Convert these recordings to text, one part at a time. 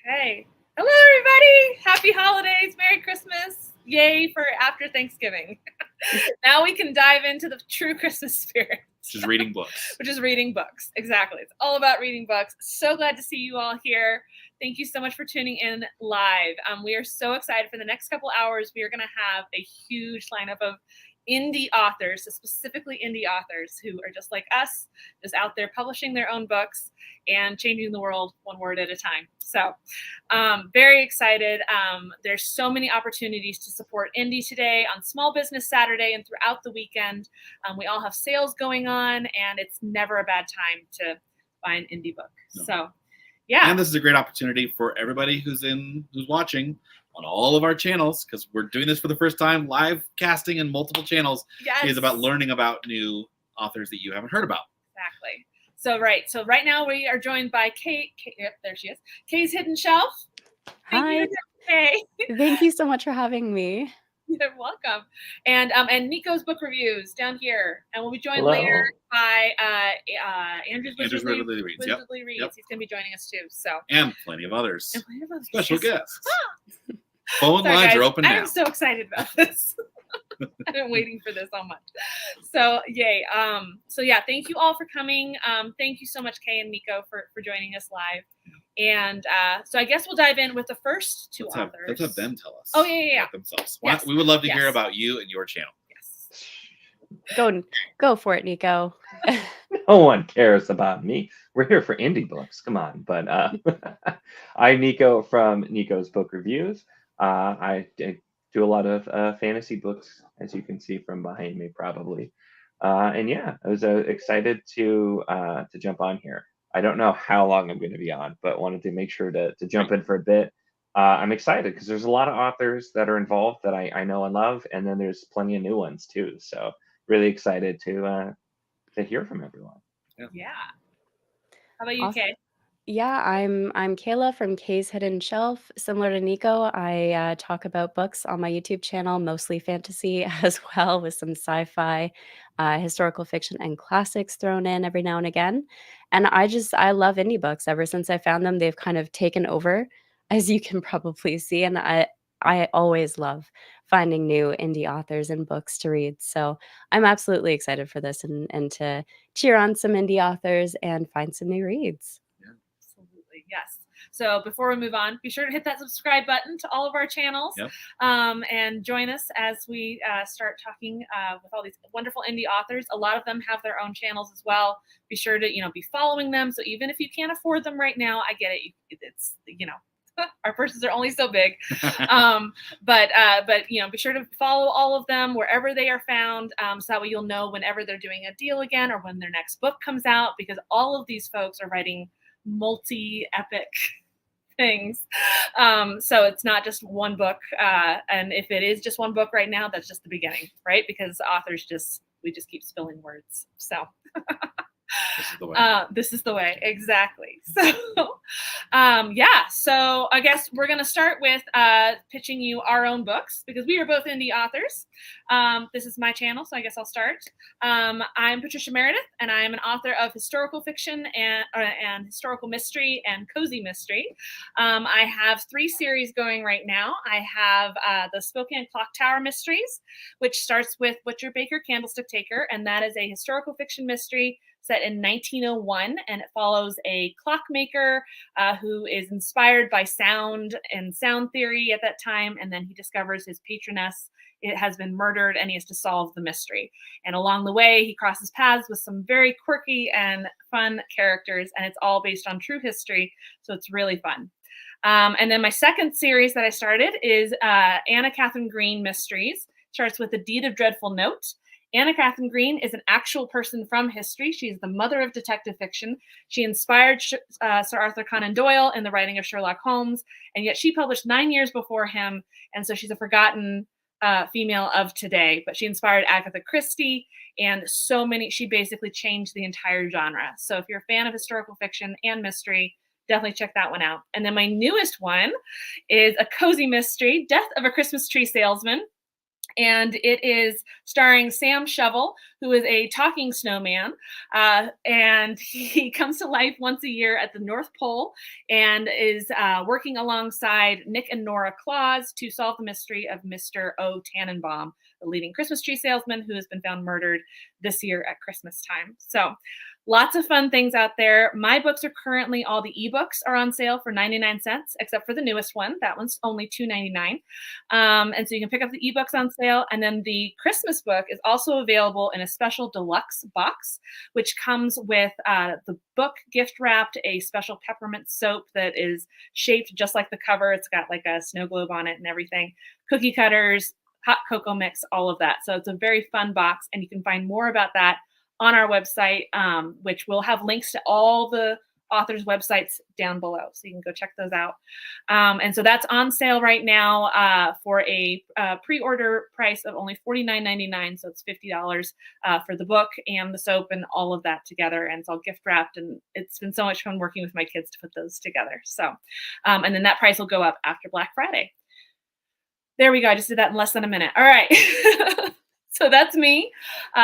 Okay. Hello, everybody. Happy holidays. Merry Christmas. Yay for after Thanksgiving. Now we can dive into the true Christmas spirit. Which is reading books. Which is reading books. Exactly. It's all about reading books. So glad to see you all here. Thank you so much for tuning in live. We are so excited for the next couple hours. We are going to have a huge lineup of indie authors, so specifically indie authors who are just like us, just out there publishing their own books and changing the world one word at a time. So very excited. There's so many opportunities to support indie today on Small Business Saturday and throughout the weekend. We all have sales going on, and it's never a bad time to buy an indie book. No. So yeah. And this is a great opportunity for everybody who's watching on all of our channels, because we're doing this for the first time, live casting in multiple channels. Yes. Is about learning about new authors that you haven't heard about. Exactly. So right now we are joined by Kay. Yep, there she is. Kay's Hidden Shelf. Hi. Kay. Thank you so much for having me. You're welcome. And Nico's book reviews down here, and we'll be joined Hello. Later by Andrew's Wizardly Reads. Yep. He's going to be joining us too. So and plenty of others. Special guests. Ah. Phone Sorry, lines guys. are open now. I'm so excited about this. I've been waiting for this so much. So yay. So yeah, thank you all for coming. Thank you so much, Kay and Nico, for joining us live. And so I guess we'll dive in with the first two authors. Let's have them tell us. Oh yeah. About themselves. Yes. We would love to hear about you and your channel. Yes. Go for it, Nico. No one cares about me. We're here for indie books. Come on. But I'm Nico from Nico's Book Reviews. I do a lot of fantasy books, as you can see from behind me, probably. And yeah, I was excited to jump on here. I don't know how long I'm going to be on, but wanted to make sure to jump in for a bit. I'm excited because there's a lot of authors that are involved that I know and love, and then there's plenty of new ones too. So really excited to hear from everyone. Yeah. How about you, Awesome. Kay? Yeah, I'm Kayla from Kay's Hidden Shelf. Similar to Nico, I talk about books on my YouTube channel, mostly fantasy as well, with some sci-fi, historical fiction, and classics thrown in every now and again. And I love indie books. Ever since I found them, they've kind of taken over, as you can probably see. And I always love finding new indie authors and books to read. So I'm absolutely excited for this and to cheer on some indie authors and find some new reads. Absolutely, yes. So before we move on, be sure to hit that subscribe button to all of our channels. Yep. And join us as we start talking with all these wonderful indie authors. A lot of them have their own channels as well. Be sure to be following them. So even if you can't afford them right now, I get it. It's our purses are only so big. But be sure to follow all of them wherever they are found, so that way you'll know whenever they're doing a deal again or when their next book comes out, because all of these folks are writing multi-epic things. So it's not just one book. And if it is just one book right now, that's just the beginning, right? Because authors we just keep spilling words. So This is the way. This is the way, exactly. So, so I guess we're going to start with pitching you our own books, because we are both indie authors. This is my channel, so I guess I'll start. I'm Patricia Meredith, and I am an author of historical fiction and historical mystery and cozy mystery. I have 3 series going right now. I have the Spokane Clock Tower Mysteries, which starts with Butcher Baker Candlestick Taker, and that is a historical fiction mystery set in 1901, and it follows a clockmaker who is inspired by sound and sound theory at that time, and then he discovers his patroness has been murdered, and he has to solve the mystery. And along the way, he crosses paths with some very quirky and fun characters, and it's all based on true history, so it's really fun. And then my second series that I started is Anna Katherine Green Mysteries. Starts with The Deed of Dreadful Note. Anna Katherine Green is an actual person from history. She is the mother of detective fiction. She inspired Sir Arthur Conan Doyle in the writing of Sherlock Holmes, and yet she published 9 years before him, and so she's a forgotten female of today. But she inspired Agatha Christie and so many. She basically changed the entire genre. So if you're a fan of historical fiction and mystery, definitely check that one out. And then my newest one is a cozy mystery, Death of a Christmas Tree Salesman. And it is starring Sam Shovel, who is a talking snowman. And he comes to life once a year at the North Pole and is working alongside Nick and Nora Claus to solve the mystery of Mr. O. Tannenbaum, the leading Christmas tree salesman who has been found murdered this year at Christmas time. So lots of fun things out there. My books are currently, all the ebooks are on sale for 99 cents, except for the newest one. That one's only $2.99. And so you can pick up the ebooks on sale. And then the Christmas book is also available in a special deluxe box, which comes with the book gift wrapped, a special peppermint soap that is shaped just like the cover. It's got like a snow globe on it and everything, cookie cutters, hot cocoa mix, all of that. So it's a very fun box. And you can find more about that on our website, which will have links to all the authors' websites down below. So you can go check those out. And so that's on sale right now for a pre-order price of only $49.99. So it's $50 for the book and the soap and all of that together. And it's all gift wrapped. And it's been so much fun working with my kids to put those together. So, and then that price will go up after Black Friday. There we go. I just did that in less than a minute. All right. So that's me.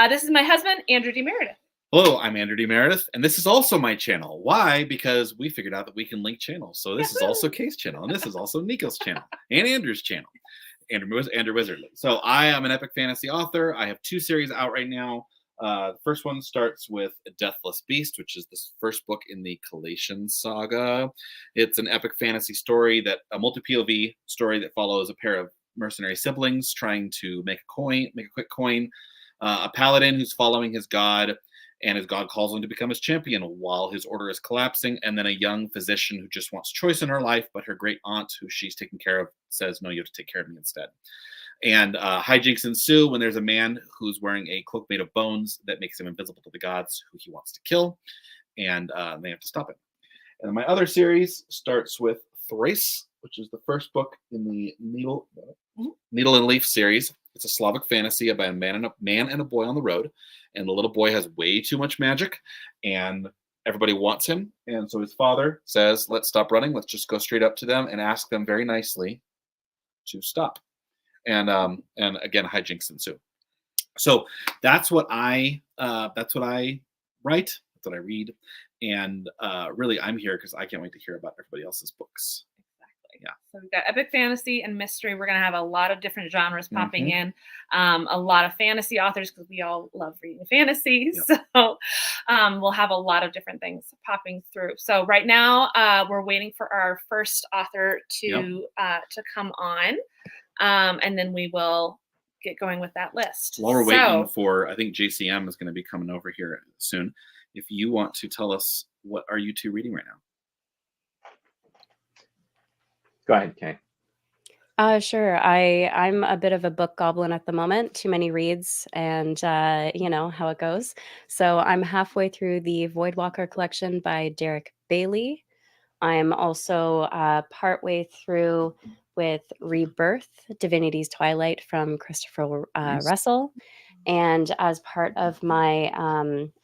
This is my husband, Andrew D. Meredith. Hello, I'm Andrew D. Meredith, and this is also my channel. Why? Because we figured out that we can link channels. So this is also Kay's channel, and this is also Nico's channel, and Andrew's channel, Andrew Wizardly. So I am an epic fantasy author. I have 2 series out right now. The first one starts with A Deathless Beast, which is this first book in the Collation saga. It's an epic fantasy story, a multi-POV story that follows a pair of mercenary siblings trying to make a quick coin, a paladin who's following his god, and his god calls him to become his champion while his order is collapsing, and then a young physician who just wants choice in her life, but her great aunt, who she's taking care of, says, no, you have to take care of me instead. And hijinks ensue when there's a man who's wearing a cloak made of bones that makes him invisible to the gods who he wants to kill, and they have to stop him. And my other series starts with Thrace, which is the first book in the Needle and Leaf series. It's a Slavic fantasy about a man and a boy on the road, and the little boy has way too much magic, and everybody wants him. And so his father says, let's stop running. Let's just go straight up to them and ask them very nicely to stop. And again, hijinks ensue. So that's what I write. That's what I read. And really, I'm here because I can't wait to hear about everybody else's books. Yeah. So we've got epic fantasy and mystery. We're going to have a lot of different genres popping in. A lot of fantasy authors, because we all love reading fantasy. Yep. So we'll have a lot of different things popping through. So right now we're waiting for our first author to come on. And then we will get going with that list. While we're waiting for, I think JCM is going to be coming over here soon. If you want to tell us, what are you 2 reading right now? Go ahead, Kay. Sure. I'm a bit of a book goblin at the moment. Too many reads, and you know how it goes. So I'm halfway through the Voidwalker collection by Derek Bailey. I'm also partway through with Rebirth, Divinity's Twilight from Christopher Russell. And as part of my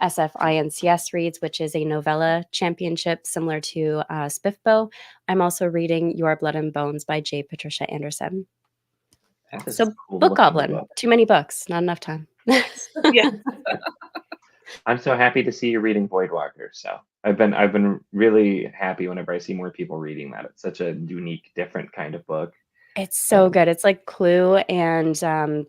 SF-INCS reads, which is a novella championship similar to Spiffbo, I'm also reading Your Blood and Bones by J. Patricia Anderson. So cool book goblin, too many books, not enough time. Yeah. I'm so happy to see you reading Voidwalker. So I've been really happy whenever I see more people reading that. It's such a unique, different kind of book. It's so good. It's like Clue and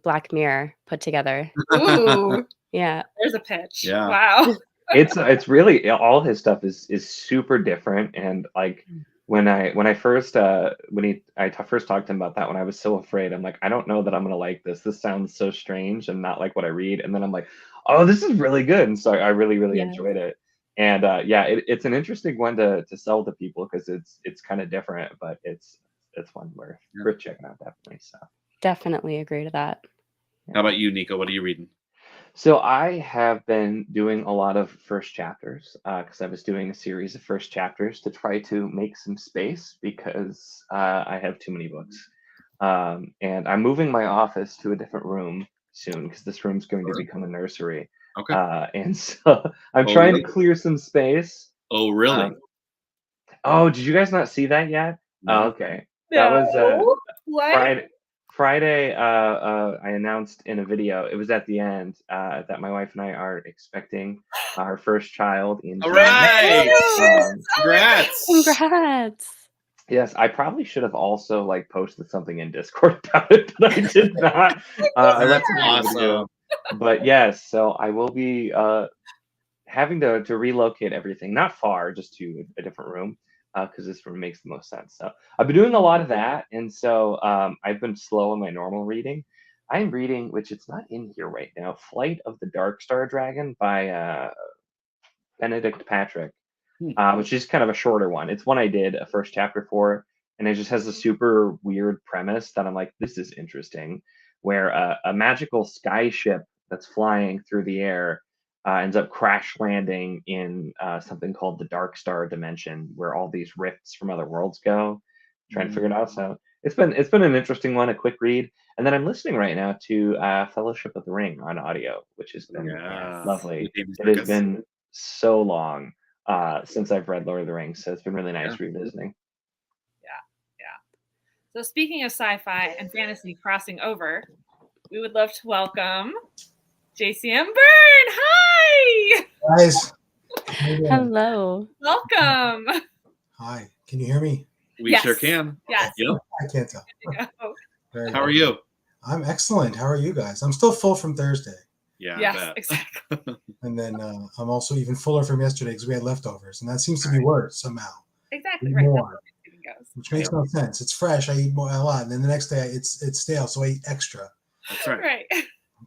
Black Mirror put together. Ooh. Yeah. There's a pitch. Yeah. Wow. It's really, all his stuff is super different. And like when I first talked to him about that one, I was so afraid. I'm like, I don't know that I'm gonna like this. This sounds so strange and not like what I read. And then I'm like, oh, this is really good. And so I really enjoyed it. And it's an interesting one to sell to people because it's kind of different, but it's one worth checking out, definitely. So definitely agree to that. How about you, Nico? What are you reading? So I have been doing a lot of first chapters because I was doing a series of first chapters to try to make some space because I have too many books. And I'm moving my office to a different room soon because this room's going to become a nursery. Okay. And so I'm trying to clear some space. Oh, really? Did you guys not see that yet? No. Oh, okay. That was What? Friday. Friday, I announced in a video, it was at the end, that my wife and I are expecting our first child in All June. right. Um, Congrats. Congrats. Yes, I probably should have also like posted something in Discord about it, but I did not. I left it in the video. Awesome. But yes, so I will be having to relocate everything, not far, just to a different room, because this room makes the most sense. So I've been doing a lot of that, and so I've been slow in my normal reading. I'm reading, which it's not in here right now, Flight of the Dark Star Dragon by Benedict Patrick, which is kind of a shorter one. It's one I did a first chapter for, and it just has a super weird premise that I'm like, this is interesting, where a magical sky ship that's flying through the air ends up crash landing in something called the Dark Star Dimension, where all these rifts from other worlds go. Trying to figure it out. So it's been an interesting one, a quick read, and then I'm listening right now to Fellowship of the Ring on audio, which has been lovely. It has been so long since I've read Lord of the Rings, so it's been really nice revisiting. So speaking of sci-fi and fantasy crossing over, we would love to welcome JCM Berne. Hi! Guys. Hello. Welcome. Hi. Can you hear me? We Yes. sure can. Yes. Yep. I can't tell. Very How are good. you? I'm excellent. How are you guys? I'm still full from Thursday. Yeah. Yes, I bet. exactly. And then I'm also even fuller from yesterday because we had leftovers. And that seems to be worse somehow. Exactly. Eat Right. That's more, how Thanksgiving goes. which makes no sense. It's fresh. I eat more a lot. And then the next day it's stale. So I eat extra. That's right. Right.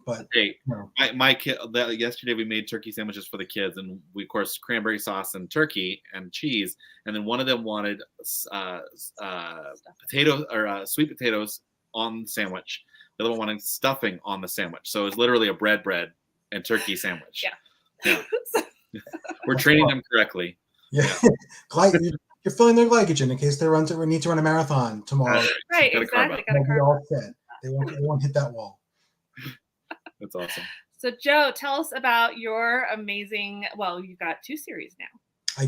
But Hey, no. my kid. Yesterday we made turkey sandwiches for the kids, and we of course cranberry sauce and turkey and cheese. And then one of them wanted potato or sweet potatoes on the sandwich. The other one wanted stuffing on the sandwich. So it was literally a bread and turkey sandwich. Yeah. We're training them correctly. Yeah. You're filling their glycogen in case they need to run a marathon tomorrow. Right. Gotta carb Exactly. up. Gotta They'll be carb all up. set. They won't hit that wall. That's awesome. So Joe, tell us about your amazing. Well, you've got 2 series now. I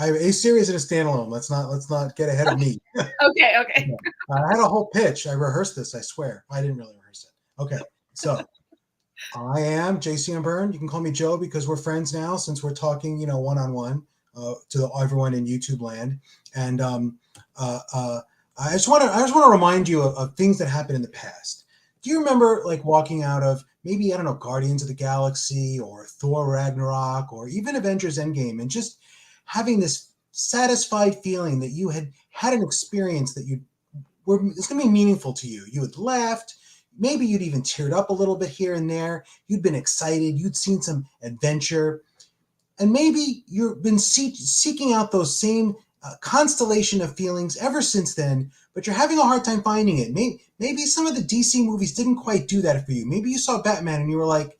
have a series and a standalone. Let's not get ahead of me. Okay. I had a whole pitch. I rehearsed this. I swear. I didn't really rehearse it. Okay, so I am JCM Berne. You can call me Joe because we're friends now since we're talking, one-on-one to everyone in YouTube land. And I just want to remind you of things that happened in the past. Do you remember like walking out of maybe, I don't know, Guardians of the Galaxy or Thor Ragnarok or even Avengers Endgame and just having this satisfied feeling that you had an experience that it's going to be meaningful to you. You had laughed. Maybe you'd even teared up a little bit here and there. You'd been excited. You'd seen some adventure. And maybe you've been seeking out those same constellation of feelings ever since then, but you're having a hard time finding it. Maybe some of the DC movies didn't quite do that for you. Maybe you saw Batman and you were like,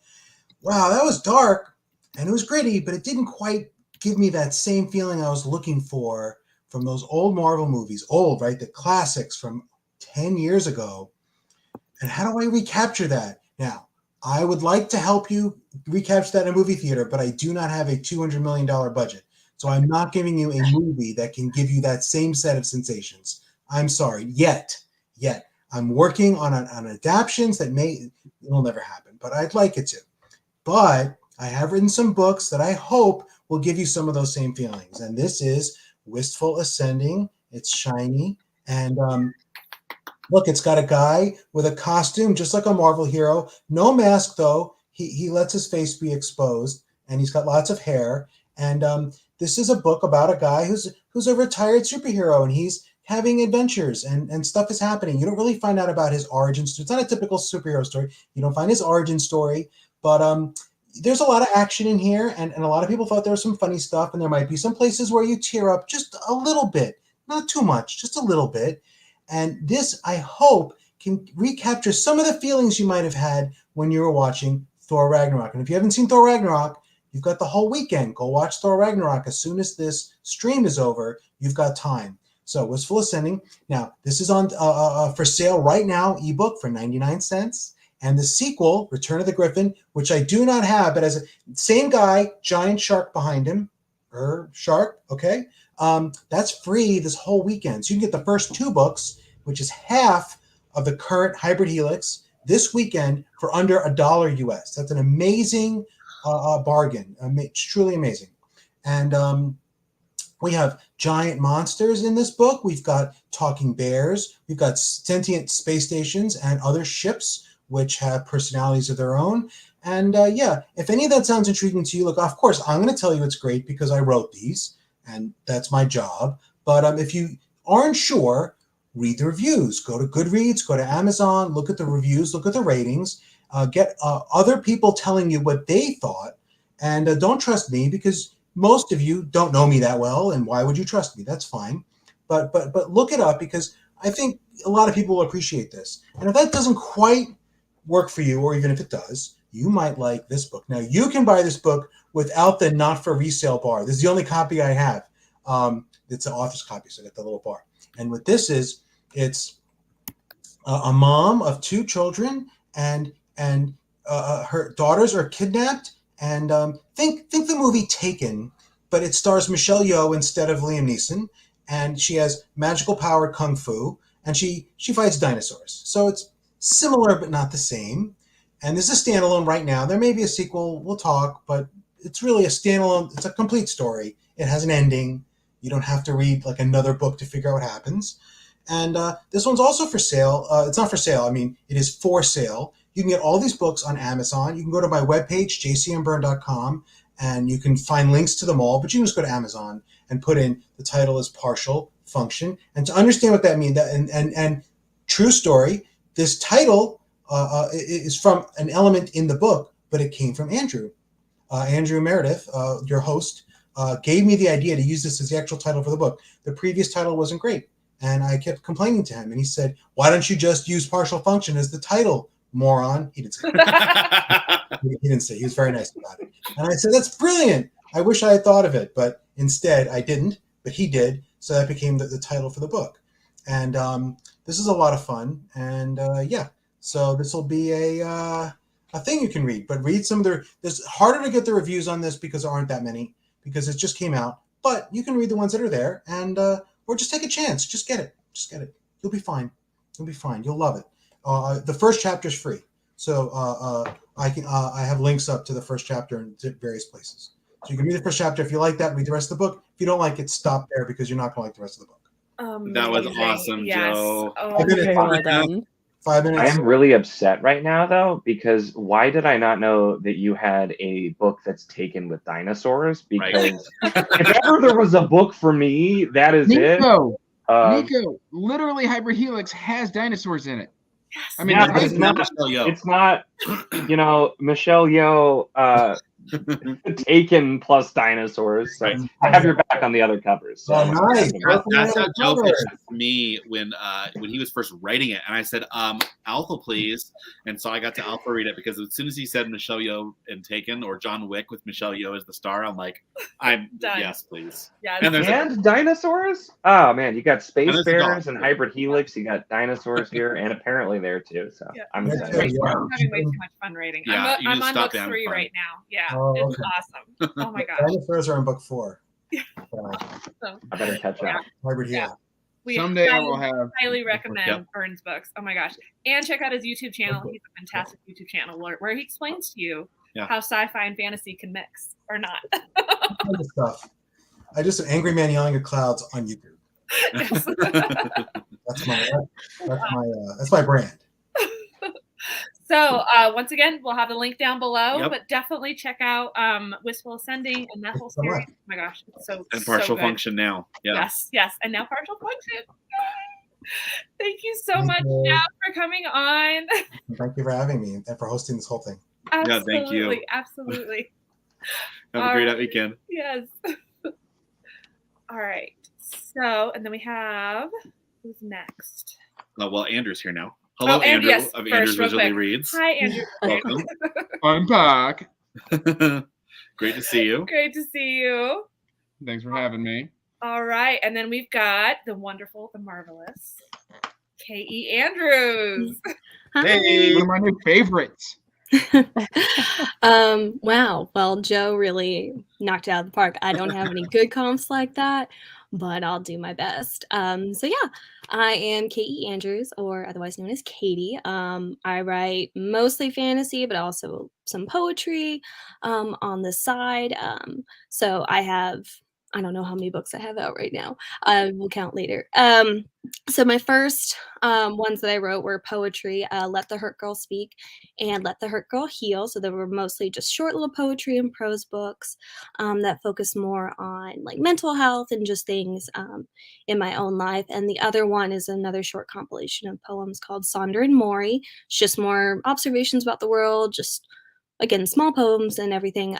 wow, that was dark and it was gritty, but it didn't quite give me that same feeling I was looking for from those old Marvel movies. Old, right? The classics from 10 years ago. And how do I recapture that? Now, I would like to help you recapture that in a movie theater, but I do not have a $200 million budget. So I'm not giving you a movie that can give you that same set of sensations. I'm sorry, yet. I'm working on adaptions that it'll never happen, but I'd like it to. But I have written some books that I hope will give you some of those same feelings. And this is Wistful Ascending. It's shiny. And look, it's got a guy with a costume, just like a Marvel hero. No mask, though. He lets his face be exposed, and he's got lots of hair. And this is a book about a guy who's a retired superhero, and he's having adventures, and stuff is happening. You don't really find out about his origin story. It's not a typical superhero story. You don't find his origin story, but there's a lot of action in here, and a lot of people thought there was some funny stuff, and there might be some places where you tear up just a little bit, not too much, just a little bit. And this, I hope, can recapture some of the feelings you might have had when you were watching Thor Ragnarok. And if you haven't seen Thor Ragnarok, you've got the whole weekend. Go watch Thor Ragnarok. As soon as this stream is over, you've got time. So Wistful Ascending. Now, this is on for sale right now, ebook for 99 cents. And the sequel, Return of the Griffin, which I do not have, but as a same guy, giant shark behind him. Shark, okay? That's free this whole weekend. So you can get the first 2 books, which is half of the current hybrid helix this weekend for under $1 US. That's an amazing bargain. It's truly amazing. And we have giant monsters in this book. We've got talking bears. We've got sentient space stations and other ships which have personalities of their own. And yeah, if any of that sounds intriguing to you, look, of course, I'm going to tell you it's great because I wrote these, and that's my job. But if you aren't sure, read the reviews. Go to Goodreads, go to Amazon, look at the reviews, look at the ratings, get other people telling you what they thought, and don't trust me because most of you don't know me that well, and why would you trust me? That's fine. But look it up because I think a lot of people will appreciate this. And if that doesn't quite work for you, or even if it does, you might like this book. Now, you can buy this book without the not for resale bar. This is the only copy I have. It's an author's copy, so I got the little bar. And what this is, it's a mom of 2 children, and her daughters are kidnapped. And think the movie Taken, but it stars Michelle Yeoh instead of Liam Neeson, and she has magical powered kung fu, and she fights dinosaurs. So it's similar but not the same. And this is a standalone right now. There may be a sequel. We'll talk, but it's really a standalone. It's a complete story. It has an ending. You don't have to read like another book to figure out what happens. And this one's also for sale. It's not for sale. I mean, it is for sale. You can get all these books on Amazon. You can go to my webpage, jcmberne.com, and you can find links to them all. But you can just go to Amazon and put in the title is Partial Function. And to understand what that means, and true story, this title is from an element in the book, but it came from Andrew. Andrew Meredith, your host, gave me the idea to use this as the actual title for the book. The previous title wasn't great. And I kept complaining to him. And he said, why don't you just use Partial Function as the title, moron? He didn't say that. He didn't say. He was very nice about it. And I said, that's brilliant. I wish I had thought of it. But instead, I didn't. But he did. So that became the title for the book. And this is a lot of fun. And yeah. So this will be a thing you can read, but read some of their. It's harder to get the reviews on this because there aren't that many because it just came out. But you can read the ones that are there, and or just take a chance. Just get it. Just get it. You'll be fine. You'll be fine. You'll love it. The first chapter is free, so I have links up to the first chapter in various places. So you can read the first chapter if you like that. Read the rest of the book. If you don't like it, stop there because you're not going to like the rest of the book. That was awesome, yes. Joe. Oh, Okay, well done. 5 minutes. I am really upset right now, though, because why did I not know that you had a book that's taken with dinosaurs? Because if ever there was a book for me, that is Nico, it. Nico, literally Hybrid Helix has dinosaurs in it. yes. I mean, Yeah, the but it's not, Michelle Yeoh. it's not, Michelle Yeoh taken plus dinosaurs. So Right. I have your back on the other covers. So. Oh, nice. That's how Joe Cover. pitched it to me when he was first writing it, and I said, "Alpha, please." And so I got to Alpha read it because as soon as he said Michelle Yeoh and Taken or John Wick with Michelle Yeoh as the star, I'm like, "I'm Done. yes, please." Yes. And there's And dinosaurs? Oh man, you got And space there's a dog. bears and hybrid helix. You got dinosaurs here, and apparently there too. So Yeah. I'm Yeah, excited. yeah. I'm having way too much fun reading. Yeah, you I'm just on stop book having 3 fun. right now. Yeah, Oh, it's okay. awesome. Oh my gosh. Dinosaurs are in book 4. So, I better catch up. Hybrid Yeah. Helix. we Someday I highly, will have. highly recommend Yep. Berne's books. Oh my gosh. And check out his YouTube channel. He's a fantastic YouTube channel where he explains to you Yeah. how sci-fi and fantasy can mix or not. All kinds of stuff. I just an angry man yelling at clouds on YouTube. Yes. That's my brand. So once again, we'll have the link down below, Yep. but definitely check out Wistful Ascending and that whole so much. series. Oh my gosh, it's so and partial so good. function now. Yeah. Yes, and now partial function. Thank you so Thank much, you. Jeff, for coming on. Thank you for having me and for hosting this whole thing. Yeah, thank you. Absolutely. Have a great weekend. Yes. All right. So, and then we have who's next? Well, Andrew's here now. Hello, Oh, and Andrew yes, of first, Andrew's real Visually quick. Reads. Hi, Andrew. Welcome. I'm back. Great to see you. Great to see you. Thanks for having me. All right, and then we've got the wonderful, the marvelous K.E. Andrews. Hey. One of my new favorites. Wow. Well, Joe really knocked it out of the park. I don't have any good comps like that, but I'll do my best. So yeah, I am Katie Andrews, or otherwise known as Katie. I write mostly fantasy, but also some poetry on the side. So I don't know how many books I have out right now. We'll count later. So my first ones that I wrote were poetry, Let the Hurt Girl Speak and Let the Hurt Girl Heal. So they were mostly just short little poetry and prose books that focus more on like mental health and just things in my own life. And the other one is another short compilation of poems called Sonder and Mori. It's just more observations about the world, just again, small poems and everything.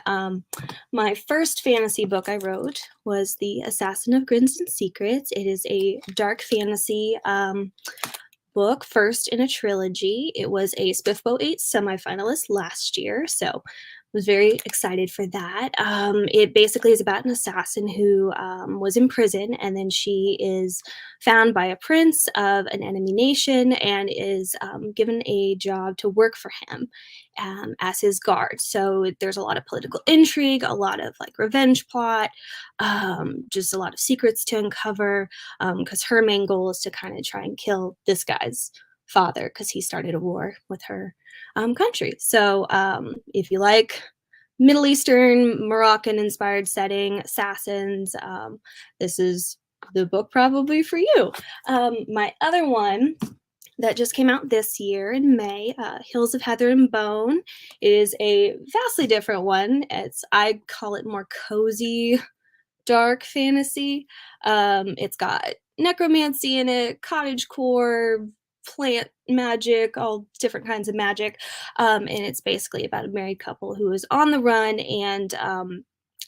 My first fantasy book I wrote was The Assassin of Grins and Secrets. It is a dark fantasy book, first in a trilogy. It was a Spiffbo 8 semifinalist last year, so was very excited for that. It basically is about an assassin who was in prison, and then she is found by a prince of an enemy nation and is given a job to work for him as his guard. So there's a lot of political intrigue, a lot of like revenge plot, just a lot of secrets to uncover, because her main goal is to kind of try and kill this guy's father because he started a war with her country. So if you like Middle Eastern, Moroccan inspired setting, assassins, this is the book probably for you. My other one that just came out this year in May, Hills of Heather and Bone. It is a vastly different one. I call it more cozy, dark fantasy. It's got necromancy in it, cottagecore, plant magic, all different kinds of magic. And it's basically about a married couple who is on the run, and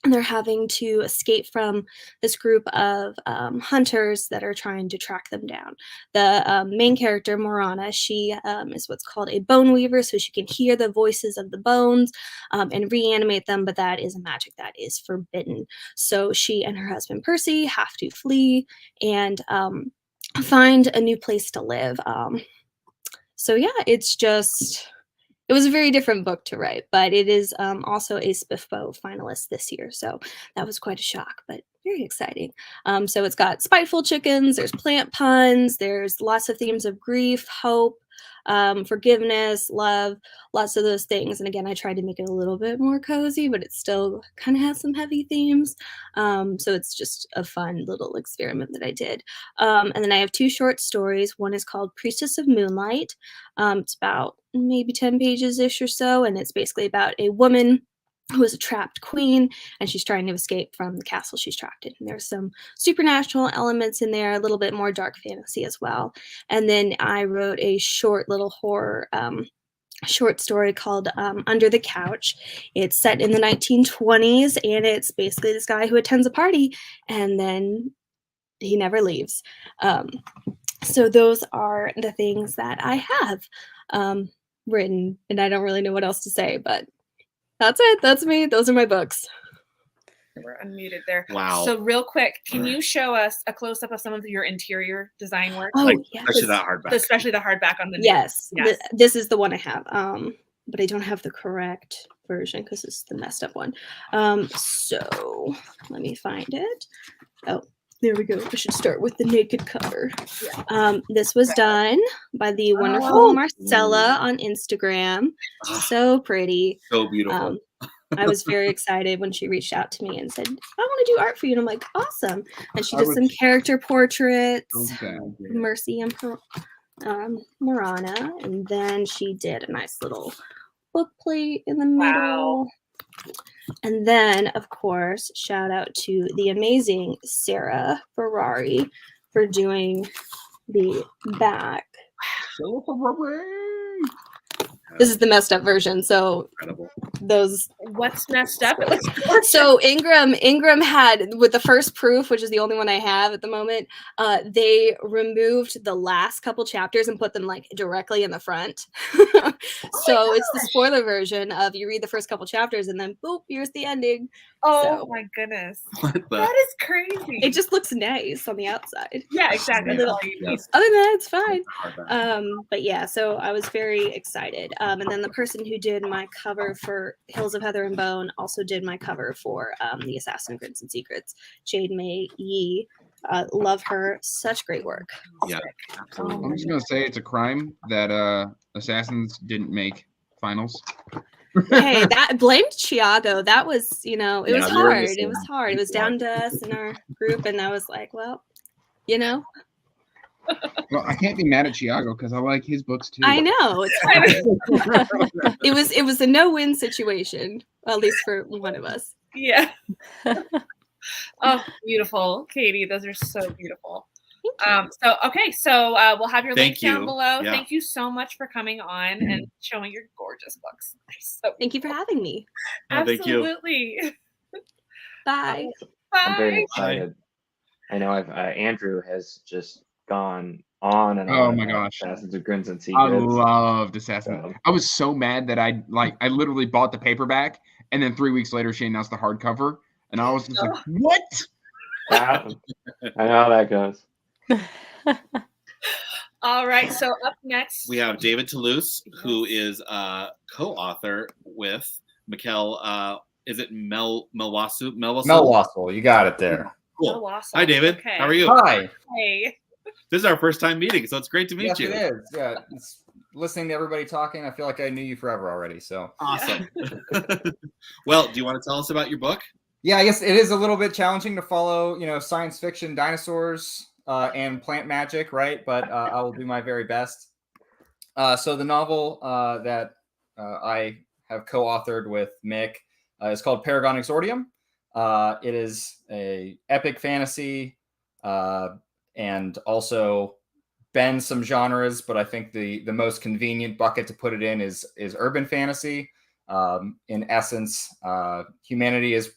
they're having to escape from this group of hunters that are trying to track them down. The main character, Morana, she is what's called a bone weaver, so she can hear the voices of the bones and reanimate them, but that is a magic that is forbidden. So she and her husband, Percy, have to flee and find a new place to live. So yeah, it was a very different book to write, but it is also a Spiffbo finalist this year. So that was quite a shock, but very exciting. So it's got spiteful chickens, there's plant puns, there's lots of themes of grief, hope, forgiveness, love, lots of those things. And again, I tried to make it a little bit more cozy, but it still kind of has some heavy themes. So it's just a fun little experiment that I did. And then I have two short stories. One is called Priestess of Moonlight. It's about maybe 10 pages-ish or so, and it's basically about a woman who is a trapped queen, and she's trying to escape from the castle she's trapped in. And there's some supernatural elements in there, a little bit more dark fantasy as well. And then I wrote a short little horror short story called Under the Couch. It's set in the 1920s, and it's basically this guy who attends a party and then he never leaves. So those are the things that I have written, and I don't really know what else to say, but that's it. That's me. Those are my books. We're unmuted there. Wow. So real quick, can you show us a close-up of some of your interior design work? Oh, Like, yes. especially that hardback. Especially the hardback on the new. Yes. Yes. This is the one I have. But I don't have the correct version because it's the messed up one. So let me find it. Oh, there we go. I should start with the naked cover. This was done by the wonderful Marcella on Instagram. So pretty. So beautiful. I was very excited when she reached out to me and said, I want to do art for you. And I'm like, awesome. And she did some character portraits, Okay. Mercy and Morana. And then she did a nice little book plate in the middle. And then, of course, shout out to the amazing Sarah Ferrari for doing the back. This is the messed up version. So Incredible. those What's messed up? It looks gorgeous. So Ingram had, with the first proof, which is the only one I have at the moment, they removed the last couple chapters and put them like directly in the front. So it's the spoiler version of you read the first couple chapters and then boop, here's the ending. Oh So my goodness. What the? That is crazy. it just looks nice on the outside. Yeah, exactly. Yeah. That's all you need. Yes. Other than that, it's fine. Hardback. But yeah, so I was very excited. And then the person who did my cover for Hills of Heather and Bone also did my cover for The Assassin Grins and Secrets, Jade May Yee. Love her. Such great work. Yeah, absolutely. I'm just gonna say it's a crime that Assassins didn't make finals. Hey, that blamed Thiago. That was, it Yeah, was we were hard. missing It was hard. It was down to us in our group, and I was like, well, Well, I can't be mad at Thiago because I like his books too. I know it's hard. It was a no-win situation, at least for one of us. Yeah. Oh, beautiful, Katie. Those are so beautiful. So we'll have your link down below. Yeah. Thank you so much for coming on and showing your gorgeous books. Thank you for having me. Absolutely. Bye. I'm very Bye. excited. I know Andrew has just gone on and on. Oh my about gosh. Assassins of Grins and I Secrets. loved Assassins. I was so mad that I literally bought the paperback, and then 3 weeks later she announced the hardcover, and I was just like, what? I know how that goes. All right. So up next We have David Toulouse, who is co-author with Mikel. Is it Melwasul? Melwasul, you got it there. Cool. Melwasul. Hi, David. Okay. How are you? Hi. Hey. This is our first time meeting, so it's great to meet Yes, you. it is. Yeah, listening to everybody talking, I feel like I knew you forever already. So Awesome. Well, do you want to tell us about your book? yeah, I guess it is a little bit challenging to follow, science fiction, dinosaurs, and plant magic, right? But I will do my very best. So the novel that I have co-authored with Mick is called Paragon Exordium. It is a epic fantasy and also bends some genres, but I think the most convenient bucket to put it in is urban fantasy. In essence, humanity is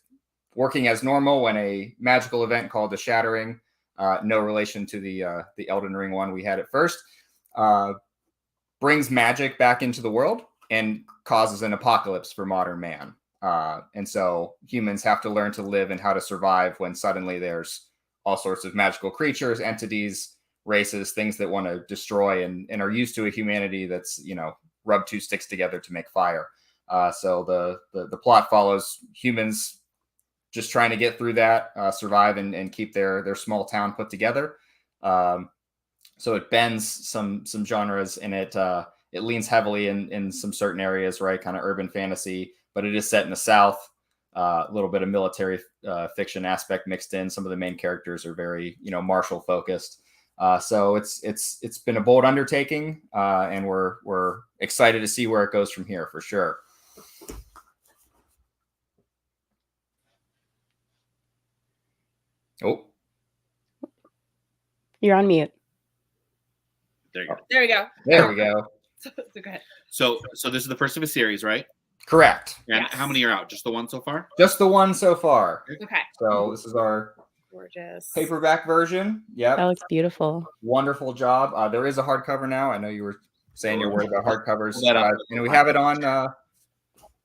working as normal when a magical event called the Shattering, no relation to the Elden Ring one we had at first, brings magic back into the world and causes an apocalypse for modern man. And so humans have to learn to live and how to survive when suddenly there's all sorts of magical creatures, entities, races, things that want to destroy and are used to a humanity that's, rub two sticks together to make fire. So the plot follows humans just trying to get through that, survive and keep their small town put together. So it bends some genres, and it leans heavily in some certain areas, right? Kind of urban fantasy, but it is set in the South. A little bit of military fiction aspect mixed in. Some of the main characters are very, martial focused. So it's been a bold undertaking, and we're excited to see where it goes from here for sure. Oh, You're on mute. There you go. There we go. there we go. So go ahead. So this is the first of a series, right? Correct. And Yes. how many are out? Just the one so far? Just the one so far. Okay. So this is our Gorgeous. paperback version. Yep. That looks beautiful. Wonderful job. There is a hardcover now. I know you were saying you're worried about hardcovers. Hold that up. And we have it on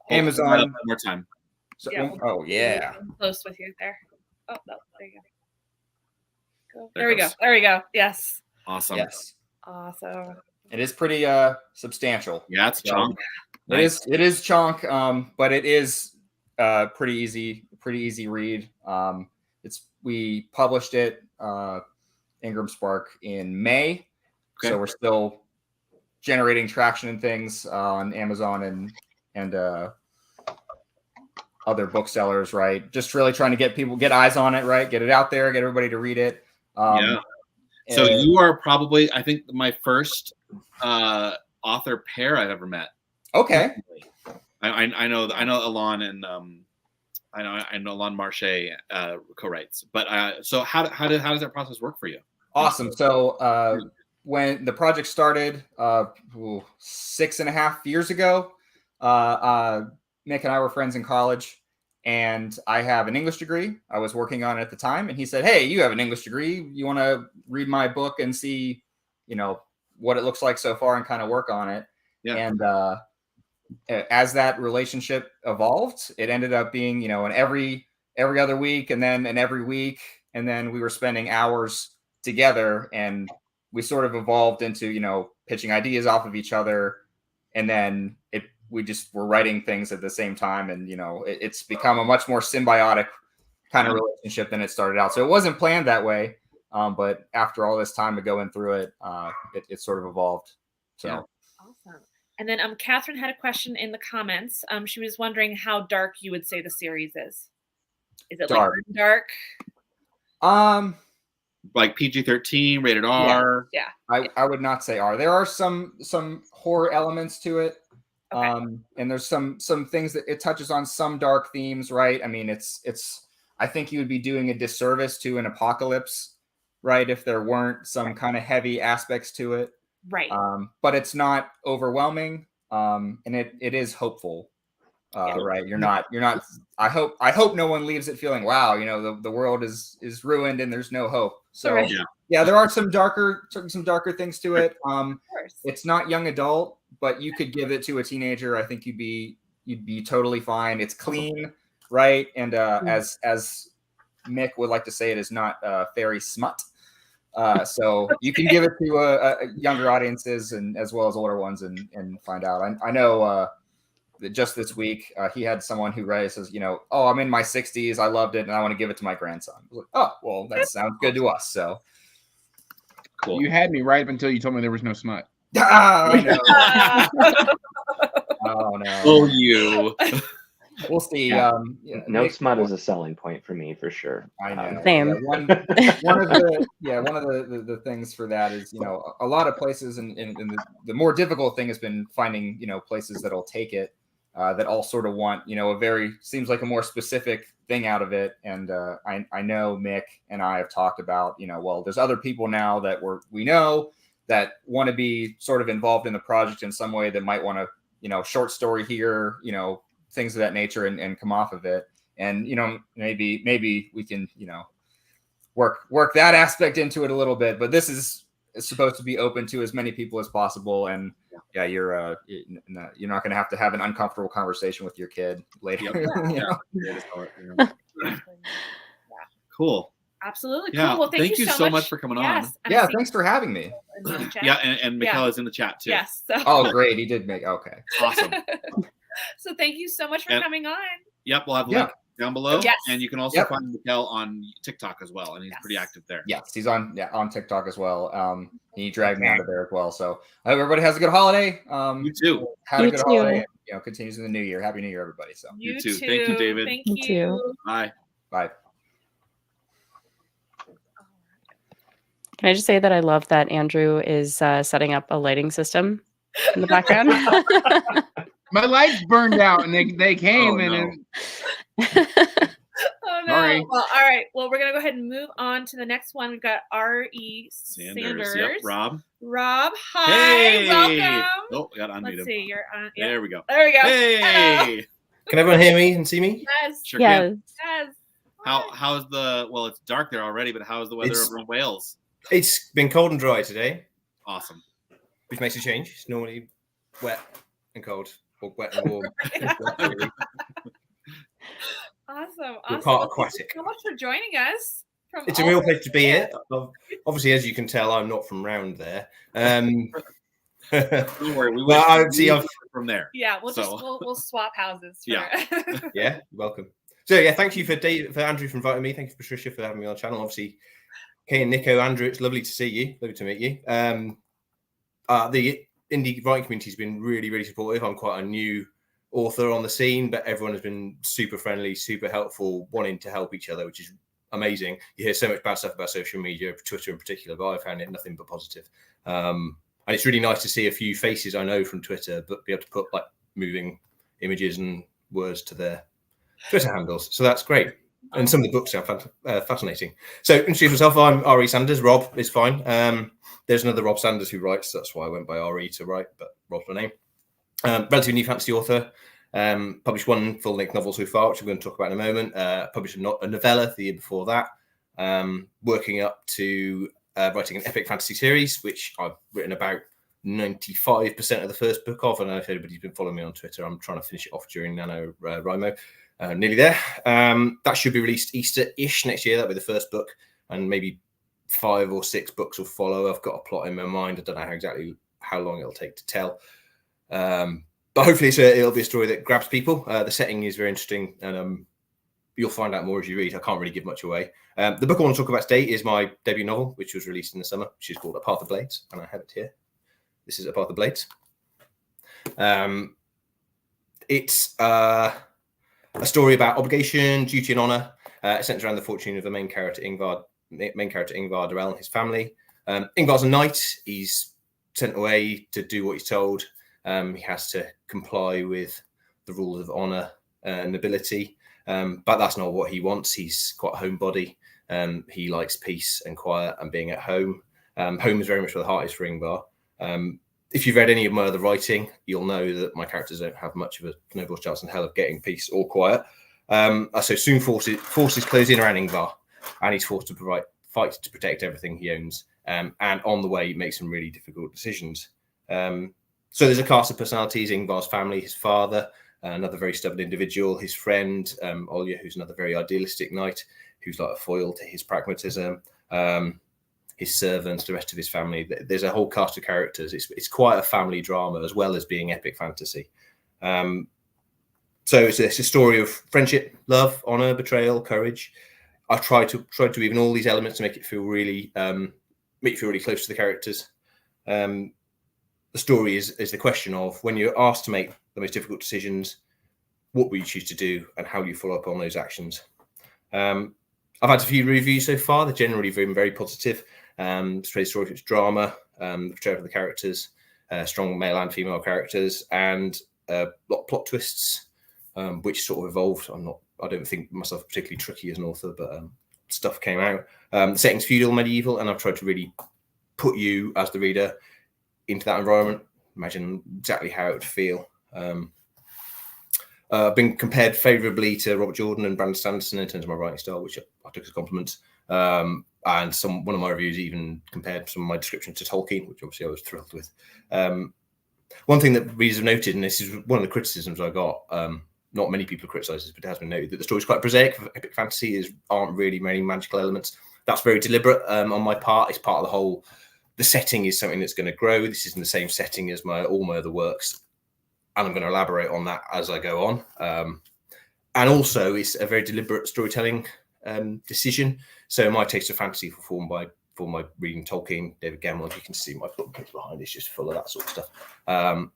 Amazon. One more time. So, Yeah. oh, yeah. I'm close with you there. Oh, no, there you go. There There we go. goes. There we go. Yes. Awesome. Yes. Awesome. It is pretty substantial. Yeah, it's So, chunk. It is chunk, but it is pretty easy read. We published it Ingram Spark in May, Okay. so we're still generating traction and things on Amazon and other booksellers, right? Just really trying to get eyes on it, right? Get it out there, get everybody to read it. Yeah. So you are probably, I think, my first author pair I've ever met. okay. I know Alon and I know Alon Marche co-writes. But so how does that process work for you? Awesome. So when the project started 6.5 years ago, Nick and I were friends in college, and I have an English degree. I was working on it at the time, and he said, "Hey, you have an English degree. You want to read my book and see, what it looks like so far and kind of work on it?" Yeah. And as that relationship evolved, it ended up being, an every other week, and then an every week, and then we were spending hours together, and we sort of evolved into, pitching ideas off of each other, and then we just were writing things at the same time, and it's become a much more symbiotic kind of relationship than it started out. So it wasn't planned that way, But after all this time of going through it, it sort of evolved. So. Yeah. Awesome. And then Catherine had a question in the comments. She was wondering how dark you would say the series is. Is it Dark. like dark? Like PG-13, rated R. Yeah. I would not say R. There are some horror elements to it. Okay. And there's some things that it touches on, some dark themes, right? I mean, it's I think you would be doing a disservice to an apocalypse, right, if there weren't some kind of heavy aspects to it. Right. But it's not overwhelming. And it is hopeful. Right. You're not I hope no one leaves it feeling, wow, the world is ruined and there's no hope. So Right. yeah, there are some darker things to it. Of course. It's not young adult, but you could give it to a teenager. I think you'd be totally fine. It's clean, right? And as Mick would like to say, it is not fairy smut. So you can give it to younger audiences and as well as older ones and find out. I know that just this week he had someone who says, oh, I'm in my 60s, I loved it, and I want to give it to my grandson. I was like, oh, well, that sounds good to us. So Cool. You had me right up until you told me there was no smut. I know. Oh no. Oh, you. We'll see. Yeah. No Nick- smut is a selling point for me, for sure. I know. Same. Yeah, one of the things for that is, a lot of places, and the more difficult thing has been finding, places that'll take it, that all sort of want, seems like a more specific thing out of it. And I know Mick and I have talked about, well, there's other people now that we know that want to be sort of involved in the project in some way, that might want to, short story here, things of that nature and come off of it. And, maybe we can, work that aspect into it a little bit, but this is supposed to be open to as many people as possible. And yeah, you're not going to have an uncomfortable conversation with your kid later. Cool. Absolutely. Yeah. Cool. Well, thank you so much for coming on. Yes. And I Yeah, see thanks for having me. in the chat. Yeah, and Mikel is in the chat too. Yes. So. Oh, great. He did make, okay. Awesome. So thank you so much for And- coming on. Yep, we'll have a link down below. Yes. And you can also find Mikel on TikTok as well, and he's pretty active there. Yes, he's on TikTok as well. He dragged me out of there as well. So I hope everybody has a good holiday. You too. Have a You good too. holiday. Continues in the new year. Happy New Year, everybody. So You too. Thank you, David. Thank You you. too. Bye. bye. Can I just say that I love that Andrew is setting up a lighting system in the background? My lights burned out, and they came Oh, and no. Oh no. Sorry. Well, all right. Well, we're gonna go ahead and move on to the next one. We've got R.E. Sanders. Yep, Rob. Rob, hi. Hey. Welcome. Oh, I got to unmute Let's him. see. You're on. Yeah. There we go. There we go. Hey. Hello. Can everyone hear me and see me? Yes. Sure yes. can. Yes. How's the? Well, it's dark there already, but how's the weather It's- over in Wales? It's been cold and dry today, Awesome. which makes a change. It's normally wet and cold, or wet and warm. Awesome. We're Awesome. part Well, aquatic. Thank you so much for joining us. From It's a all real over place to be the here. Obviously, as you can tell, I'm not from round there. Don't worry, we Well, went I see. I've from there. Yeah, we'll So- just we'll swap houses. For, Yeah. yeah, welcome. So yeah, thank you for Andrew for inviting me. Thank you, Patricia, for having me on the channel. Obviously, Kay and Nico, Andrew, it's lovely to see you. Lovely to meet you. The indie writing community has been really, really supportive. I'm quite a new author on the scene, but everyone has been super friendly, super helpful, wanting to help each other, which is amazing. You hear so much bad stuff about social media, Twitter in particular, but I found it nothing but positive. And it's really nice to see a few faces I know from Twitter, but be able to put like moving images and words to their Twitter handles. So that's great. And some of the books sound fascinating. So introduce myself. I'm R.E. Sanders. Rob is fine. There's another Rob Sanders who writes. That's why I went by R.E. to write, but Rob's my name. Relatively new fantasy author. Published one full-length novel so far, which we're going to talk about in a moment. Published a novella the year before that. Working up to writing an epic fantasy series, which I've written about 95% of the first book of. And if anybody's been following me on Twitter, I'm trying to finish it off during NaNoWriMo. Nearly there. That should be released Easter-ish next year. That'll be the first book, and maybe 5 or 6 books will follow. I've got a plot in my mind. I don't know exactly how long it'll take to tell. But hopefully it'll be a story that grabs people. The setting is very interesting, and you'll find out more as you read. I can't really give much away. The book I want to talk about today is my debut novel, which was released in the summer, which is called A Path of Blades, and I have it here. This is A Path of Blades. It's a story about obligation, duty, and honor. It centers around the fortune of the main character Ingvar Darrell and his family. Ingvar's a knight. He's sent away to do what he's told. He has to comply with the rules of honor and nobility, but that's not what he wants. He's quite a homebody. He likes peace and quiet and being at home. Home is very much where the heart is for Ingvar. If you've read any of my other writing, you'll know that my characters don't have much of a snowball's chance in hell of getting peace or quiet. So soon forces close in around Ingvar, and he's forced to fight to protect everything he owns. And on the way, he makes some really difficult decisions. So there's a cast of personalities: Ingvar's family, his father, another very stubborn individual, his friend, Olya, who's another very idealistic knight, who's like a foil to his pragmatism, his servants, the rest of his family. There's a whole cast of characters. It's quite a family drama as well as being epic fantasy. So it's a story of friendship, love, honor, betrayal, courage. I tried to weave in all these elements to make it feel really close to the characters. The story is the question of, when you're asked to make the most difficult decisions, what will you choose to do, and how do you follow up on those actions? I've had a few reviews so far. They're generally been very positive. It's a story, it's drama, the portrayal of the characters, strong male and female characters, and a lot of plot twists, which sort of evolved. I don't think myself particularly tricky as an author, but stuff came out. The setting's feudal, medieval, and I've tried to really put you as the reader into that environment, imagine exactly how it would feel. I've been compared favourably to Robert Jordan and Brandon Sanderson in terms of my writing style, which I took as a compliment. And one of my reviews even compared some of my descriptions to Tolkien, which obviously I was thrilled with. One thing that readers have noted, and this is one of the criticisms I got, not many people criticise this, but it has been noted, that the story's quite prosaic. Epic fantasy aren't really many magical elements. That's very deliberate on my part. It's part of the whole. The setting is something that's going to grow. This is in the same setting as all my other works, and I'm going to elaborate on that as I go on. And also, it's a very deliberate storytelling decision. So my taste of fantasy formed by reading Tolkien, David Gemmell. As you can see, my bookcase behind is just full of that sort of stuff,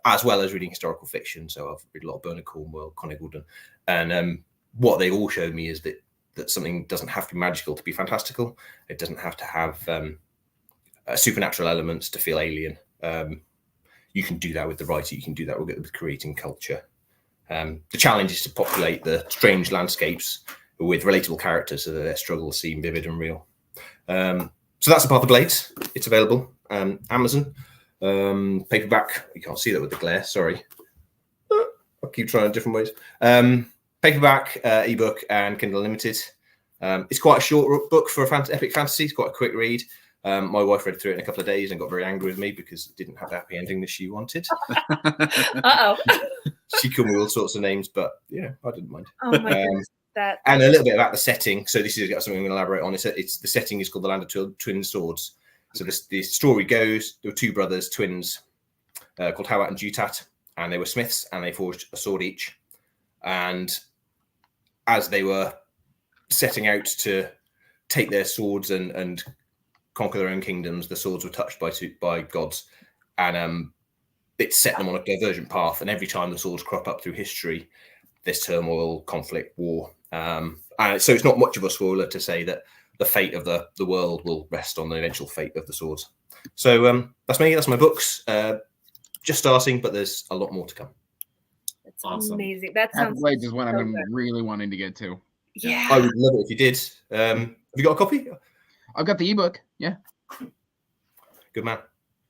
as well as reading historical fiction. So I've read a lot of Bernard Cornwell, Conor Gordon, and what they all showed me is that something doesn't have to be magical to be fantastical. It doesn't have to have supernatural elements to feel alien. You can do that with the writer. You can do that with creating culture. The challenge is to populate the strange landscapes with relatable characters so that their struggles seem vivid and real. So that's A Path of Blades. It's available. Amazon, paperback. You can't see that with the glare. Sorry. I'll keep trying different ways. Paperback, ebook, and Kindle Unlimited. It's quite a short book for epic fantasy. It's quite a quick read. My wife read through it in a couple of days and got very angry with me because it didn't have the happy ending that she wanted. Uh-oh. She called me all sorts of names, but yeah, I didn't mind. Oh my goodness. And a little bit about the setting. So this is something I'm going to elaborate on. It's the setting is called the Land of Twin Swords. So the story goes, there were two brothers, twins, called Hawat and Jutat, and they were smiths, and they forged a sword each. And as they were setting out to take their swords and conquer their own kingdoms, the swords were touched by gods, and it set them on a divergent path. And every time the swords crop up through history, there's turmoil, conflict, war. And so it's not much of a spoiler to say that the fate of the world will rest on the eventual fate of the swords. So that's me. That's my books. Just starting, but there's a lot more to come. That's Awesome. amazing. That Path of sounds Blades is one I've so been good. really wanting to get to. Yeah. I would love it if you did. Have you got a copy? I've got the ebook. Yeah. Good man.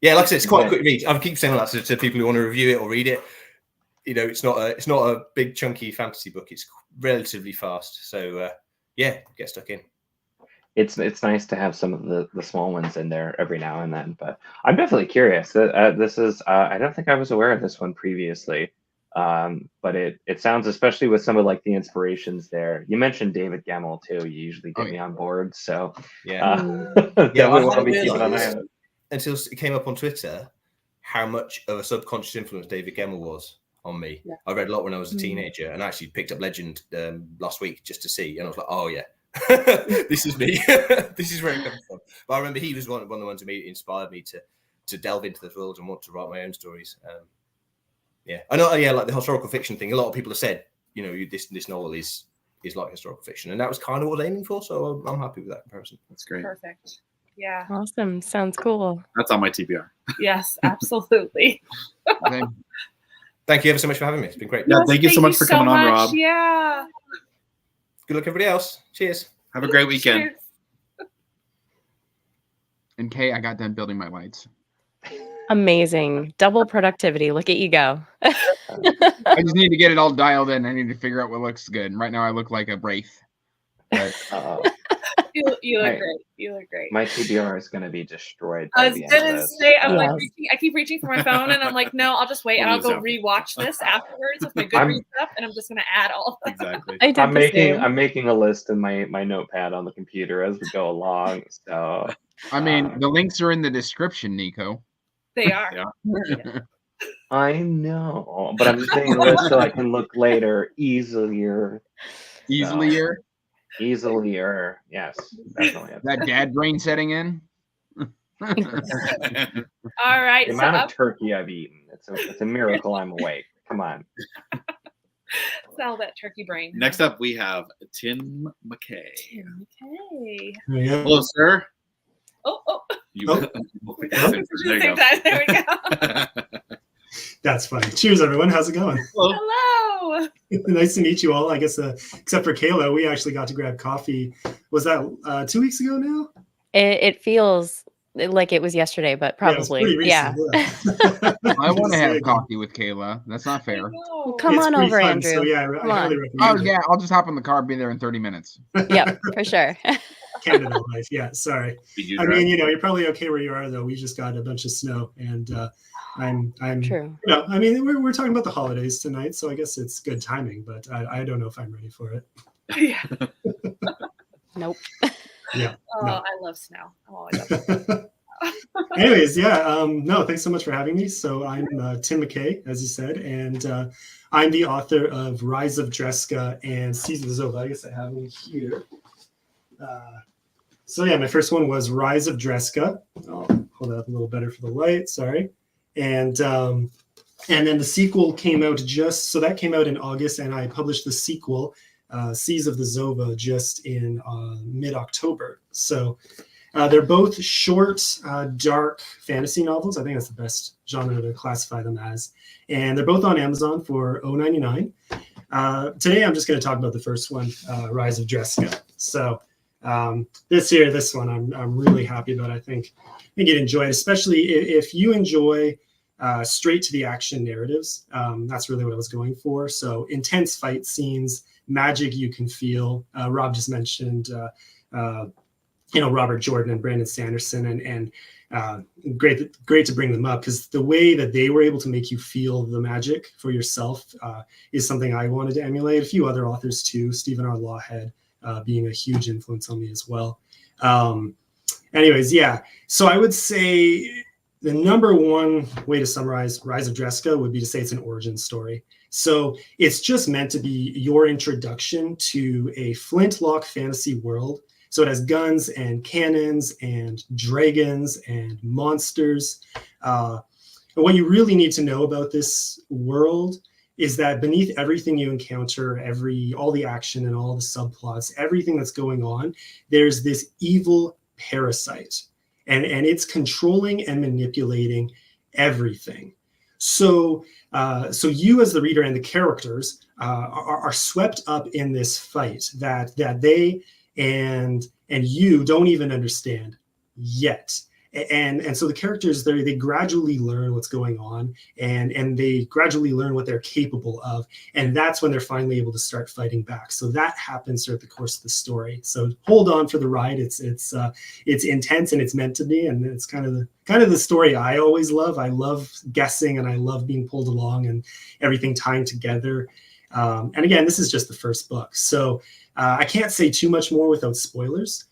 Yeah, like I said, it's quite a quick read. I keep saying that to people who want to review it or read it. You know, it's not a big chunky fantasy book. It's relatively fast. So yeah, get stuck in. It's nice to have some of the small ones in there every now and then. But I'm definitely curious. This is I don't think I was aware of this one previously. But it sounds, especially with some of like the inspirations there. You mentioned David Gemmell too. You usually get me on board. So Yeah. definitely want to be keeping an eye on it. Until it came up on Twitter how much of a subconscious influence David Gemmell was on me. Yeah. I read a lot when I was a teenager, and I actually picked up Legend last week just to see, and I was like, oh yeah, this is me. This is where it comes from. But I remember he was one of the ones who inspired me to delve into this world and want to write my own stories. Yeah, I know. Yeah, like the historical fiction thing. A lot of people have said, this novel is like historical fiction, and that was kind of what I was aiming for. So I'm happy with that comparison. That's great. Perfect. Yeah. Awesome. Sounds cool. That's on my TBR. Yes, absolutely. Thank you ever so much for having me. It's been great. Yeah, thank you so much for coming on, Rob. Yeah. Good luck, everybody else. Cheers. Have a great weekend. Cheers. And Kay, I got done building my lights. Amazing. Double productivity. Look at you go. I just need to get it all dialed in. I need to figure out what looks good. And right now I look like a wraith. But You look great. You look great. My TBR is going to be destroyed. I By was the end of gonna this. say, Yes. I keep reaching for my phone, and I'm like, no, I'll just wait, and I'll go rewatch this afterwards with my Goodreads up, and I'm just gonna add all of that. Exactly. I did I'm the same. making a list in my notepad on the computer as we go along. So I mean, the links are in the description, Nico. They are. Yeah. I know, but I'm just making a list so I can look later easier. Easilier. Easilier. Yes, definitely. That dad brain setting in. All right. The So amount up, of turkey I've eaten. It's a miracle I'm awake. Come on. sell that turkey brain. Next up, we have Tim McKay. Okay. There you go. Hello, sir. Oh. You, Oh. There you Same go. time. There we go. That's funny. Cheers, everyone. How's it going? Hello. Hello. Nice to meet you all. I guess, except for Kayla, we actually got to grab coffee. Was that 2 weeks ago now? It feels like it was yesterday, but Yeah, it was probably. pretty Yeah. recent, yeah. I want to have Say, coffee with Kayla. That's not I fair. know. Come it's on pretty over, fun, Andrew. So yeah, I Come on. highly Oh recommend it. yeah, I'll just hop in the car. Be there in 30 minutes. Yep, for sure. Canada life. Yeah, sorry. Did you I drive? mean, you're probably okay where you are, though. We just got a bunch of snow, and I'm True. I mean, we're talking about the holidays tonight, so I guess it's good timing. But I don't know if I'm ready for it. Yeah. Nope. Yeah. Oh, No. I love snow. I'm always up for Anyways, yeah, no, thanks so much for having me. So I'm Tim McKay, as you said, and I'm the author of Rise of Dreska and Seas of the Zova. I guess I have them here. So yeah, my first one was Rise of Dreska. I'll hold that up a little better for the light. Sorry, and then the sequel came out so that came out in August, and I published the sequel, Seas of the Zova, just in mid-October. So. They're both short, dark fantasy novels. I think that's the best genre to classify them as. And they're both on Amazon for $0.99. Today, I'm just going to talk about the first one, Rise of Dreska. So this one, I'm really happy about. I think you'd enjoy it, especially if you enjoy straight to the action narratives. That's really what I was going for. So intense fight scenes, magic you can feel. Rob just mentioned Robert Jordan and Brandon Sanderson, and great to bring them up, because the way that they were able to make you feel the magic for yourself is something I wanted to emulate. A few other authors too, Stephen R. Lawhead being a huge influence on me as well. Anyways, yeah. So I would say the number one way to summarize Rise of Dreska would be to say it's an origin story. So it's just meant to be your introduction to a flintlock fantasy world. So it has guns and cannons and dragons and monsters. And what you really need to know about this world is that beneath everything you encounter, all the action and all the subplots, everything that's going on, there's this evil parasite. And it's controlling and manipulating everything. So you as the reader and the characters are swept up in this fight that they and you don't even understand yet. And so the characters they gradually learn what's going on, and they gradually learn what they're capable of, and that's when they're finally able to start fighting back. So that happens throughout the course of the story. So hold on for the ride. It's intense, and it's meant to be, and it's kind of the story I always love. I love guessing, and I love being pulled along and everything tying together. And again, this is just the first book, so I can't say too much more without spoilers.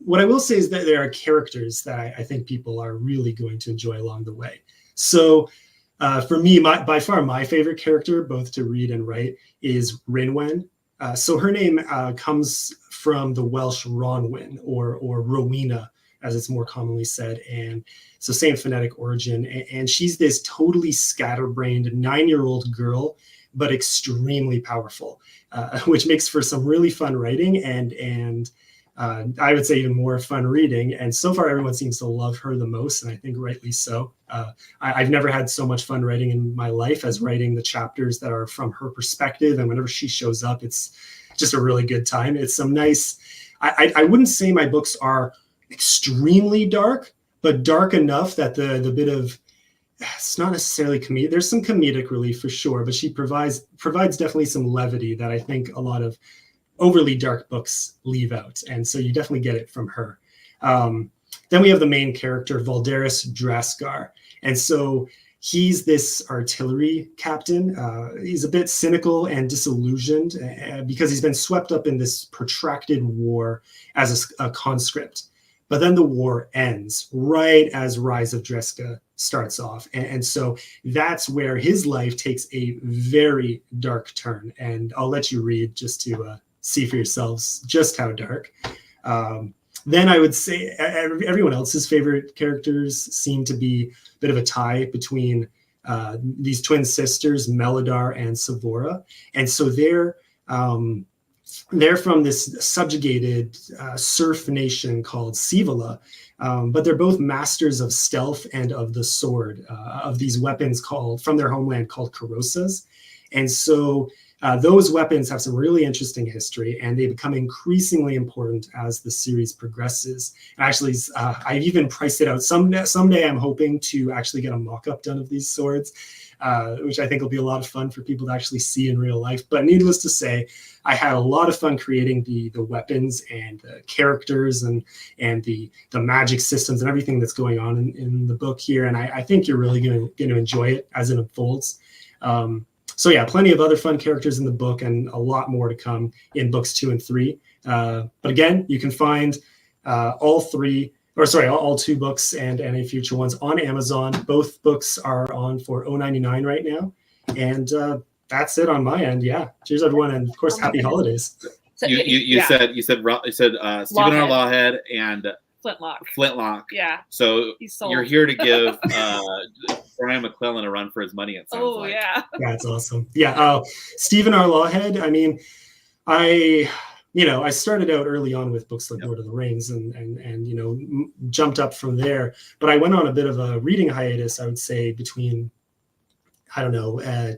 What I will say is that there are characters that I think people are really going to enjoy along the way. So For me, by far my favorite character, both to read and write, is Rhinwen. So her name comes from the Welsh Ronwen or Rowena, as it's more commonly said, and so same phonetic origin. And she's this totally scatterbrained 9-year-old girl, but extremely powerful, which makes for some really fun writing and I would say even more fun reading. And so far, everyone seems to love her the most, and I think rightly so. I've never had so much fun writing in my life as writing the chapters that are from her perspective. And whenever she shows up, it's just a really good time. It's some nice, I wouldn't say my books are extremely dark, but dark enough that the bit of, it's not necessarily comedic. There's some comedic relief for sure, but she provides definitely some levity that I think a lot of overly dark books leave out. And so you definitely get it from her. Then we have the main character, Valderis Draskar. And so he's this artillery captain. He's a bit cynical and disillusioned because he's been swept up in this protracted war as a conscript. But then the war ends right as Rise of Dreska starts off. And so that's where his life takes a very dark turn. And I'll let you read just to see for yourselves just how dark. Then I would say everyone else's favorite characters seem to be a bit of a tie between these twin sisters, Melodar and Savora. And so they're from this subjugated serf nation called Sivala, but they're both masters of stealth and of the sword, of these weapons from their homeland called Karosas. And so those weapons have some really interesting history, and they become increasingly important as the series progresses. Actually, I've even priced it out. Someday I'm hoping to actually get a mock-up done of these swords, which I think will be a lot of fun for people to actually see in real life. But needless to say, I had a lot of fun creating the weapons and the characters and the magic systems and everything that's going on in the book here. And I think you're really going to enjoy it as it unfolds. So yeah, plenty of other fun characters in the book and a lot more to come in books 2 and 3. But again, you can find all 2 books and any future ones on Amazon. Both books are on for $0.99 right now. And that's it on my end. Yeah. Cheers, everyone. And of course, happy holidays. So, You said Stephen R. Lawhead and Flintlock. Yeah. So you're here to give Brian McClellan a run for his money, it sounds like. Yeah. That's awesome. Yeah. Stephen R. Lawhead. I mean, I started out early on with books like Lord of the Rings and jumped up from there. But I went on a bit of a reading hiatus, I would say, between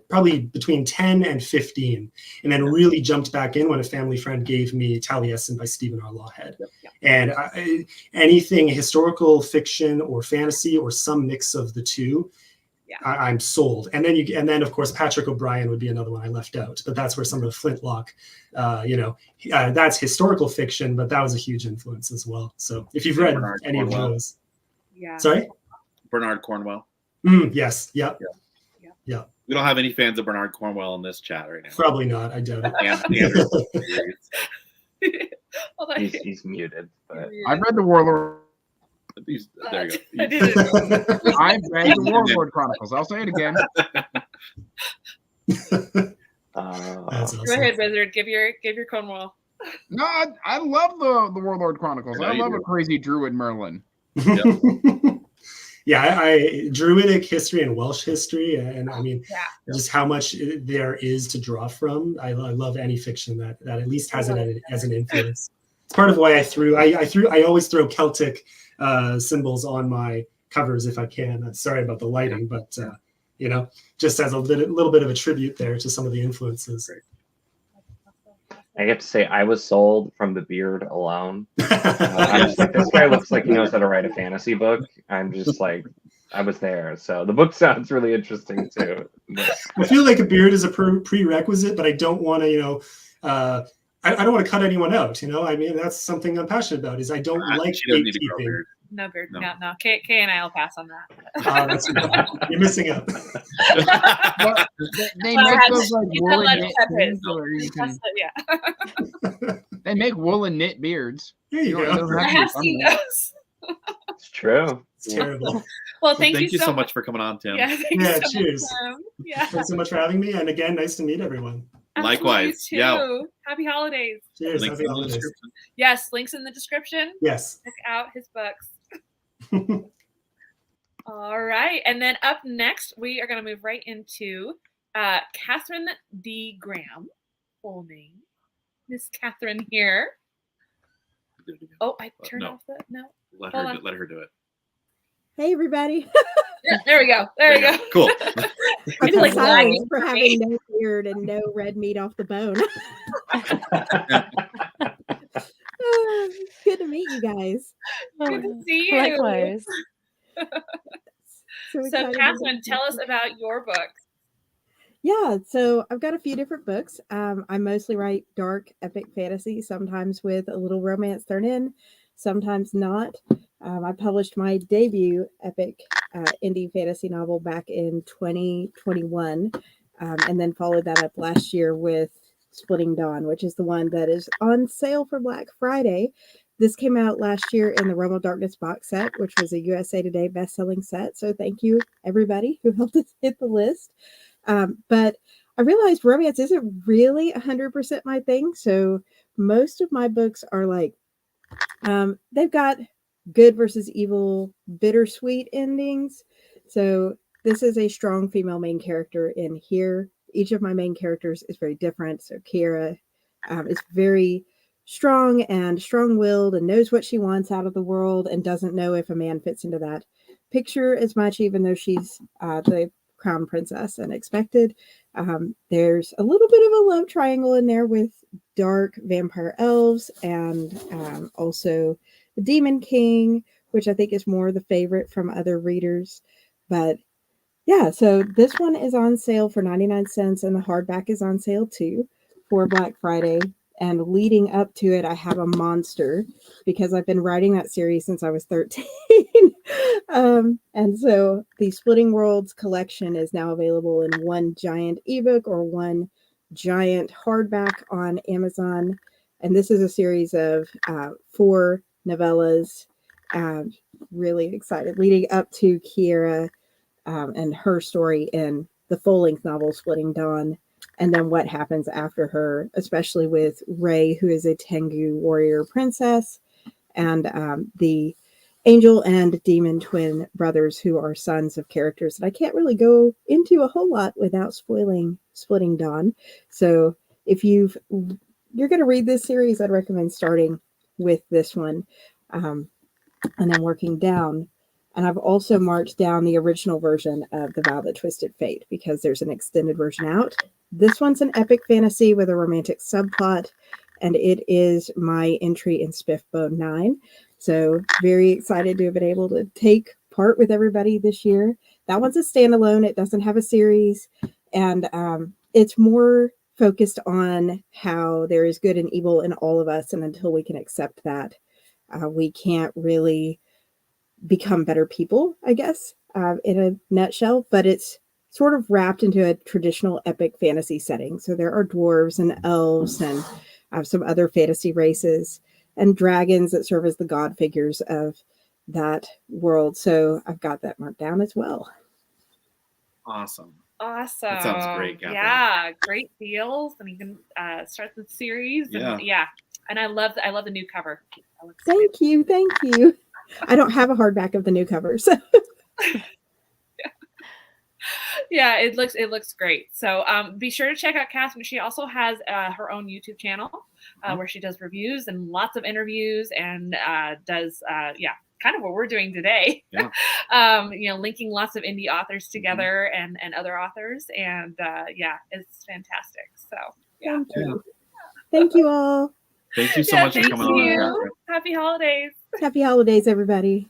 probably between 10 and 15, and then really jumped back in when a family friend gave me Taliesin by Stephen R. Lawhead. And anything historical fiction or fantasy or some mix of the two, I'm sold. And then of course Patrick O'Brien would be another one I left out, but that's where some of the Flintlock, that's historical fiction, but that was a huge influence as well. So if you've read any of those, sorry, Bernard Cornwell. Yes, yeah. We don't have any fans of Bernard Cornwell in this chat right now. Probably not. I doubt it. He's muted. But I've read the Warlord. There you go. I've read the Warlord Chronicles. I'll say it again. Awesome. Go ahead, Wizard. Give your Cornwall. No, I love the Warlord Chronicles. I love a crazy druid Merlin. Yeah, I Druidic history and Welsh history, and I mean, just how much there is to draw from. I love any fiction that at least has it as an influence. It's part of why I always throw Celtic symbols on my covers if I can. Sorry about the lighting, but just as a little bit of a tribute there to some of the influences. I have to say, I was sold from the beard alone. I'm just like, this guy looks like he knows how to write a fantasy book. I'm just like, I was there. So the book sounds really interesting too. I feel like a beard is a prerequisite, but I don't want to, I don't want to cut anyone out. I mean, that's something I'm passionate about. Is I don't like gatekeeping. No beard. No. Kay and I'll pass on that. That's you're missing out. They make those like woolen knit beards, They make woolen knit beards. There you go. I have seen those. It's true. It's terrible. Well, thank you so much for coming on, Tim. Yeah, Yeah, so cheers. much, yeah. Thanks so much for having me. And again, nice to meet everyone. Likewise. Too. Yeah. Happy holidays. Cheers. Links Happy holidays. Yes, links in the description. Yes. Check out his books. All right. And then up next, we are going to move right into Katherine D. Graham, full name. Miss Katherine here. Oh, I turned off the no. Let her do it. Hey, everybody. Yeah, there we go. There we go. Cool. I'm like sorry for having no beard and no red meat off the bone. Good to meet you guys. Good to see you. Likewise. So Katherine, tell us about your books. Yeah, so I've got a few different books. I mostly write dark epic fantasy, sometimes with a little romance thrown in, sometimes not. I published my debut epic indie fantasy novel back in 2021, and then followed that up last year with Splitting Dawn, which is the one that is on sale for Black Friday. This came out last year in the Realm of Darkness box set, which was a USA Today best-selling set. So thank you, everybody who helped us hit the list. But I realized romance isn't really 100% my thing. So most of my books are like, they've got good versus evil, bittersweet endings. So this is a strong female main character in here. Each of my main characters is very different. So Kiera is very strong and strong-willed and knows what she wants out of the world and doesn't know if a man fits into that picture as much, even though she's the crown princess and expected. There's a little bit of a love triangle in there with dark vampire elves and also the Demon King, which I think is more the favorite from other readers. But yeah, so this one is on sale for 99 cents and the hardback is on sale too for Black Friday. And leading up to it, I have a monster because I've been writing that series since I was 13. And so the Splitting Worlds collection is now available in one giant ebook or one giant hardback on Amazon. And this is a series of 4 novellas. Really excited leading up to Kiera and her story in the full-length novel Splitting Dawn. And then what happens after her, especially with Ray, who is a Tengu warrior princess, and the angel and demon twin brothers who are sons of characters that I can't really go into a whole lot without spoiling Splitting Dawn. So if you're going to read this series, I'd recommend starting with this one and then working down. And I've also marked down the original version of The Vow That Twisted Fate because there's an extended version out. This one's an epic fantasy with a romantic subplot, and it is my entry in Spiffbone 9. So very excited to have been able to take part with everybody this year. That one's a standalone. It doesn't have a series, and it's more focused on how there is good and evil in all of us, and until we can accept that, we can't really become better people, I guess, in a nutshell. But it's sort of wrapped into a traditional epic fantasy setting. So there are dwarves and elves and some other fantasy races and dragons that serve as the god figures of that world. So I've got that marked down as well. Awesome. Awesome. That sounds great, Katherine. Yeah, great deals. And you can start the series. And, yeah. And I love the new cover. Thank you. I don't have a hardback of the new cover, so yeah, it looks great. So be sure to check out Katherine. She also has her own YouTube channel where she does reviews and lots of interviews and does kind of what we're doing today. Yeah. Linking lots of indie authors together and other authors, and it's fantastic. So yeah. Thank you all. Thank you so much for coming on. Katherine. Happy holidays. Happy holidays, everybody.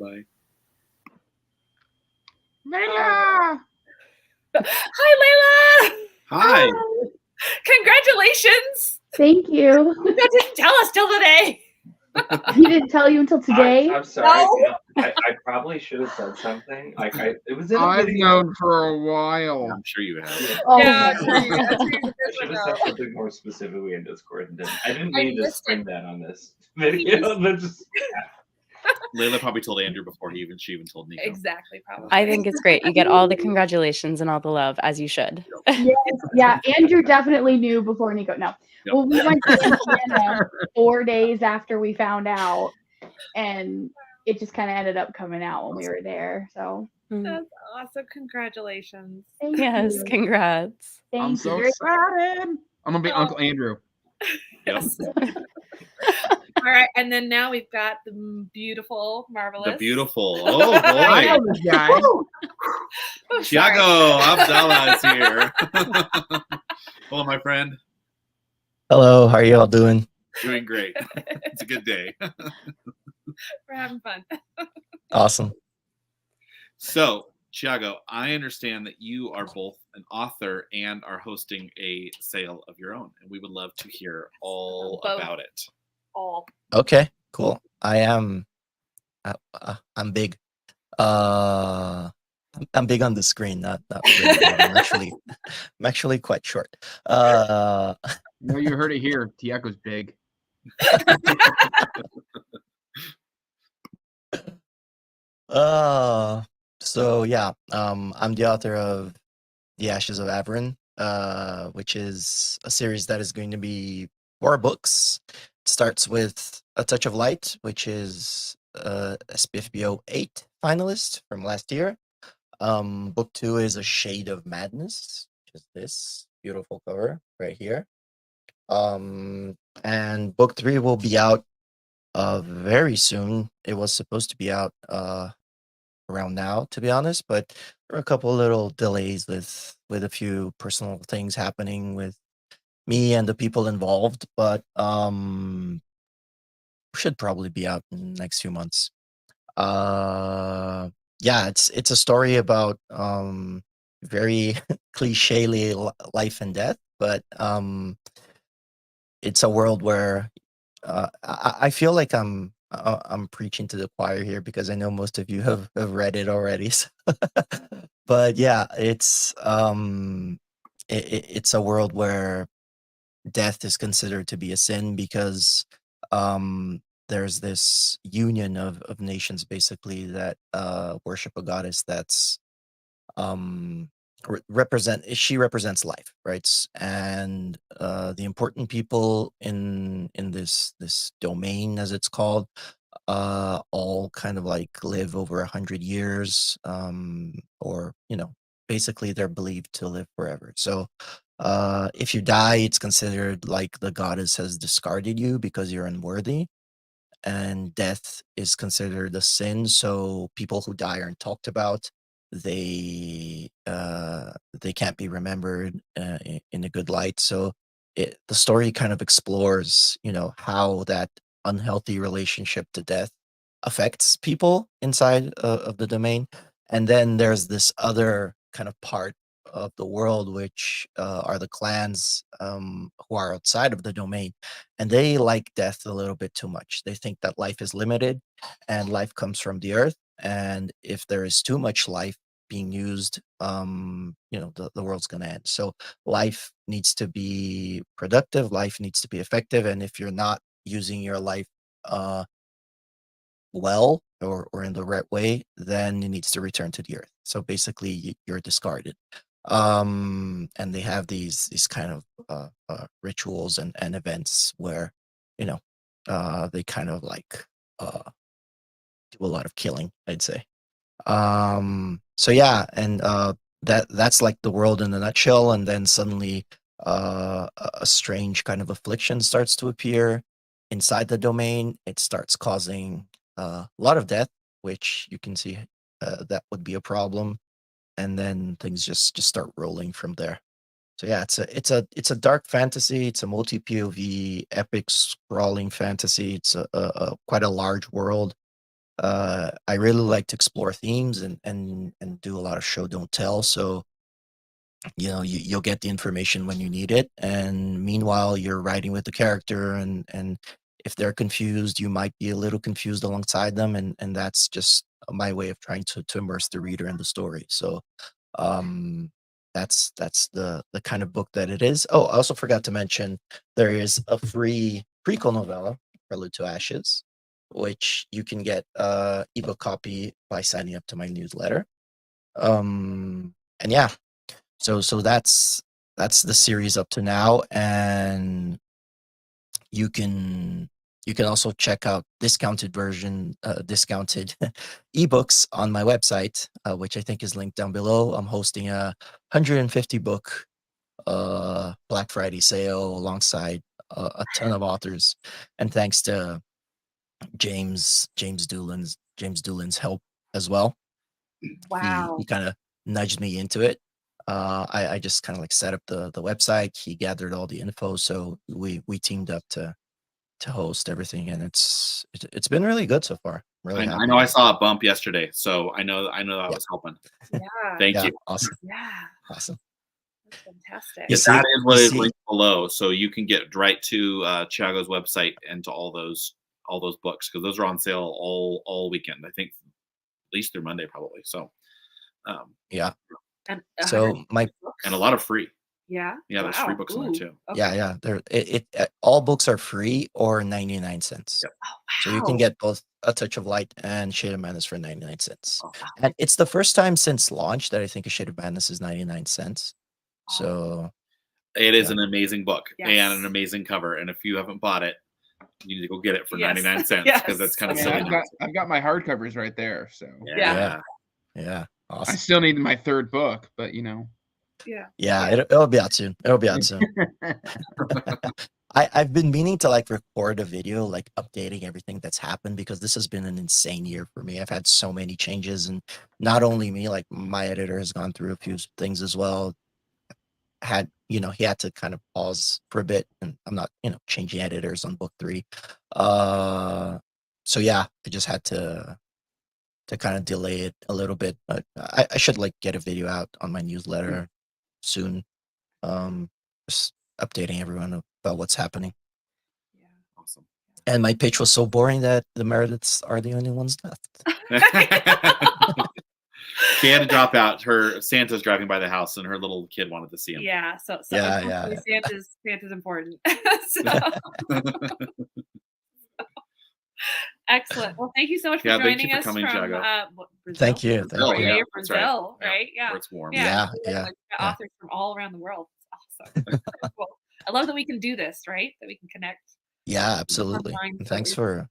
Bye. Layla! Hi, Layla. Hi. Congratulations. Thank you. You didn't tell us till today. He didn't tell you until today. I'm sorry. No. I probably should have said something. It was in a I've video. known for a while. I'm sure you have. Oh, Yeah, I should have said something more specifically in Discord. And I didn't mean to spring that on this video. Layla probably told Andrew before she even told Nico. Exactly, probably. I think it's great. You get all the congratulations and all the love, as you should. Yes, yeah. Andrew definitely knew before Nico. No. Yep. Well, we went to Indiana 4 days after we found out, and it just kind of ended up coming out when we were there. So That's awesome. Congratulations. thank Yes, you. congrats. Thank I'm you. so Very excited. I'm gonna be Uncle Andrew. Yep. All right, and then now we've got the beautiful, marvelous. The beautiful. Oh I know boy. this guy. Oh, sorry. Thiago Abdalla is here. Hello, my friend. Hello, how are you all doing? Doing great. It's a good day. We're having fun. Awesome. So, Thiago, I understand that you are both an author and are hosting a sale of your own, and we would love to hear all Both. about it. All. Okay, cool. I am. I'm big. I'm big on the screen. Not really big. I'm actually quite short. No, you heard it here. Tiago's big. So yeah, I'm the author of The Ashes of Averin, which is a series that is going to be 4 books. It starts with A Touch of Light, which is SPFBO 8 finalist from last year. Book 2 is A Shade of Madness, which is this beautiful cover right here. And book 3 will be out very soon. It was supposed to be out around now, to be honest, but there were a couple little delays with a few personal things happening with me and the people involved, but should probably be out in the next few months. Yeah, it's a story about very cliche life and death, but it's a world where I feel like I'm preaching to the choir here because I know most of you have read it already. So but yeah, it's a world where death is considered to be a sin because there's this union of nations basically that worship a goddess that's she represents life, right? And the important people in this domain, as it's called, all kind of like live over 100 years, or basically they're believed to live forever. So if you die, it's considered like the goddess has discarded you because you're unworthy, and death is considered a sin. So people who die aren't talked about. They can't be remembered in a good light. So the story kind of explores, how that unhealthy relationship to death affects people inside of the domain. And then there's this other kind of part of the world, which are the clans who are outside of the domain, and they like death a little bit too much. They think that life is limited and life comes from the earth, and if there is too much life being used, the world's going to end. So life needs to be productive, life needs to be effective, and if you're not using your life well or in the right way, then it needs to return to the earth. So basically you're discarded. And they have these kind of rituals and events where they kind of like do a lot of killing, I'd say. So yeah, and that's like the world in a nutshell. And then suddenly a strange kind of affliction starts to appear inside the domain. It starts causing a lot of death, which you can see that would be a problem. And then things just start rolling from there. So yeah, it's a dark fantasy. It's a multi POV epic sprawling fantasy. It's a quite a large world. I really like to explore themes and do a lot of show don't tell. So you'll get the information when you need it, and meanwhile you're writing with the character, and if they're confused, you might be a little confused alongside them, and that's just my way of trying to immerse the reader in the story. So that's the kind of book that it is. Oh, I also forgot to mention there is a free prequel novella, Prelude to Ashes, which you can get ebook copy by signing up to my newsletter. And yeah, so that's the series up to now, and you can also check out discounted ebooks on my website, which I think is linked down below. I'm hosting a 150 book Black Friday sale alongside a ton of authors, and thanks to James Doolin's help as well. Wow. He kind of nudged me into it. I just kind of like set up the website. He gathered all the info, so we teamed up to host everything, and it's been really good so far. Really happy. I know I saw a bump yesterday, so I know that was helping. Yeah. Thank you. Awesome. Yeah. Awesome. That's fantastic. Yes, that is what is linked below, so you can get right to Thiago's website and to all those books, because those are on sale all weekend. I think at least through Monday, probably. So, yeah. And so and a lot of free. Yeah. Yeah, there's free books in there too. Okay. Yeah. All books are free or 99 cents. Yep. Oh, wow. So you can get both A Touch of Light and Shade of Madness for 99 cents. Oh, wow. And it's the first time since launch that I think A Shade of Madness is 99 cents. So it is an amazing book and an amazing cover. And if you haven't bought it, you need to go get it for 99 cents, because that's kind of silly. I've got my hardcovers right there. So yeah. Awesome. I still need my third book, but it'll be out soon. I've been meaning to like record a video like updating everything that's happened, because this has been an insane year for me. I've had so many changes, and not only me, like my editor has gone through a few things as well. He had to kind of pause for a bit, and I'm not changing editors on book 3. So yeah, I just had to kind of delay it a little bit, but I should like get a video out on my newsletter soon, just updating everyone about what's happening. Yeah, awesome. And my pitch was so boring that the Merediths are the only ones left. She had to drop out. Her Santa's driving by the house, and her little kid wanted to see him. Yeah, so yeah. Santa's important. Excellent. Well, thank you so much for joining us coming, from Brazil. Thank you. Brazil, right. right? Yeah. Where it's warm. Yeah. Authors from all around the world. It's awesome. Cool. I love that we can do this, right? That we can connect. Yeah, absolutely. And thanks for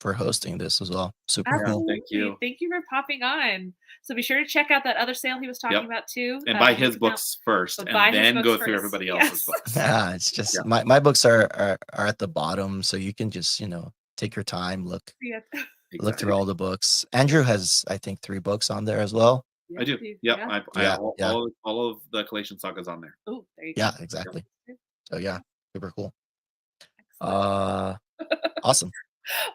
hosting this as well. Super cool. Thank you. Thank you for popping on. So be sure to check out that other sale he was talking about too. And buy his books first, and then go through everybody else's books. Yeah, it's just my books are at the bottom, so you can just take your time, look through all the books. Andrew has, I think, 3 books on there as well. I do. Yep. All of the Collation Sagas on there. Oh, there you go. Yeah, exactly. So yeah, super cool. Awesome.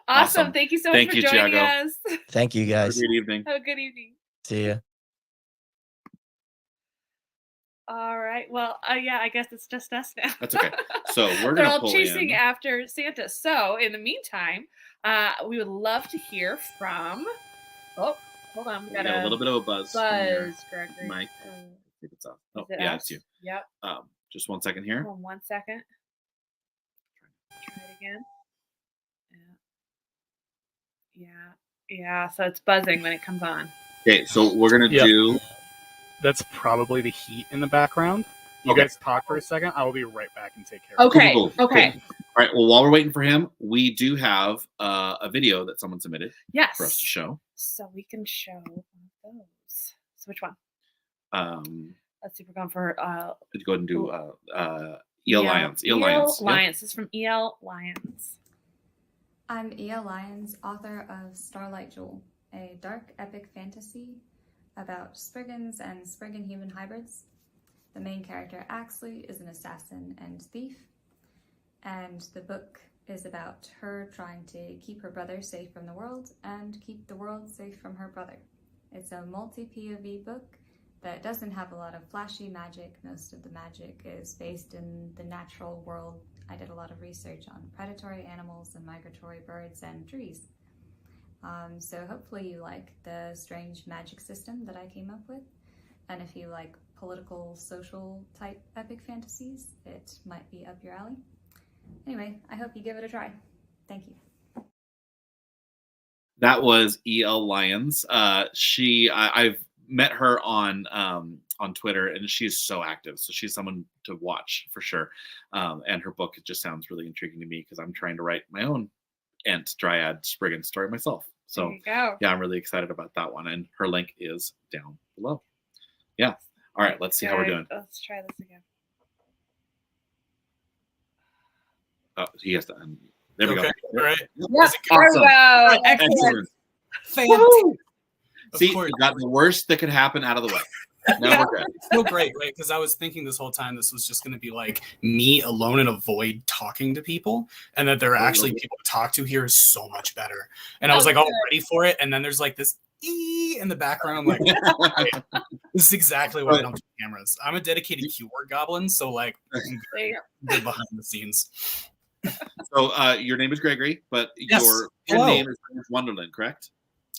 Awesome. Thank you so much for joining us. Thank you, guys. Have a good evening. Have a good evening. See ya. All right. Well, I guess it's just us now. That's okay. So we're They're gonna all pull chasing in. after Santa. So in the meantime, we would love to hear from. Oh, hold on. We got a little bit of a buzz. Gregory. Mike. If it's off. Oh, it's you. Yep. Just 1 second here. Hold on 1 second. Try it again. Yeah. So it's buzzing when it comes on. Okay, so we're gonna do. That's probably the heat in the background. You guys talk for a second. I will be right back and take care of it. Cool. Okay. All right. Well, while we're waiting for him, we do have a video that someone submitted. Yes. For us to show. So we can show one of those. So which one? Let's see. We're going for. Go ahead and do E.L. Lyons. E.L. Lyons. Lyons. This is from E.L. Lyons. I'm E.L. Lyons, author of Starlight Jewel, a dark epic fantasy about Spriggans and Spriggan human hybrids. The main character, Axley, is an assassin and thief, and the book is about her trying to keep her brother safe from the world and keep the world safe from her brother. It's a multi-POV book that doesn't have a lot of flashy magic. Most of the magic is based in the natural world. I did a lot of research on predatory animals and migratory birds and trees. So hopefully you like the strange magic system that I came up with. And if you like political, social type epic fantasies, it might be up your alley. Anyway, I hope you give it a try. Thank you. That was E.L. Lyons. I've met her on Twitter, and she's so active. So she's someone to watch for sure. And her book just sounds really intriguing to me because I'm trying to write my own Ent Dryad Spriggan story myself. So There you go. yeah, I'm really excited about that one. And her link is down below. Yeah. All right, let's see how we're doing. Let's try this again. Oh, he has to. There we go. All right. Yeah, Awesome. there we go. Excellent. Fantastic. Of See, course. we got the worst that could happen out of the way. Now we're good. It's so great, right? Because I was thinking this whole time this was just going to be like me alone in a void talking to people, and that there are actually people to talk to here is so much better. And I was like all ready for it, and then there's like this in the background. I'm like, this is exactly why I don't do cameras. I'm a dedicated keyword goblin, so like I'm good behind the scenes. So your name is Gregory, but Yes. your pen name is Wunderlin, correct?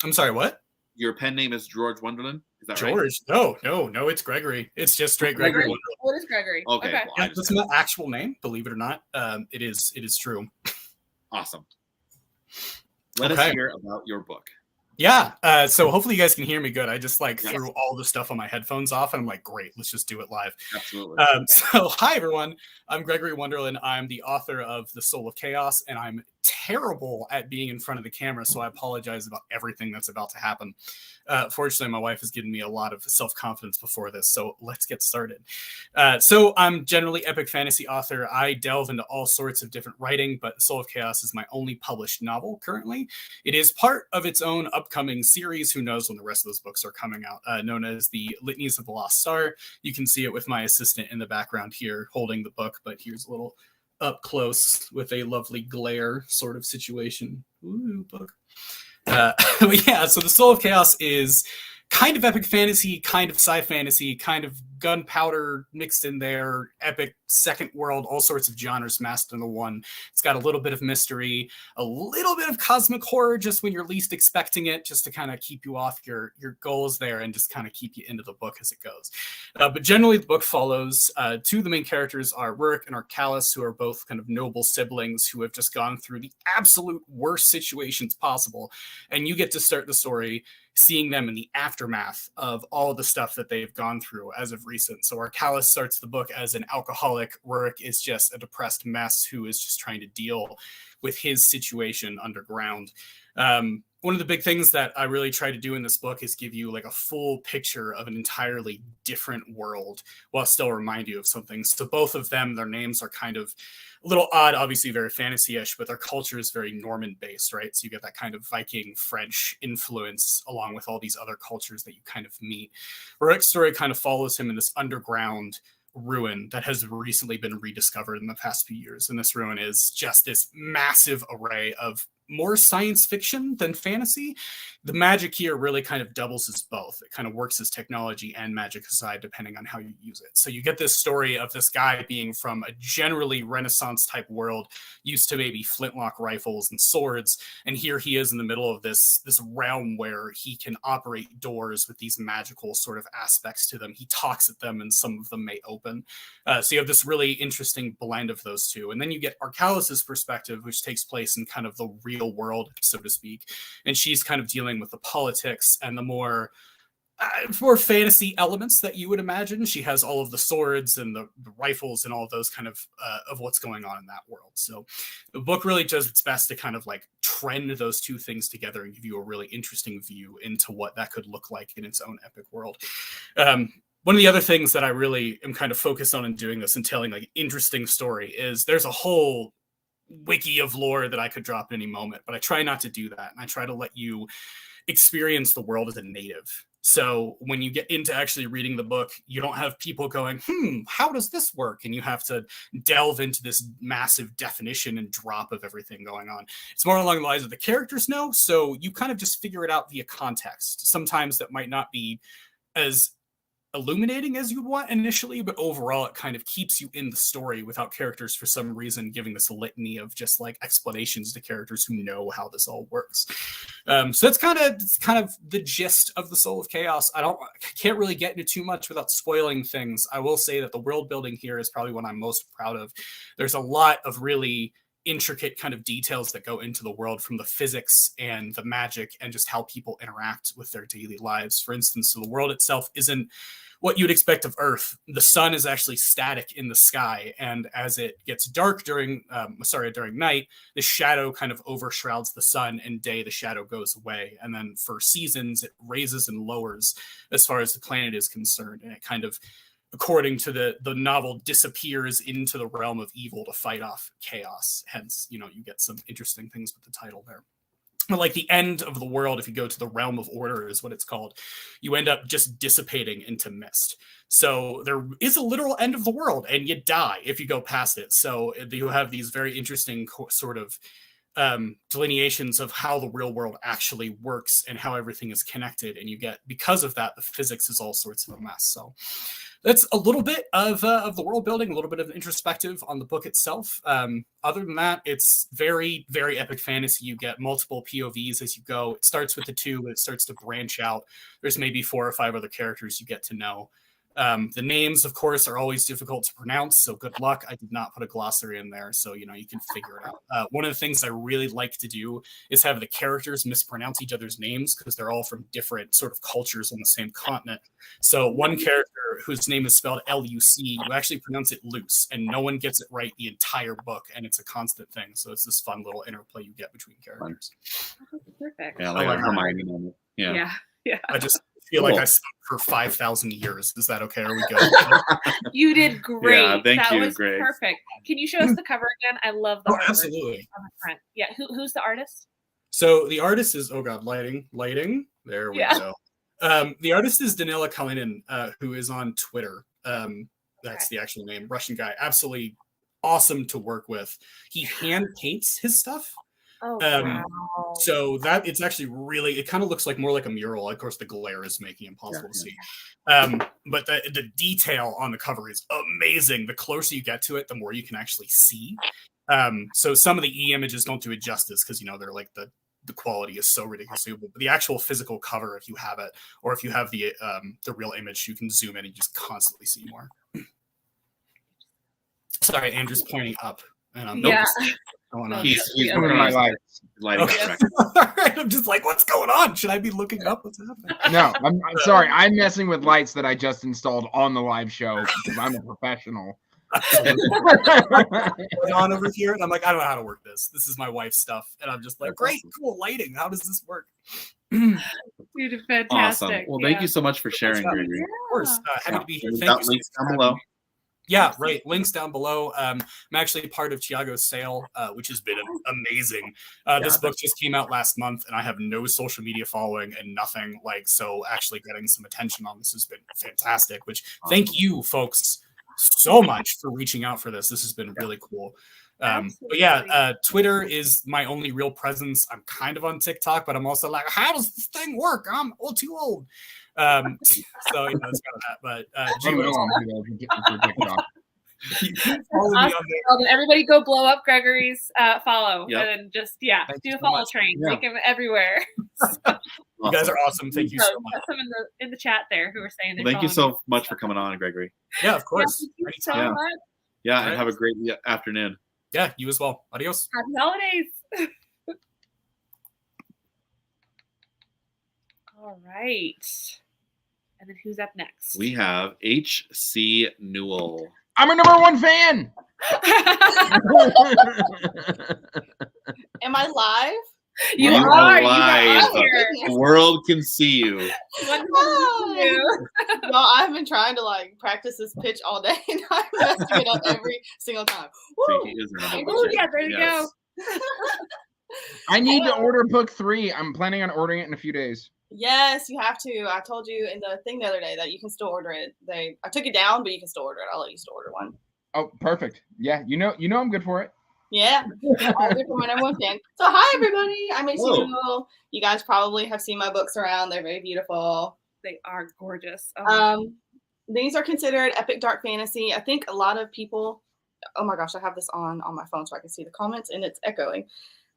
I'm sorry, what? Your pen name is George Wunderlin? Is that right? George? No, it's Gregory. It's just straight Gregory. Wunderlin. What is Gregory? Okay. Well, Yeah, that's my actual name, believe it or not. It is true. Awesome. Let us hear about your book. Yeah. So hopefully you guys can hear me good. I just like threw all the stuff on my headphones off, and I'm like, great, let's just do it live. Absolutely. So hi everyone. I'm Gregory Wunderlin. I'm the author of The Soul of Chaos, and I'm terrible at being in front of the camera, so I apologize about everything that's about to happen. Fortunately, my wife has given me a lot of self-confidence before this, so let's get started. So I'm generally epic fantasy author. I delve into all sorts of different writing, but The Soul of Chaos is my only published novel currently. It is part of its own upcoming series. Who knows when the rest of those books are coming out, known as the Litanies of the Lost Star. You can see it with my assistant in the background here holding the book, but here's a little up close with a lovely glare sort of situation. Ooh, book. But yeah, so The Soul of Chaos is kind of epic fantasy, kind of sci-fantasy, kind of gunpowder mixed in there, epic second world, all sorts of genres massed into one. It's got a little bit of mystery, a little bit of cosmic horror just when you're least expecting it, just to kind of keep you off your goals there and just kind of keep you into the book as it goes. But generally the book follows two of the main characters are Rurik and Arcalis, who are both kind of noble siblings who have just gone through the absolute worst situations possible. And you get to start the story seeing them in the aftermath of all the stuff that they've gone through as of recent. So Arcalis starts the book as an alcoholic. Rurik is just a depressed mess who is just trying to deal with his situation underground. One of the big things that I really try to do in this book is give you like a full picture of an entirely different world while still remind you of something. So both of them, their names are kind of a little odd, obviously very fantasy-ish, but their culture is very Norman-based, right? So you get that kind of Viking French influence along with all these other cultures that you kind of meet. Rurik's story kind of follows him in this underground ruin that has recently been rediscovered in the past few years. And this ruin is just this massive array of more science fiction than fantasy. The magic here really kind of doubles as both. It kind of works as technology and magic aside, depending on how you use it. So you get this story of this guy being from a generally Renaissance type world, used to maybe flintlock rifles and swords. And here he is in the middle of this realm where he can operate doors with these magical sort of aspects to them. He talks at them and some of them may open. So you have this really interesting blend of those two. And then you get Arcalis's perspective, which takes place in kind of the real world, so to speak. And she's kind of dealing with the politics and the more fantasy elements that you would imagine. She has all of the swords and the rifles and all of those kind of what's going on in that world. So the book really does its best to kind of like trend those two things together and give you a really interesting view into what that could look like in its own epic world. One of the other things that I really am kind of focused on in doing this and telling like interesting story is there's a whole wiki of lore that I could drop at any moment, but I try not to do that. And I try to let you experience the world as a native. So when you get into actually reading the book, you don't have people going, how does this work? And you have to delve into this massive definition and drop of everything going on. It's more along the lines of the characters know. So you kind of just figure it out via context. Sometimes that might not be as illuminating as you'd want initially, but overall it kind of keeps you in the story without characters for some reason giving this litany of just like explanations to characters who know how this all works. So that's kind of the gist of The Soul of Chaos. I can't really get into too much without spoiling things. I will say that the world building here is probably what I'm most proud of. There's a lot of really intricate kind of details that go into the world, from the physics and the magic and just how people interact with their daily lives. For instance, so the world itself isn't what you'd expect of Earth. The sun is actually static in the sky, and as it gets dark during night, the shadow kind of overshrouds the sun, and day the shadow goes away. And then for seasons, it raises and lowers as far as the planet is concerned, and it kind of, according to the novel, disappears into the realm of evil to fight off chaos. Hence, you get some interesting things with the title there. But like the end of the world, if you go to the realm of order, is what it's called, you end up just dissipating into mist. So there is a literal end of the world, and you die if you go past it. So you have these very interesting sort of delineations of how the real world actually works and how everything is connected. And you get, because of that, the physics is all sorts of a mess. So that's a little bit of the world building, a little bit of introspective on the book itself. Other than that, it's very, very epic fantasy. You get multiple POVs as you go. It starts with the 2, but it starts to branch out. There's maybe 4 or 5 other characters you get to know. The names, of course, are always difficult to pronounce, so good luck. I did not put a glossary in there, so you can figure it out. One of the things I really like to do is have the characters mispronounce each other's names, because they're all from different sort of cultures on the same continent. So one character whose name is spelled L-U-C, you actually pronounce it loose, and no one gets it right the entire book, and it's a constant thing. So it's this fun little interplay you get between characters. Perfect. Yeah, like Hermione moment. Yeah. I just feel like I spoke for 5,000 years. Is that okay? Are we good? You did great. Yeah, thank that you, was Grace. perfect. Can you show us the cover again? I love the artwork absolutely. on the front. Yeah, who's the artist? So the artist is, oh god, lighting. There we go. The artist is Danila Kalinin, who is on Twitter. That's the actual name. Russian guy. Absolutely awesome to work with. He hand paints his stuff. Oh, wow. So that it's actually really, it kind of looks like more like a mural. Of course, the glare is making it impossible to see. But the detail on the cover is amazing. The closer you get to it, the more you can actually see. So some of the images don't do it justice, because they're like the quality is so ridiculously good. But the actual physical cover, if you have it, or if you have the real image, you can zoom in and just constantly see more. Sorry, Andrew's pointing up, and I'm He's doing my life. Okay. All right, I'm just like, what's going on? Should I be looking up? What's happening? No, I'm sorry. I'm messing with lights that I just installed on the live show because I'm a professional. On over here, and I'm like, I don't know how to work this. This is my wife's stuff, and I'm just like, great, cool lighting. How does this work? You did fantastic. Awesome. Well, thank you so much for sharing, Gregory. Of course, happy to be here. We've Thank got you. links down below. Yeah, right. Links down below. I'm actually part of Thiago's sale, which has been amazing. This book just came out last month, and I have no social media following and nothing. So actually getting some attention on this has been fantastic. Which thank you, folks, so much for reaching out for this. This has been really cool. But yeah, Twitter is my only real presence. I'm kind of on TikTok, but I'm also like, how does this thing work? I'm too old. So it's kind of that. But everybody go blow up Gregory's follow and just do a follow train. Yeah. Take him everywhere. You guys are awesome. Thank you so much. Some in the chat there who were saying they're Thank you following so much for coming on, Gregory. Yeah, of course. Thank you so much. Yeah, and have a great afternoon. Yeah, you as well. Adios. Happy holidays. All right. And then who's up next? We have H.C. Newell. I'm a #1 fan. Am I live? You are live. here. The world can see you. Y'all, I've been trying to practice this pitch all day, and I'm messing it up every single time. Woo! Yeah, there you go. I need to order book 3. I'm planning on ordering it in a few days. Yes, you have to. I told you in the thing the other day that you can still order it. I took it down, but you can still order it. I'll let you still order one. Oh, perfect. Yeah, you know I'm good for it. Yeah, all good for my #1 fan. So hi everybody, I'm H.C. Newell. You guys probably have seen my books around. They're very beautiful. They are gorgeous. These are considered epic dark fantasy. I think a lot of people. Oh my gosh, I have this on my phone so I can see the comments, and it's echoing.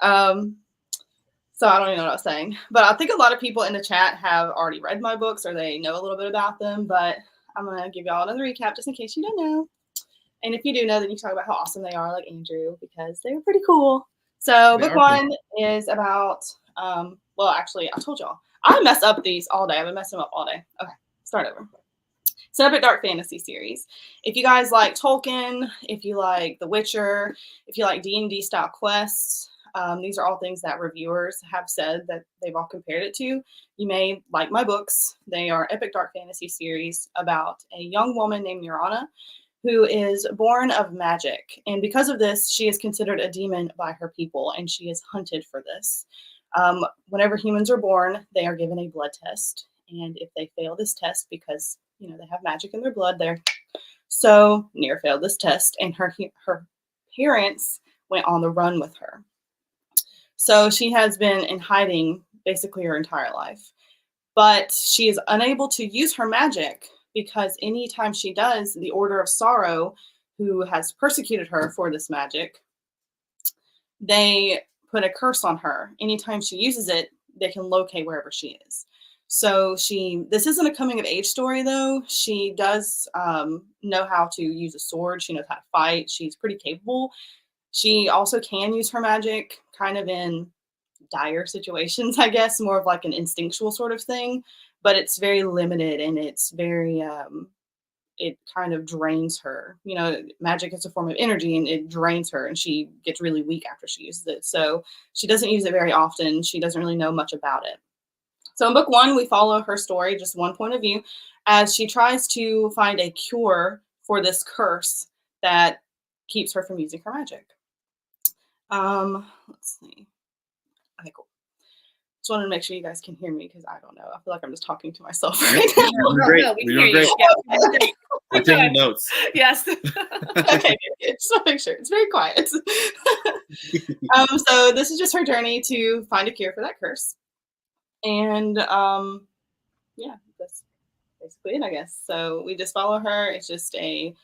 So I don't even know what I was saying, but I think a lot of people in the chat have already read my books or they know a little bit about them. But I'm gonna give y'all another recap just in case you don't know. And if you do know, then you can talk about how awesome they are, like Andrew, because they were pretty cool. So They book are one is about, well, actually, I told y'all, I mess up these all day. I've been messing them up all day. Okay, start over. It's an epic dark fantasy series. If you guys like Tolkien, if you like The Witcher, if you like D&D style quests, these are all things that reviewers have said that they've all compared it to. You may like my books. They are epic dark fantasy series about a young woman named Nirana who is born of magic. And because of this, she is considered a demon by her people, and she is hunted for this. Whenever humans are born, they are given a blood test. And if they fail this test, because they have magic in their blood, so Nir failed this test, and her parents went on the run with her. So she has been in hiding basically her entire life. But she is unable to use her magic because anytime she does, the Order of Sorrow, who has persecuted her for this magic, they put a curse on her. Anytime she uses it, they can locate wherever she is. So this isn't a coming of age story though. She does know how to use a sword. She knows how to fight. She's pretty capable. She also can use her magic kind of in dire situations, I guess, more of like an instinctual sort of thing, but it's very limited, and it's very, it kind of drains her. Magic is a form of energy, and it drains her, and she gets really weak after she uses it. So she doesn't use it very often. She doesn't really know much about it. So in book one, we follow her story, just one point of view, as she tries to find a cure for this curse that keeps her from using her magic. Let's see. Okay, cool. Just wanted to make sure you guys can hear me because I don't know. I feel like I'm just talking to myself right now. Great. No, we can You're hear great. you. We're taking notes. Yes. Okay, just want to make sure. It's very quiet. So this is just her journey to find a cure for that curse. And yeah, that's basically it, I guess. So we just follow her. It's just a,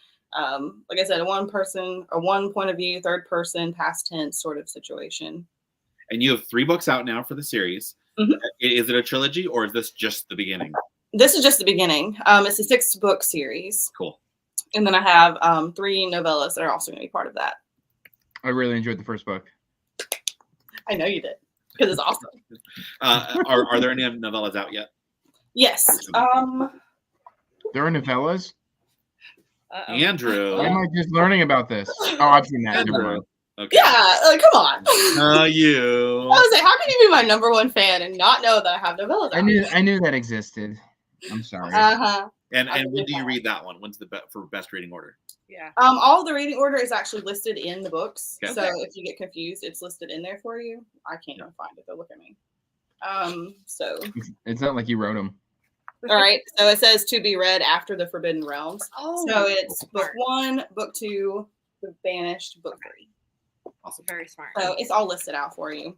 like I said, a one person or one point of view, third person, past tense sort of situation. And you have 3 books out now for the series. Mm-hmm. Is it a trilogy, or is this just the beginning? This is just the beginning. It's a 6-book series. Cool. And then I have 3 novellas that are also going to be part of that. I really enjoyed the first book. I know you did, because it's awesome. Are there any novellas out yet? Yes. There are novellas? Andrew. Why am I just learning about this? Oh, I've seen that. Never mind. Okay. Yeah, come on. You. I was like, how can you be my number 1 fan and not know that I have novellas out? I knew that existed. I'm sorry. And when do you read that one? When's for best reading order? Yeah. All the reading order is actually listed in the books. Okay. So if you get confused, it's listed in there for you. I can't even find it though. Look at me. So It's not like you wrote them. all right. So it says to be read after the Forbidden Realms. Oh, so it's book 1, book 2, The Banished, book 3. Awesome. Very smart. So it's all listed out for you.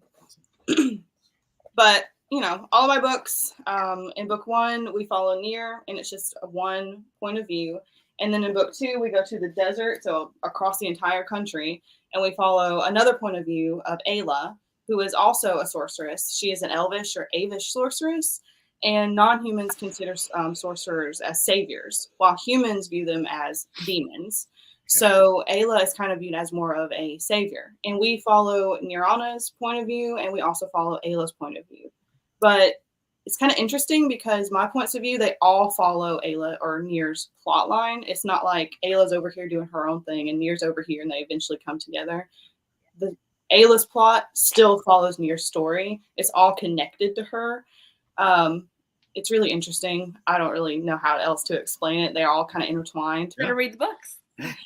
But all of my books, in book 1, we follow Nir, and it's just a one point of view. And then in book 2, we go to the desert, so across the entire country, and we follow another point of view of Ayla, who is also a sorceress. She is an elvish or avish sorceress, and non-humans consider sorcerers as saviors, while humans view them as demons. So Ayla is kind of viewed as more of a savior. And we follow Nirana's point of view, and we also follow Ayla's point of view. But it's kind of interesting because my points of view, they all follow Ayla or Nir's plot line. It's not like Ayla's over here doing her own thing and Nir's over here and they eventually come together. The Ayla's plot still follows Nir's story. It's all connected to her. It's really interesting. I don't really know how else to explain it. They're all kind of intertwined. Better read the books.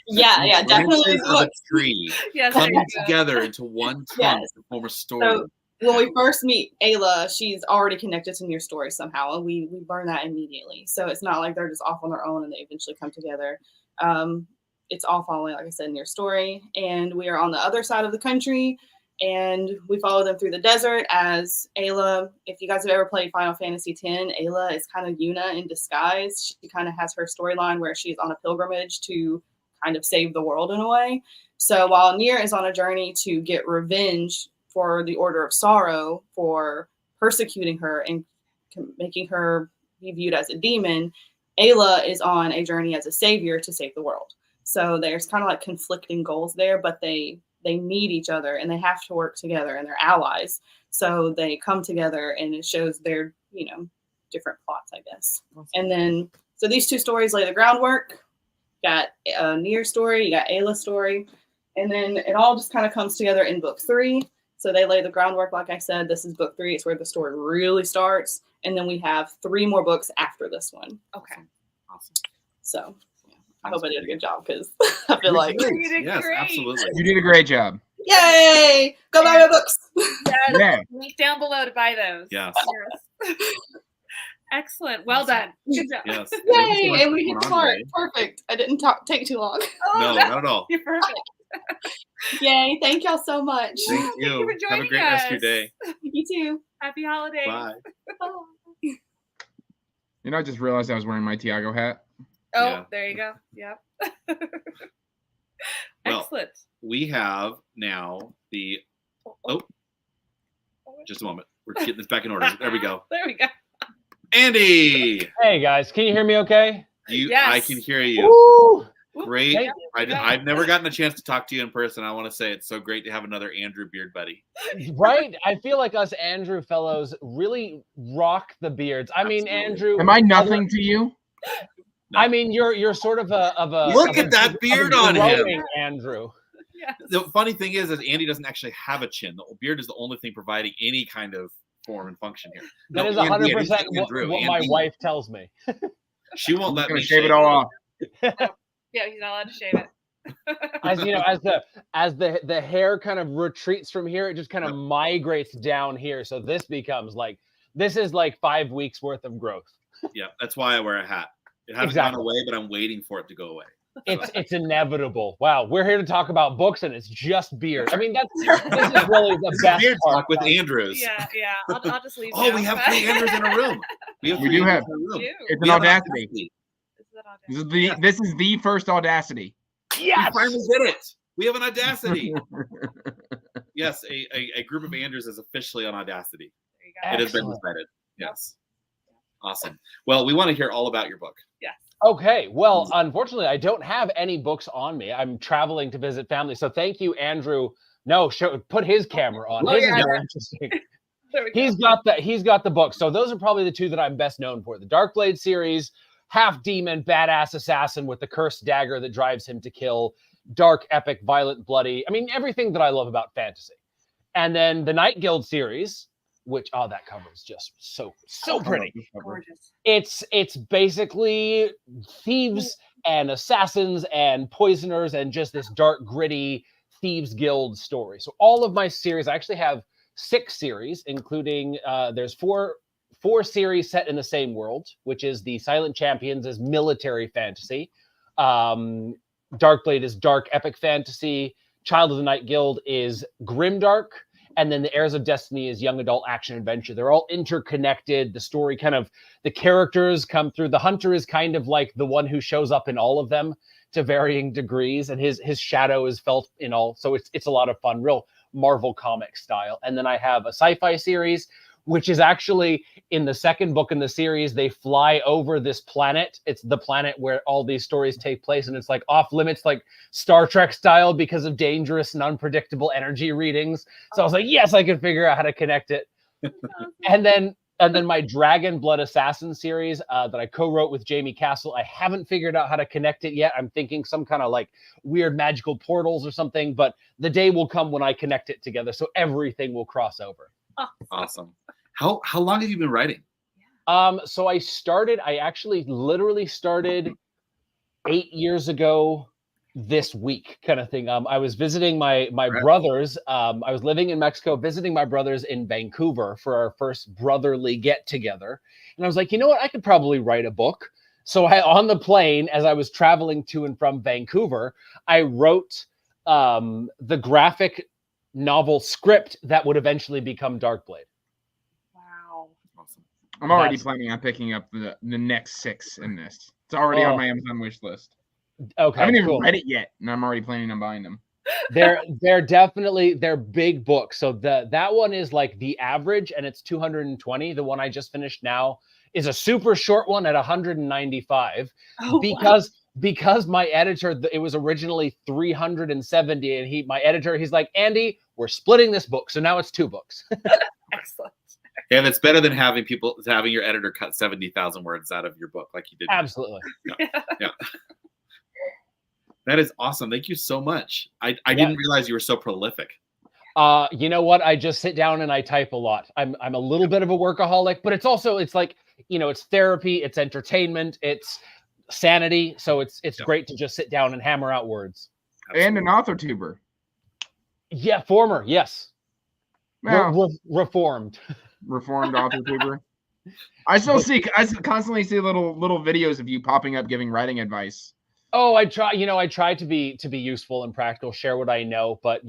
Yeah, definitely. Branches of a tree Yes, coming together into one trunk Yes. to form a story. So when we first meet Ayla, she's already connected to Nir's story somehow, and we learn that immediately. So it's not like they're just off on their own and they eventually come together. It's all following, like I said, Nir's story. And we are on the other side of the country, and we follow them through the desert as Ayla. If you guys have ever played Final Fantasy X, Ayla is kind of Yuna in disguise. She kind of has her storyline where she's on a pilgrimage to kind of save the world in a way. So while Nir is on a journey to get revenge for the Order of Sorrow for persecuting her and making her be viewed as a demon, Ayla is on a journey as a savior to save the world. So there's kind of like conflicting goals there, but they need each other and they have to work together and they're allies. So they come together and it shows their, different plots, I guess. And then, so these two stories lay the groundwork. Got a Nier story, you got Ayla's story, and then it all just kind of comes together in book 3. So they lay the groundwork, like I said. This is book 3. It's where the story really starts. And then we have 3 more books after this one. Okay. Awesome. So I hope I did a good job because I feel like You did Yes, great. absolutely. You did a great job. Yay! Go buy my books. Yes. Yeah. Link down below to buy those. Yes. Yes. Excellent. Well done. Good job. Yes. Yay! And we hit the Come on, mark. Ray. Perfect. I didn't take too long. Oh, No, not at all. You're perfect. Yay! Thank y'all so much. Thank you. for Have a joining great rest of your us. day. You too. Happy holidays. Bye. You know, I just realized I was wearing my Thiago hat. Oh, Yeah. there you go. Yep. Well, Excellent. we have now the. Oh, just a moment. We're getting this back in order. There we go. There we go. Andy, Hey guys, can you hear me okay? I Yes. can hear you. Woo! Great. Thank I've never gotten a chance to talk to you in person. I want to say it's so great to have another Andrew Beard buddy. Right? I feel like us Andrew fellows really rock the beards. I mean, Absolutely. Andrew. Am I nothing to you? No. I mean, you're sort of a Look of at a- that of a beard on him. growing Andrew. Yes. The funny thing is Andy doesn't actually have a chin. The beard is the only thing providing any kind of form and function here. That No, is Andy, 100% Andrew, what my Andy, wife tells me. She won't I'm let gonna me shave it all off. Yeah, he's not allowed to shave it. As you know, as the hair kind of retreats from here, it just kind of migrates down here. So this becomes this is like 5 weeks worth of growth. Yeah, that's why I wear a hat. It hasn't Exactly. gone away, but I'm waiting for it to go away. It's inevitable. Wow, we're here to talk about books, and it's just beard. I mean, this is really the best Beard part. talk with Andrews. Yeah, yeah. I'll just leave. Oh, now. we have 3 Andrews in a room. We We three do have. Andrews in a room. We do. It's We an have audacity. This is an audacity. This is the first audacity. Yes. We finally did it. We have an Audacity. Yes, a group of Andrews is officially on Audacity. There you go. It has been Excellent. decided. Yes. Awesome. Well, we want to hear all about your book. Yes. Okay, well, unfortunately, I don't have any books on me. I'm traveling to visit family, so thank you, Andrew. No, put his camera on. Oh, His yeah, is more yeah. interesting. There we go. He's got the book. So those are probably the 2 that I'm best known for. The Darkblade series, half demon, badass assassin with the cursed dagger that drives him to kill, dark, epic, violent, bloody. I mean, everything that I love about fantasy. And then the Night Guild series, which that cover is just so pretty. Gorgeous. It's basically thieves and assassins and poisoners and just this dark, gritty thieves guild story. So all of my series, I actually have 6 series, including there's four series set in the same world, which is the Silent Champions is military fantasy. Darkblade is dark epic fantasy. Child of the Night Guild is grimdark. And then the Heirs of Destiny is young adult action adventure. They're all interconnected. The story the characters come through. The hunter is kind of like the one who shows up in all of them to varying degrees. And his shadow is felt in all. So it's a lot of fun, real Marvel comic style. And then I have a sci-fi series, which is actually in the second book in the series, they fly over this planet. It's the planet where all these stories take place. And it's like off limits, like Star Trek style because of dangerous and unpredictable energy readings. So I was like, yes, I can figure out how to connect it. And then my Dragon Blood Assassin series that I co-wrote with Jamie Castle. I haven't figured out how to connect it yet. I'm thinking some kind of like weird magical portals or something, but the day will come when I connect it together. So everything will cross over. Awesome. How long have you been writing? So I actually literally started 8 years ago this week kind of thing. I was visiting my brothers. I was living in Mexico, visiting my brothers in Vancouver for our first brotherly get together. And I was like, you know what? I could probably write a book. So on the plane, as I was traveling to and from Vancouver, I wrote the graphic novel script that would eventually become Darkblade. Wow. Awesome. I'm already planning on picking up the next 6 in this. It's already on my Amazon wish list. Okay, I haven't even cool. read it yet, and I'm already planning on buying them. They're definitely big books. So that one is like the average, and it's 220. The one I just finished now is a super short one at 195 Oh, because because my editor, it was originally 370, and my editor, he's like, Andy, we're splitting this book, so now it's 2 books. Excellent. And it's better than having your editor cut 70,000 words out of your book like you did. Absolutely. Yeah. That is awesome. Thank you so much. I didn't realize you were so prolific. You know what? I just sit down and I type a lot. I'm a little bit of a workaholic, but it's like, it's therapy, it's entertainment, it's sanity. So it's great to just sit down and hammer out words. And an author tuber. Yeah, former, yes. Well, reformed. Reformed author tuber. I constantly see little videos of you popping up giving writing advice. Oh, I try to be useful and practical, share what I know, but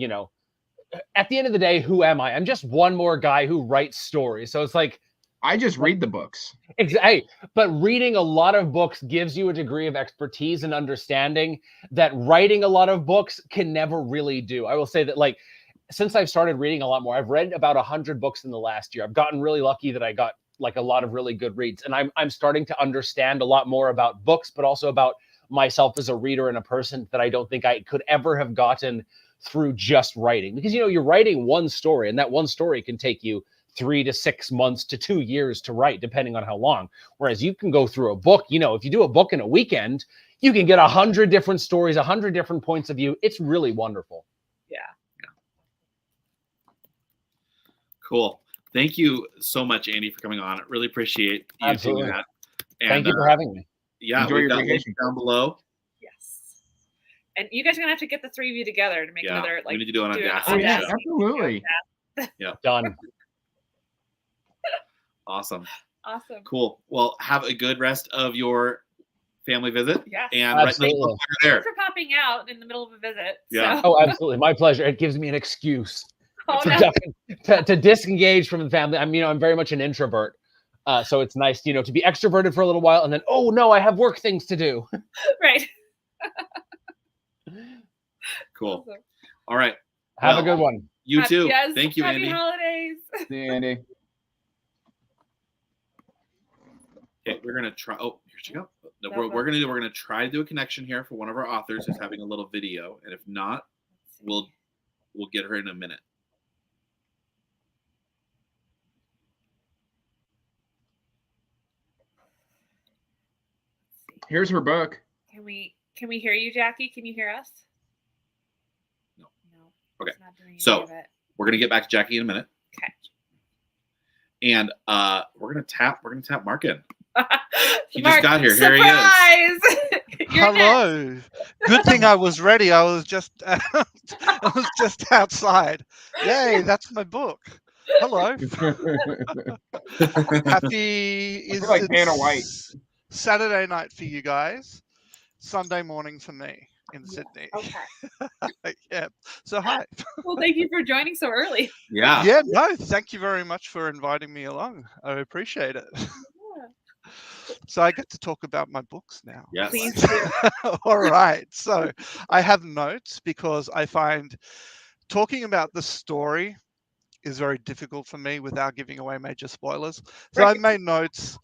at the end of the day, who am I? I'm just one more guy who writes stories. So it's like, I just read the books. Exactly. But reading a lot of books gives you a degree of expertise and understanding that writing a lot of books can never really do. I will say that, like, since I've started reading a lot more, I've read about 100 books in the last year. I've gotten really lucky that I got like a lot of really good reads, and I'm starting to understand a lot more about books, but also about myself as a reader and a person that I don't think I could ever have gotten through just writing. Because you're writing one story, and that one story can take you 3 to 6 months to 2 years to write, depending on how long. Whereas you can go through a book, if you do a book in a weekend, you can get 100 different stories, 100 different points of view. It's really wonderful. Yeah. Cool. Thank you so much, Andy, for coming on. I really appreciate you doing that. And, thank you for having me. Yeah, enjoy your vacation down below. Yes. And you guys are gonna have to get the 3 of you together to make another, like, we need to do it on Audacity. Audacity. Absolutely. Yeah. Done. Awesome. Awesome. Cool. Well, have a good rest of your family visit. Yes. And Absolutely. there. Thanks for popping out in the middle of a visit. Yeah. So. Oh, absolutely. My pleasure. It gives me an excuse Oh, no. to disengage from the family. I'm very much an introvert. So it's nice, to be extroverted for a little while and then, oh no, I have work things to do. Right. Cool. Awesome. All right. Have a good one. You too. Yes. Thank you, Happy Andy. holidays. See you, Andy. Okay, we're gonna try. Oh, here she go. We're gonna try to do a connection here for one of our authors who's having a little video, and if not, we'll get her in a minute. Here's her book. Can we hear you, Jackie? Can you hear us? No. No. Okay. It's not doing any So of it. we're gonna get back to Jackie in a minute. Okay. And we're gonna tap Mark in. He Mark, just got here. Surprise! Here he is. Hello. Good thing I was ready. I was just outside. Yay, that's my book. Hello. Happy is like Hannah White. Saturday night for you guys. Sunday morning for me in Sydney. Okay. Yeah. So hi. Well, thank you for joining so early. Yeah. Yeah, no, thank you very much for inviting me along. I appreciate it. So I get to talk about my books now. Yes. Please do. All right. So I have notes because I find talking about the story is very difficult for me without giving away major spoilers. So I made notes.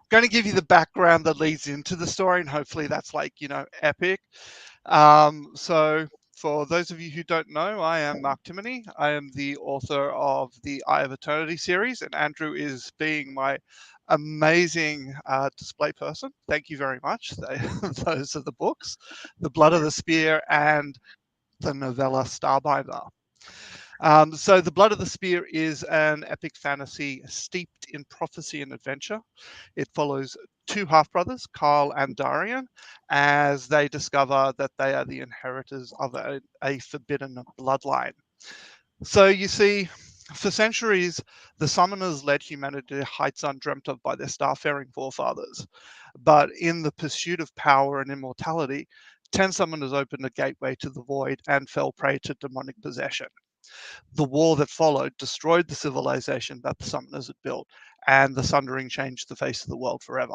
Going to give you the background that leads into the story, and hopefully that's epic. So for those of you who don't know, I am Mark Timoney. I am the author of the Eye of Eternity series, and Andrew is being my amazing display person. Thank you very much. Those are the books, The Blood of the Spear and the novella Starbinder. So The Blood of the Spear is an epic fantasy steeped in prophecy and adventure. It follows two half-brothers, Carl and Darian, as they discover that they are the inheritors of a forbidden bloodline. So you see, for centuries, the summoners led humanity to heights undreamt of by their starfaring forefathers. But in the pursuit of power and immortality, 10 summoners opened a gateway to the void and fell prey to demonic possession. The war that followed destroyed the civilization that the summoners had built, and the Sundering changed the face of the world forever.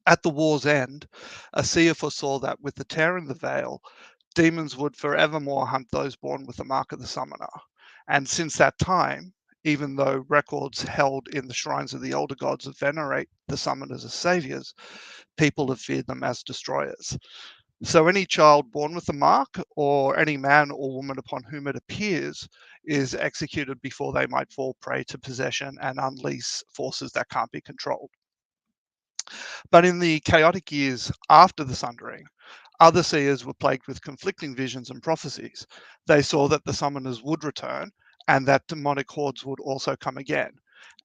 At the war's end, a seer foresaw that with the tear in the veil, demons would forevermore hunt those born with the mark of the summoner. And since that time, even though records held in the shrines of the elder gods venerate the summoners as saviors, people have feared them as destroyers. So any child born with the mark, or any man or woman upon whom it appears, is executed before they might fall prey to possession and unleash forces that can't be controlled. But in the chaotic years after the Sundering, other seers were plagued with conflicting visions and prophecies. They saw that the summoners would return, and that demonic hordes would also come again,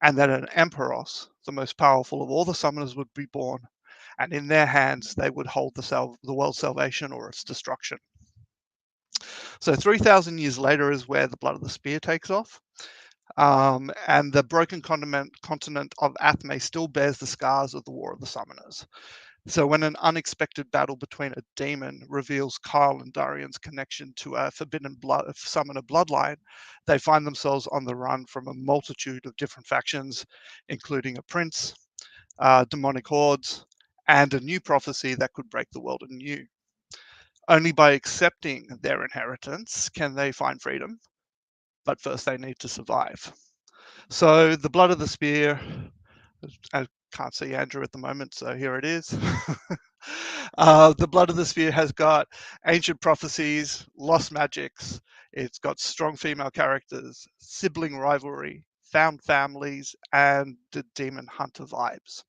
and that an Emperos, the most powerful of all the summoners, would be born, and in their hands they would hold the world's salvation or its destruction. So 3,000 years later is where the blood of the spear takes off. And the broken continent of Athme still bears the scars of the War of the Summoners. So when an unexpected battle between a demon reveals Kyle and Darian's connection to a forbidden summoner bloodline, they find themselves on the run from a multitude of different factions, including a prince, demonic hordes, and a new prophecy that could break the world anew. Only by accepting their inheritance can they find freedom, but first they need to survive. So the blood of the spear, I can't see Andrew at the moment, so here it is. The blood of the spear has got ancient prophecies, lost magics, it's got strong female characters, sibling rivalry, found families, and the demon hunter vibes.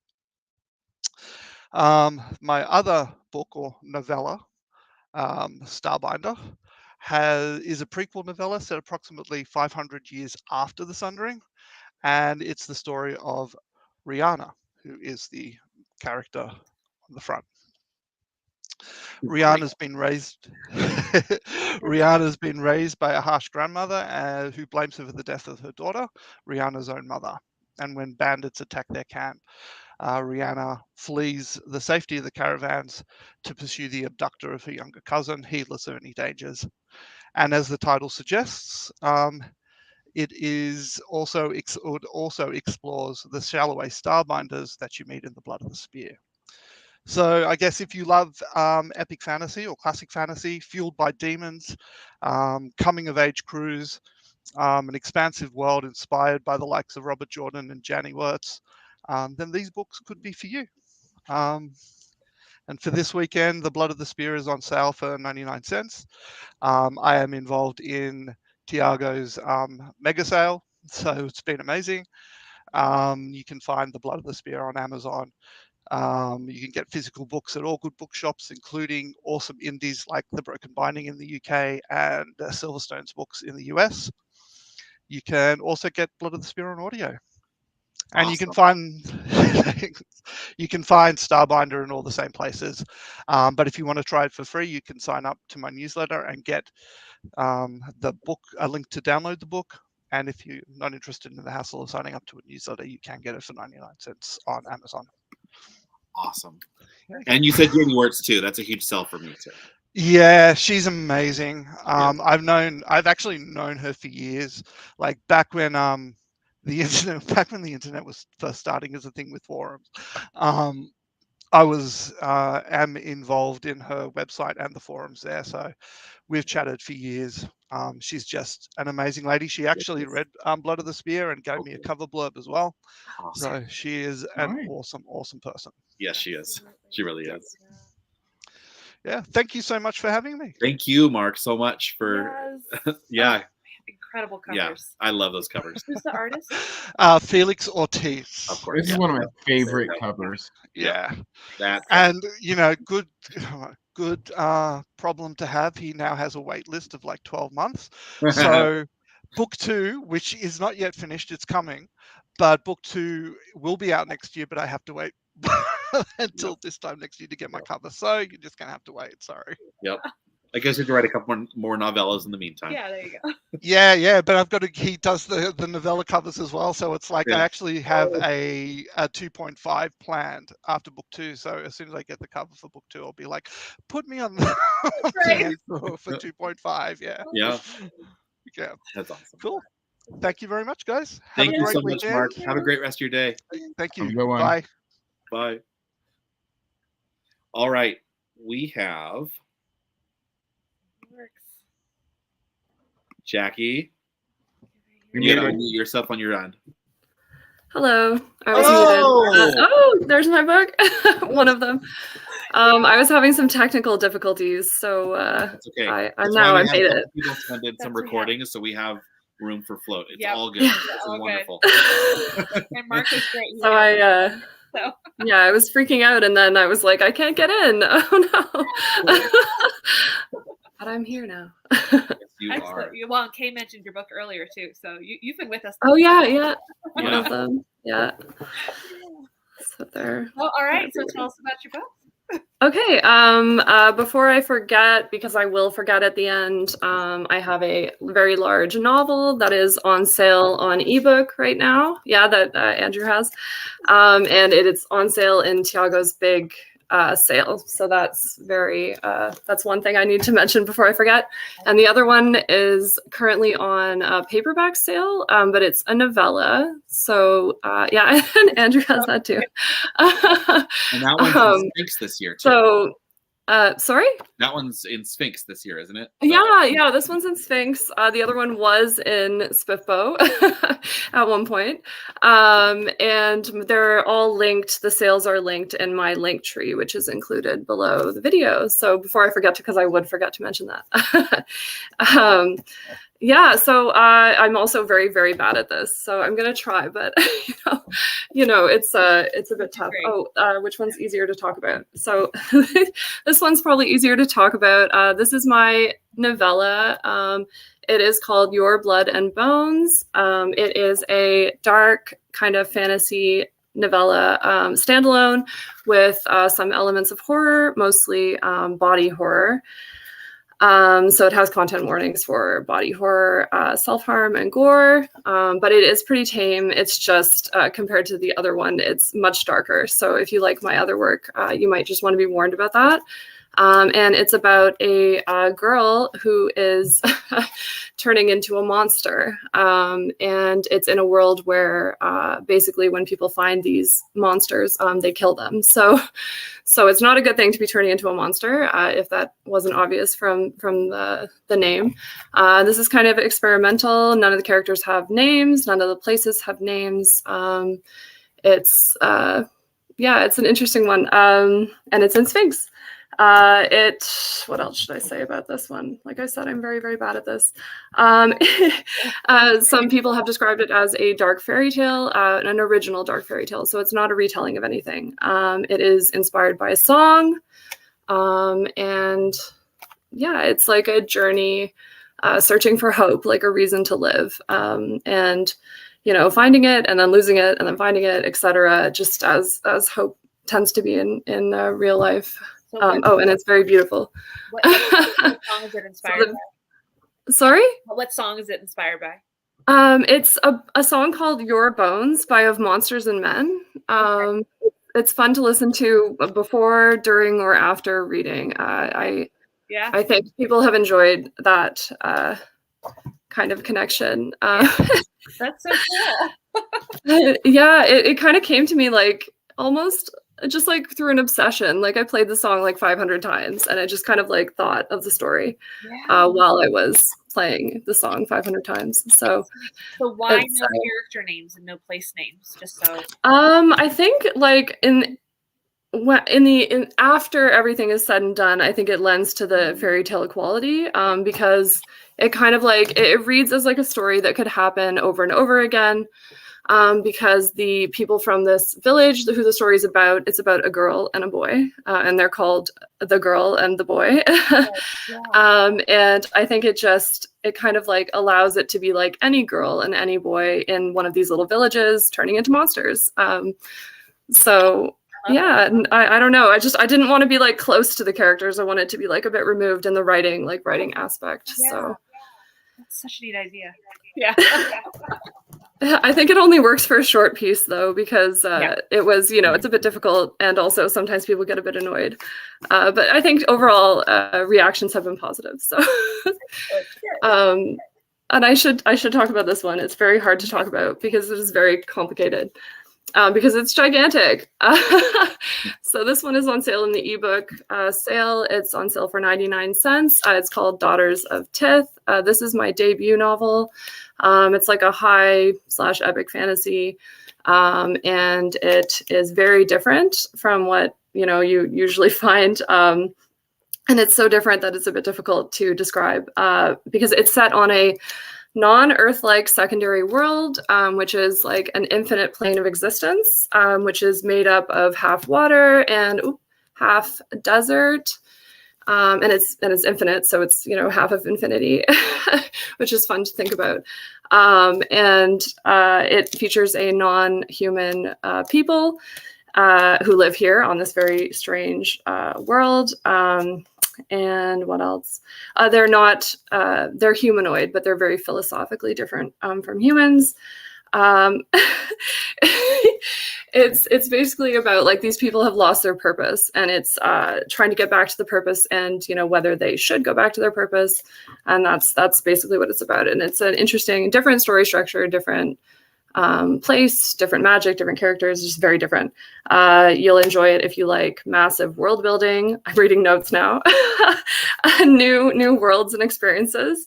My other book or novella, Starbinder, is a prequel novella set approximately 500 years after the Sundering, and it's the story of Rihanna, who is the character on the front. Rihanna's been raised by a harsh grandmother who blames her for the death of her daughter, Rihanna's own mother. And when bandits attack their camp, Rihanna flees the safety of the caravans to pursue the abductor of her younger cousin, heedless of any dangers. And as the title suggests, it also explores the Shalloway Starbinders that you meet in the Blood of the Spear. So I guess if you love epic fantasy or classic fantasy fueled by demons, coming of age crews, an expansive world inspired by the likes of Robert Jordan and Janie Wirtz, then these books could be for you. And for this weekend, The Blood of the Spear is on sale for 99 cents. I am involved in Thiago's mega sale, so it's been amazing. You can find The Blood of the Spear on Amazon. You can get physical books at all good bookshops, including awesome indies like The Broken Binding in the UK and Silverstone's books in the US. You can also get Blood of the Spear on audio. And you can find Starbinder in all the same places. But if you want to try it for free, you can sign up to my newsletter and get the book, a link to download the book. And if you're not interested in the hassle of signing up to a newsletter, you can get it for 99 cents on Amazon. Awesome. And you said Janie Wirtz too. That's a huge sell for me too. Yeah, she's amazing. I've actually known her for years. Like back when the internet was first starting as a thing with forums. I am involved in her website and the forums there, so we've chatted for years. She's just an amazing lady. She actually read Blood of the Spear and gave me a cover blurb as well. Awesome. So she is an awesome person. Yes, she is. She really is. Yeah, thank you so much for having me. Thank you, Mark, so much for Incredible covers. Yeah, I love those covers. Who's the artist? Felix Ortiz. Of course. This is one of my favorite covers. Yeah. That and good problem to have. He now has a wait list of like 12 months. So book 2, which is not yet finished, it's coming, but book 2 will be out next year, but I have to wait until this time next year to get my cover. So you're just gonna have to wait. Sorry. Yep. I guess you have to write a couple more novellas in the meantime. Yeah, there you go. Yeah, but he does the novella covers as well. So it's like I actually have a 2.5 planned after book 2. So as soon as I get the cover for book 2, I'll be like, put me on the plan for 2.5. Yeah. Yeah. Yeah. That's awesome. Cool. Thank you very much, guys. Thank you so much, Mark. Have a great rest of your day. Thank you. Have a good one. Bye. Bye. All right. We have Jackie. You gotta unmute yourself on your end. Hello. I was muted. Oh, there's my book. One of them. I was having some technical difficulties, so That's okay. I That's why we made have a couple it. people did some recordings, so we have room for float. It's Yep. all good. Yeah. This is All good. wonderful. And Mark is great. So yeah, I was freaking out, and then I was like, I can't get in. Oh no. But I'm here now. You Excellent. Well, Kay mentioned your book earlier too, so you've been with us. Oh yeah. One Yeah. of them. Yeah. So there. Oh, all right. So tell us about your book. Okay, before I forget, because I will forget at the end, I have a very large novel that is on sale on ebook right now. Yeah, that Andrew has. And it is on sale in Thiago's big sale. So that's that's one thing I need to mention before I forget. And the other one is currently on a paperback sale, but it's a novella. So yeah, and Andrew has that too. And that one's in Sphinx this year too. So, sorry? That one's in Sphinx this year, isn't it? Yeah, this one's in Sphinx. The other one was in Spiffbo at one point. And they're all linked. The sales are linked in my link tree, which is included below the video. So before I forget because I would forget to mention that. Yeah, so I'm also very, very bad at this. So I'm gonna try, but it's a bit tough. Oh, which one's easier to talk about? So this one's probably easier to talk about. This is my novella. It is called Your Blood and Bones. It is a dark kind of fantasy novella, standalone with some elements of horror, mostly body horror. So it has content warnings for body horror, self-harm, and gore, but it is pretty tame. It's just, compared to the other one, it's much darker. So if you like my other work, you might just want to be warned about that. And it's about a girl who is turning into a monster. And it's in a world where basically when people find these monsters, they kill them. So it's not a good thing to be turning into a monster, if that wasn't obvious from the name. This is kind of experimental. None of the characters have names. None of the places have names. It's an interesting one. And it's in Sphinx. What else should I say about this one? Like I said, I'm very, very bad at this. Some people have described it as a dark fairy tale, an original dark fairy tale. So it's not a retelling of anything. It is inspired by a song. And yeah, it's like a journey, searching for hope, like a reason to live. And, finding it and then losing it and then finding it, etc. Just as hope tends to be in real life. And it's very beautiful. What song is it inspired by? Sorry? What song is it inspired by? It's a song called Your Bones by Of Monsters and Men. It's fun to listen to before, during, or after reading. I think people have enjoyed that kind of connection. That's so cool. Yeah, it kind of came to me like almost just like through an obsession. Like I played the song like 500 times and I just kind of like thought of the story while I was playing the song 500 times. So why no character names and no place names? Just so I think like after everything is said and done, I think it lends to the fairy tale quality, because it kind of like it reads as like a story that could happen over and over again. Because the people from this village, who the story is about, it's about a girl and a boy, and they're called the girl and the boy. And I think it kind of like allows it to be like any girl and any boy in one of these little villages turning into monsters. Yeah, and I don't know. I didn't want to be like close to the characters. I wanted to be like a bit removed in the writing aspect. Yeah. So that's such a neat idea. Yeah. I think it only works for a short piece though, because it was, it's a bit difficult, and also sometimes people get a bit annoyed. But I think overall reactions have been positive. So, and I should talk about this one. It's very hard to talk about because it is very complicated. because it's gigantic. So this one is on sale in the ebook sale. It's on sale for 99 cents. It's called Daughters of Tith. This is my debut novel. It's like a high/epic fantasy, and it is very different from what you usually find. And it's so different that it's a bit difficult to describe because it's set on a non-Earth-like secondary world, which is like an infinite plane of existence, which is made up of half water and half desert, and it's infinite, so it's half of infinity, which is fun to think about. And it features a non-human people who live here on this very strange world. And what else? They're not, they're humanoid, but they're very philosophically different from humans. It's basically about like these people have lost their purpose, and it's trying to get back to the purpose and whether they should go back to their purpose. And that's basically what it's about. And it's an interesting, different story structure, different place, different magic, different characters, just very different. You'll enjoy it if you like massive world building. I'm reading notes now. New worlds and experiences,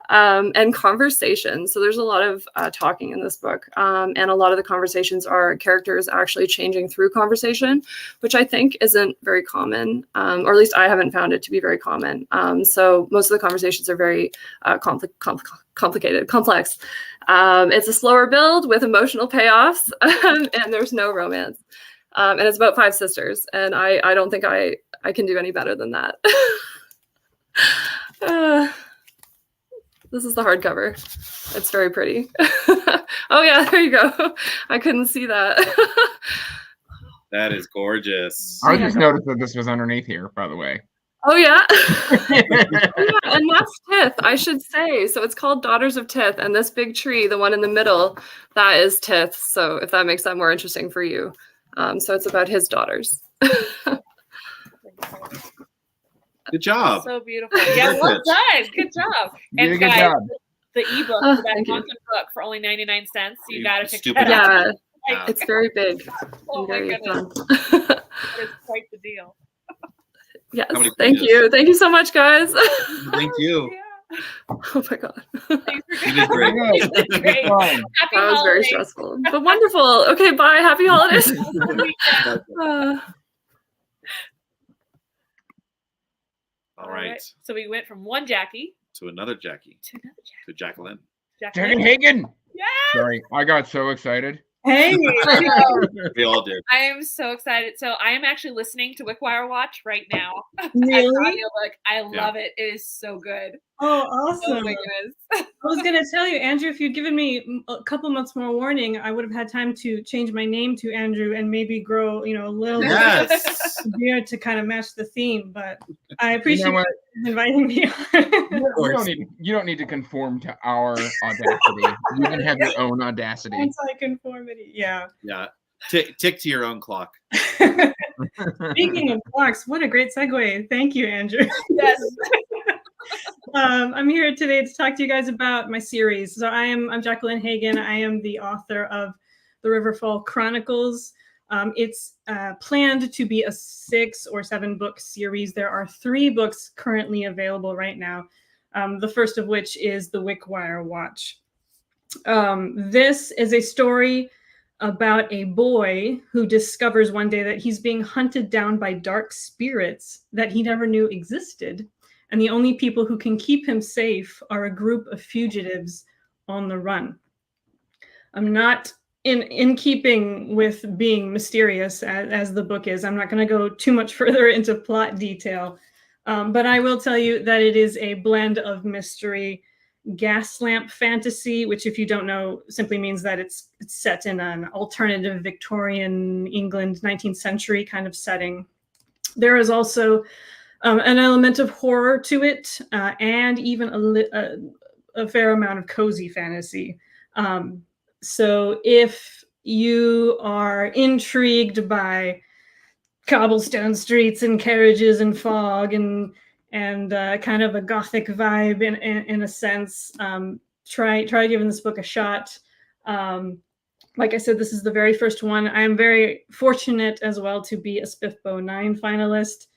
and conversations. So there's a lot of talking in this book, and a lot of the conversations are characters actually changing through conversation, which I think isn't very common, or at least I haven't found it to be very common. So most of the conversations are very complicated, complex. It's a slower build with emotional payoffs, and there's no romance. And it's about 5 sisters, and I don't think I can do any better than that. This is the hardcover. It's very pretty. Oh yeah, there you go. I couldn't see that. That is gorgeous. I just noticed that this was underneath here, by the way. Oh yeah. Yeah, and that's Tith, I should say. So it's called Daughters of Tith, and this big tree, the one in the middle, that is Tith. So if that makes that more interesting for you. So it's about his daughters. Good job. So beautiful. Yeah, well done. Good job. And Good guys, job. the ebook, Oh, that thank you. content book for only 99 cents. So you got to pick Stupid. that up. Yeah, Like, it's very big. oh and my very goodness. fun. That is quite the deal. Yes, How many thank pages? you. Thank you so much, guys. Thank you. Oh my God. You did great. Great. Fun. Happy That was very holidays. stressful, but wonderful. Okay, bye. Happy holidays. All right. So we went from one Jackie To another Jackie. to another Jackie. To Jacqueline. Dragon Hagen. Yeah. Sorry, I got so excited. Hey. We all did. I am so excited. So I am actually listening to Wickwire Watch right now. Really? As an audiobook. I love it. It is so good. Oh, Oh awesome. my goodness. I was going to tell you, Andrew, if you'd given me a couple months more warning, I would have had time to change my name to Andrew and maybe grow, a little Yes. beard to kind of match the theme. But I appreciate what? you inviting me on. You don't need to conform to our audacity. You can have your own audacity. Anti-conformity. Yeah. Yeah. Tick to your own clock. Speaking of clocks, what a great segue. Thank you, Andrew. Yes. I'm here today to talk to you guys about my series. So I'm Jacqueline Hagen. I am the author of the Riverfall Chronicles. It's planned to be a 6 or 7 book series. There are 3 books currently available right now. The first of which is The Wickwire Watch. This is a story about a boy who discovers one day that he's being hunted down by dark spirits that he never knew existed. And the only people who can keep him safe are a group of fugitives on the run. I'm not in keeping with being mysterious as the book is. I'm not going to go too much further into plot detail, but I will tell you that it is a blend of mystery, gas lamp fantasy, which if you don't know simply means that it's set in an alternative Victorian England 19th century kind of setting. There is also an element of horror to it, and even a fair amount of cozy fantasy. So if you are intrigued by cobblestone streets and carriages and fog and kind of a gothic vibe in a sense, try giving this book a shot. Like I said, this is the very first one. I'm very fortunate as well to be a SPIFBO 9 finalist.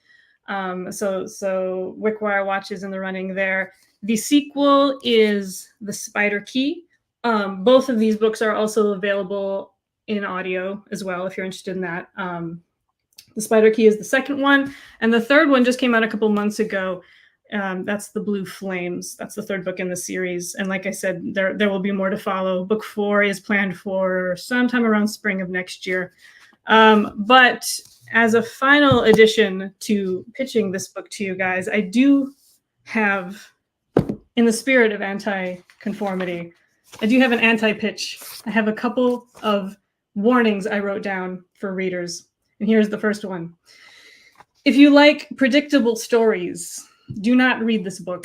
So Wickwire Watch is in the running there. The sequel is The Spider Key. Both of these books are also available in audio as well, if you're interested in that. The Spider Key is the second one, and the third one just came out a couple months ago. That's The Blue Flames. That's the third book in the series. And like I said, there will be more to follow. Book 4 is planned for sometime around spring of next year. But as a final addition to pitching this book to you guys, I do have, in the spirit of anti-conformity, I do have an anti-pitch. I have a couple of warnings I wrote down for readers. And here's the first one. If you like predictable stories, do not read this book.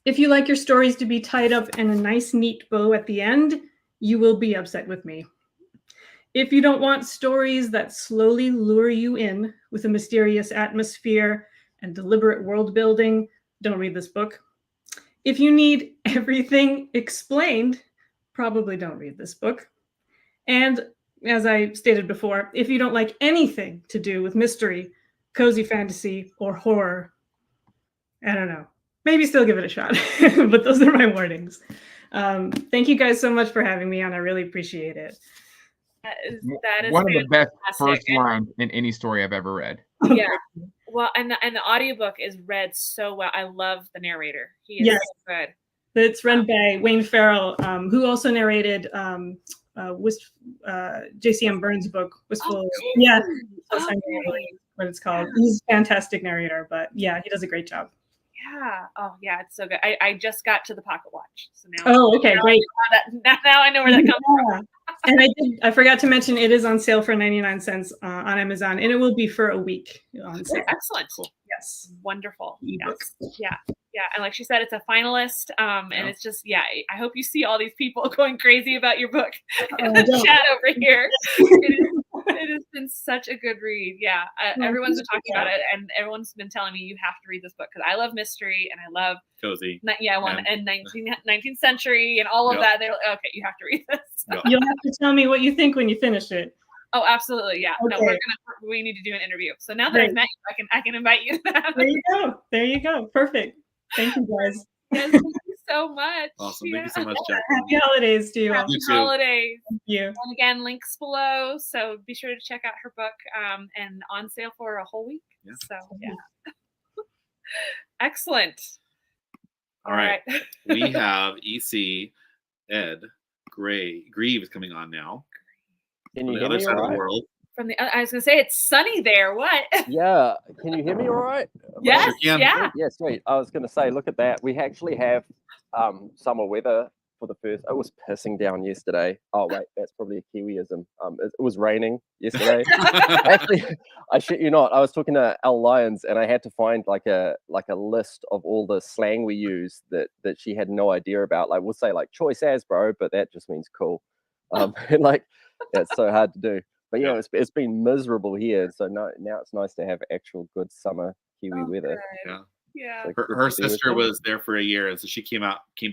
If you like your stories to be tied up in a nice, neat bow at the end, you will be upset with me. If you don't want stories that slowly lure you in with a mysterious atmosphere and deliberate world building, don't read this book. If you need everything explained, probably don't read this book. And as I stated before, if you don't like anything to do with mystery, cozy fantasy, or horror, I don't know, maybe still give it a shot. But those are my warnings. Thank you guys so much for having me on. I really appreciate it. That is one of the best fantastic. first lines in any story I've ever read. Yeah. Well, and the audiobook is read so well. I love the narrator. He is so good. It's read by Wayne Farrell, who also narrated JCM Berne's book, Wistful. Yeah, what it's called. He's a fantastic narrator, but yeah, he does a great job. Yeah. Oh, yeah. It's so good. I just got to the pocket watch, so now. Oh, okay, great. Now I know where that comes from. And I forgot to mention it is on sale for 99 cents on Amazon, and it will be for a week on sale. Excellent. Yes. Wonderful. Yes. Yeah. Yeah. And like she said, it's a finalist. And it's just, I hope you see all these people going crazy about your book in the chat over here. It has been such a good read. Yeah. Everyone's been talking about it, and everyone's been telling me you have to read this book because I love mystery and I love cozy. And 19th century and all of that. They're like, okay, you have to read this. You'll have to tell me what you think when you finish it. Oh, absolutely. Yeah. Okay. No, we need to do an interview. So now that I've met you, I can invite you to that. There you go. There you go. Perfect. Thank you guys. Yes, thank you so much. Awesome. Thank you so much, Jack. Happy holidays to you all. Happy holidays. Thank you. And again, links below. So be sure to check out her book and on sale for a whole week. Yeah. So yeah. Excellent. All right. We have EC Ed Greaves coming on now. Can you the hear other me side all of the right? world. I was gonna say it's sunny there. What? Yeah. Can you hear me all right? Yes. Sure can. Yeah. Yeah, sweet. I was going to say, look at that. We actually have summer weather for the first. It was pissing down yesterday. Oh wait, that's probably a Kiwiism. It was raining yesterday. Actually, I shit you not. I was talking to Lyons, and I had to find like a list of all the slang we use that she had no idea about. Like we'll say like choice as bro, but that just means cool. And like that's so hard to do. But yeah, it's been miserable here. So now it's nice to have actual good summer Kiwi weather. Yeah. Yeah. So Her good to be with sister you. was there for a year, and so she came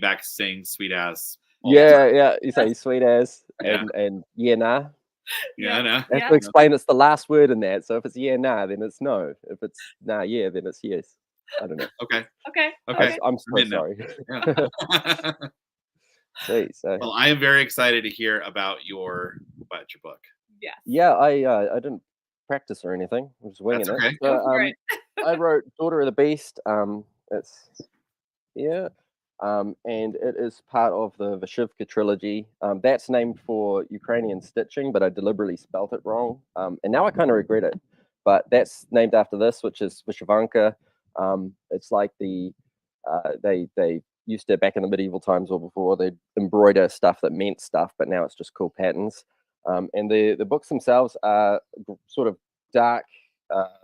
back saying "sweet ass." Yeah. You say sweet as and yeah, nah. Yeah, I know. I have to explain it's the last word in that. So if it's yeah, nah, then it's no. If it's nah, yeah, then it's yes. I don't know. Okay. I'm so in now. sorry. Yeah. Sweet. So Well, I am very excited to hear about your book. Yeah. yeah, I didn't practice or anything. I'm just winging That's okay. it. So, Go for it. I wrote Daughter of the Beast. It's and it is part of the Vashivka trilogy. That's named for Ukrainian stitching, but I deliberately spelt it wrong. And now I kind of regret it. But that's named after this, which is Vyshivanka. It's like they used to back in the medieval times or before they'd embroider stuff that meant stuff, but now it's just cool patterns. And the books themselves are sort of dark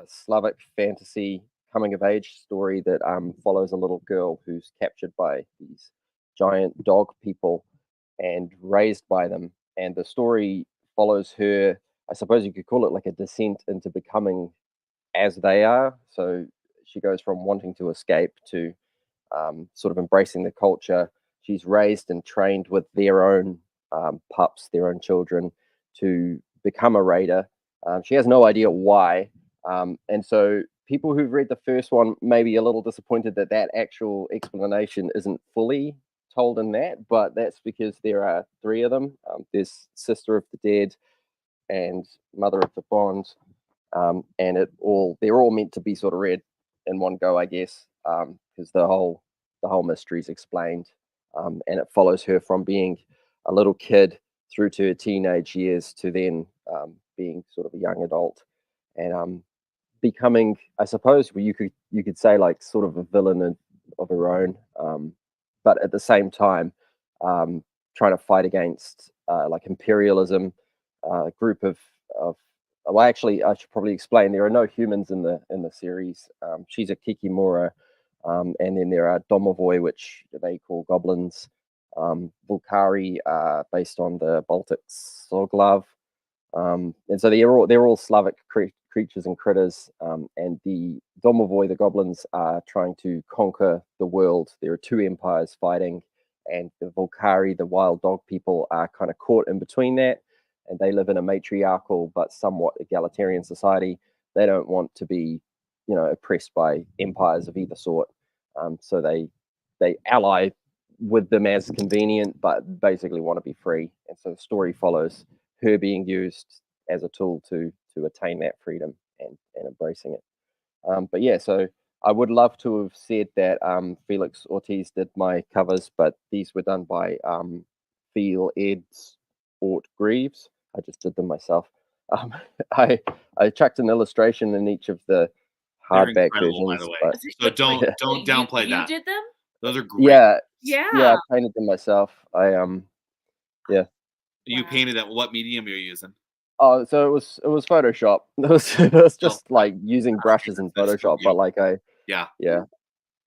Slavic fantasy coming of age story that follows a little girl who's captured by these giant dog people and raised by them. And the story follows her, I suppose you could call it like a descent into becoming as they are. So she goes from wanting to escape to sort of embracing the culture. She's raised and trained with their own pups, their own children, to become a raider. She has no idea why. And so people who've read the first one may be a little disappointed that that actual explanation isn't fully told in that, but that's because there are 3 of them. There's Sister of the Dead and Mother of the Bond, and they're all meant to be sort of read in one go, I guess, because the whole mystery is explained, and it follows her from being a little kid through to her teenage years to then being sort of a young adult, and becoming, I suppose, you could say, like, sort of a villain of her own, but at the same time trying to fight against like imperialism. A group of well, actually, I should probably explain, there are no humans in the series. She's a Kikimora, and then there are Domovoi, which they call goblins. Vulkari, based on the Baltic Soglav, and so they're all Slavic creatures and critters. And the Domovoi, the goblins, are trying to conquer the world. There are 2 empires fighting, and the Vulkari, the wild dog people, are kind of caught in between that. And they live in a matriarchal but somewhat egalitarian society. They don't want to be, oppressed by empires of either sort. So they ally with them as convenient, but basically want to be free. And so the story follows her being used as a tool to attain that freedom and embracing it. But yeah, so I would love to have said that Felix Ortiz did my covers, but these were done by Phil Eds Ort Greaves. I just did them myself. I chucked an illustration in each of the hardback versions. By the way. So don't downplay that. You did them? Those are great. Yeah, Yeah. I painted them myself. Yeah. You painted at what medium you're using? Oh, so it was Photoshop. It was just like using brushes in Photoshop, but like yeah,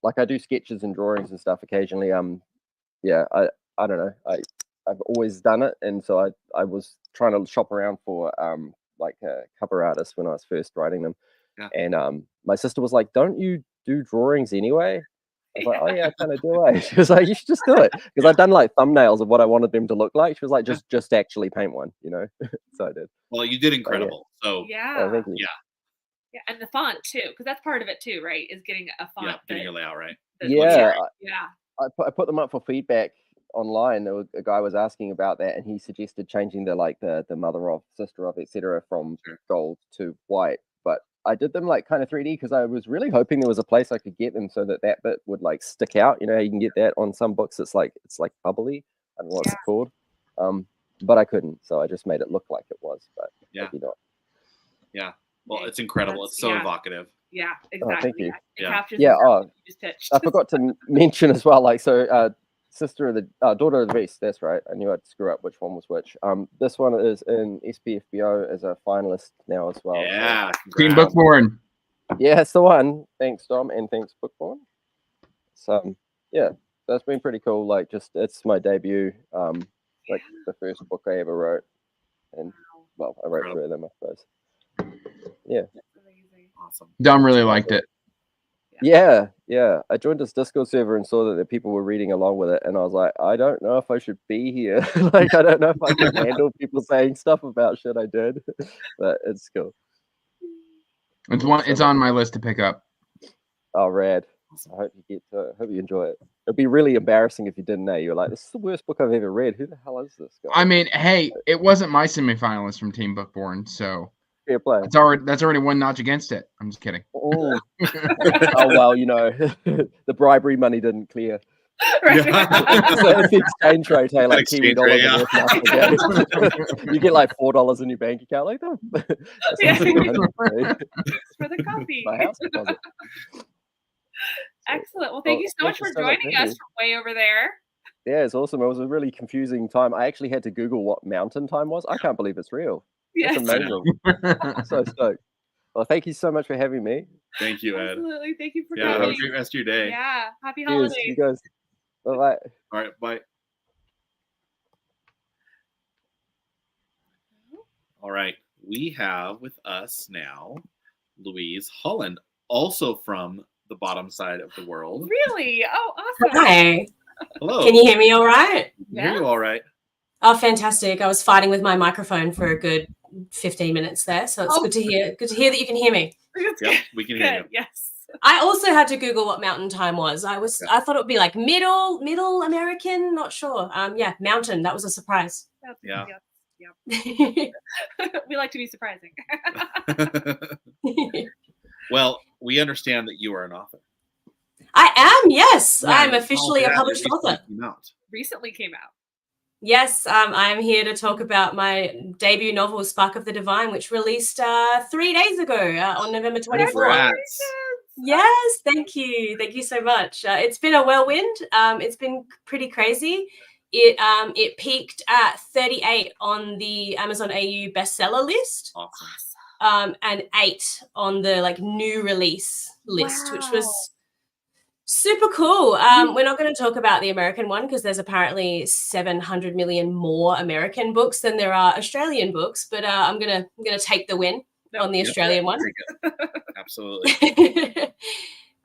like I do sketches and drawings and stuff occasionally. I don't know. I've always done it, and so I was trying to shop around for like a cover artist when I was first writing them. Yeah. And my sister was like, "Don't you do drawings anyway?" I was like, "Oh yeah, I kind of do." She was like, "You should just do it," because I'd done like thumbnails of what I wanted them to look like. She was like, "Just actually paint one," So I did. Well, you did incredible. So yeah, oh, thank you. Yeah, and the font too, because that's part of it too, right? Is getting a font. Yeah, getting your layout right. Yeah, yeah. I put them up for feedback online. A guy was asking about that, and he suggested changing the mother of, sister of, etc. from gold to white. But I did them like kind of 3D because I was really hoping there was a place I could get them so that bit would like stick out. You know how you can get that on some books. It's like bubbly. I don't know what it's called. But I couldn't, so I just made it look like it was. But maybe not. Yeah. Well, it's incredible. It's so evocative. Yeah, exactly. Oh, thank you. It captures yeah. what you just pitched. I forgot to mention as well. Like, so sister of the daughter of the beast. That's right. I knew I'd screw up which one was which. This one is in SPFBO as a finalist now as well. Yeah. Team Bookborn. Yeah, it's the one. Thanks, Dom, and thanks, Bookborn. So yeah, that's been pretty cool. Like, it's my debut. Like the first book I ever wrote, and well, I wrote 3 of them, I suppose. Yeah. Awesome. Dom really liked it. Yeah. I joined this Discord server and saw that the people were reading along with it, and I was like, I don't know if I should be here. Like, I don't know if I can handle people saying stuff about shit I did, but it's cool. It's on my list to pick up. Oh, rad! I hope you get to it. I hope you enjoy it. It'd be really embarrassing if you didn't know. You're like, this is the worst book I've ever read. Who the hell is this guy? I mean, hey, it wasn't my semifinalist from Team Bookborn, so fair play. That's already one notch against it. I'm just kidding. Oh, well, the bribery money didn't clear. Right. So it's the exchange rate, hey, like Kiwi dollars are worth nothing. You get like $4 in your bank account, like that. For the coffee. My house deposit. Excellent. Well, thank you so much for joining us from way over there. Yeah, it's awesome. It was a really confusing time. I actually had to Google what mountain time was. I can't believe it's real. Yes. It's amazing. I'm so stoked. Well, thank you so much for having me. Thank you, Ed. Absolutely. Thank you for coming. coming. Have a great rest of your day. Yeah. Happy Cheers, holidays. you guys. Bye-bye. All right, bye. All right. We have with us now Louise Holland, also from the bottom side of the world. Really? Oh, awesome. Hi. Hello. Can you hear me all right? I hear you all right. Oh, fantastic. I was fighting with my microphone for a good 15 minutes there. So it's good to hear. Good to hear that you can hear me. Yep, we can hear you. Yes. I also had to Google what mountain time was. I thought it would be like middle American, not sure. Yeah, mountain. That was a surprise. Yeah. Yep. We like to be surprising. Well, we understand that you are an author. I am, yes. Yeah, I'm officially a that published recently author. came out. Recently came out. Yes, I'm here to talk about my debut novel, Spark of the Divine, which released 3 days ago on November 24th. Congrats. Yes, thank you. Thank you so much. It's been a whirlwind. It's been pretty crazy. It peaked at 38 on the Amazon AU bestseller list. Awesome. And 8 on the like new release list, which was super cool. We're not going to talk about the American one because there's apparently 700 million more American books than there are Australian books, but I'm gonna take the win on the Australian one. Absolutely.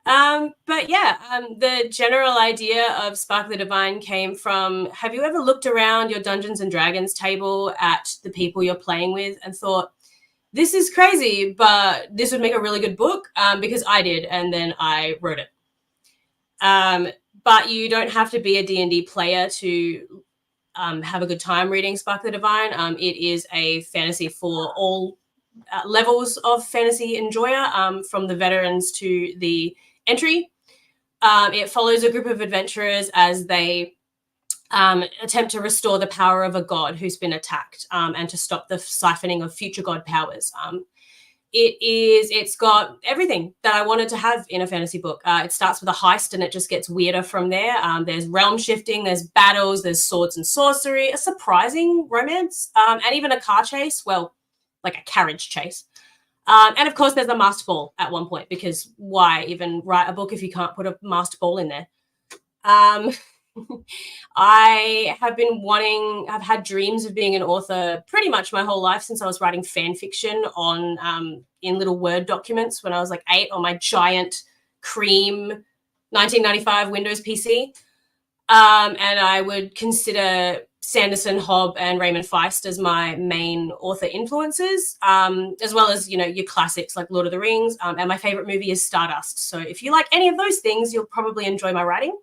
But yeah, the general idea of Spark of the Divine came from, have you ever looked around your Dungeons and Dragons table at the people you're playing with and thought, this is crazy, but this would make a really good book? Because I did, and then I wrote it. But you don't have to be a D&D player to have a good time reading Spark of the Divine. It is a fantasy for all levels of fantasy enjoyer, from the veterans to the entry. It follows a group of adventurers as they attempt to restore the power of a god who's been attacked, and to stop the siphoning of future god powers. It's got everything that I wanted to have in a fantasy book. It starts with a heist and it just gets weirder from there. There's realm shifting, there's battles, there's swords and sorcery, a surprising romance, and even a car chase. Well, like a carriage chase. And of course, there's a master ball at one point, because why even write a book if you can't put a master ball in there? I've had dreams of being an author pretty much my whole life, since I was writing fan fiction on in little Word documents when I was like 8 on my giant cream 1995 Windows PC. And I would consider Sanderson, Hobb, and Raymond Feist as my main author influences, as well as, your classics like Lord of the Rings. And my favorite movie is Stardust. So if you like any of those things, you'll probably enjoy my writing.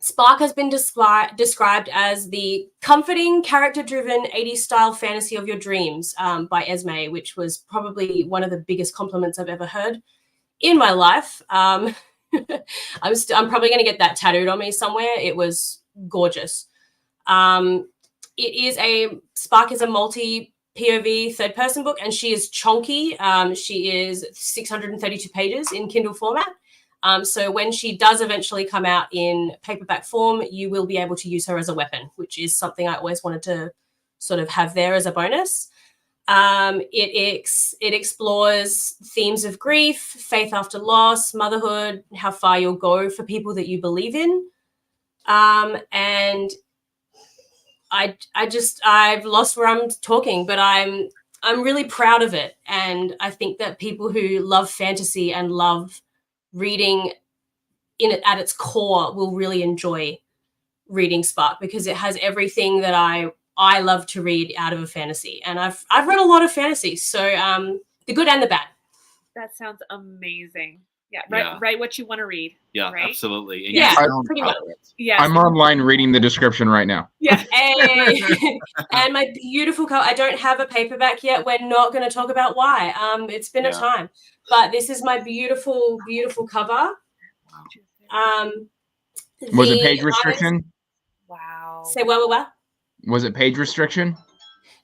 Spark has been described as the comforting, character-driven 80s style fantasy of your dreams, by Esme, which was probably one of the biggest compliments I've ever heard in my life. I'm probably going to get that tattooed on me somewhere. It was gorgeous. Spark is a multi-POV third-person book, and she is chonky. She is 632 pages in Kindle format. So when she does eventually come out in paperback form, you will be able to use her as a weapon, which is something I always wanted to sort of have there as a bonus. It explores themes of grief, faith after loss, motherhood, how far you'll go for people that you believe in. And I've lost where I'm talking, but I'm really proud of it. And I think that people who love fantasy and love reading in it at its core will really enjoy reading Spark, because it has everything that I love to read out of a fantasy. And I've read a lot of fantasy, so the good and the bad. That sounds amazing. Yeah, Yeah. write what you want to read. Yeah, right? absolutely. And Yeah, you sound pretty proud much. of it. Yes. I'm online reading the description right now. Yeah. Hey. And my beautiful cover. I don't have a paperback yet. We're not going to talk about why. It's been a time. But this is my beautiful, beautiful cover. Was it page restriction? Wow. Say what? Was it page restriction?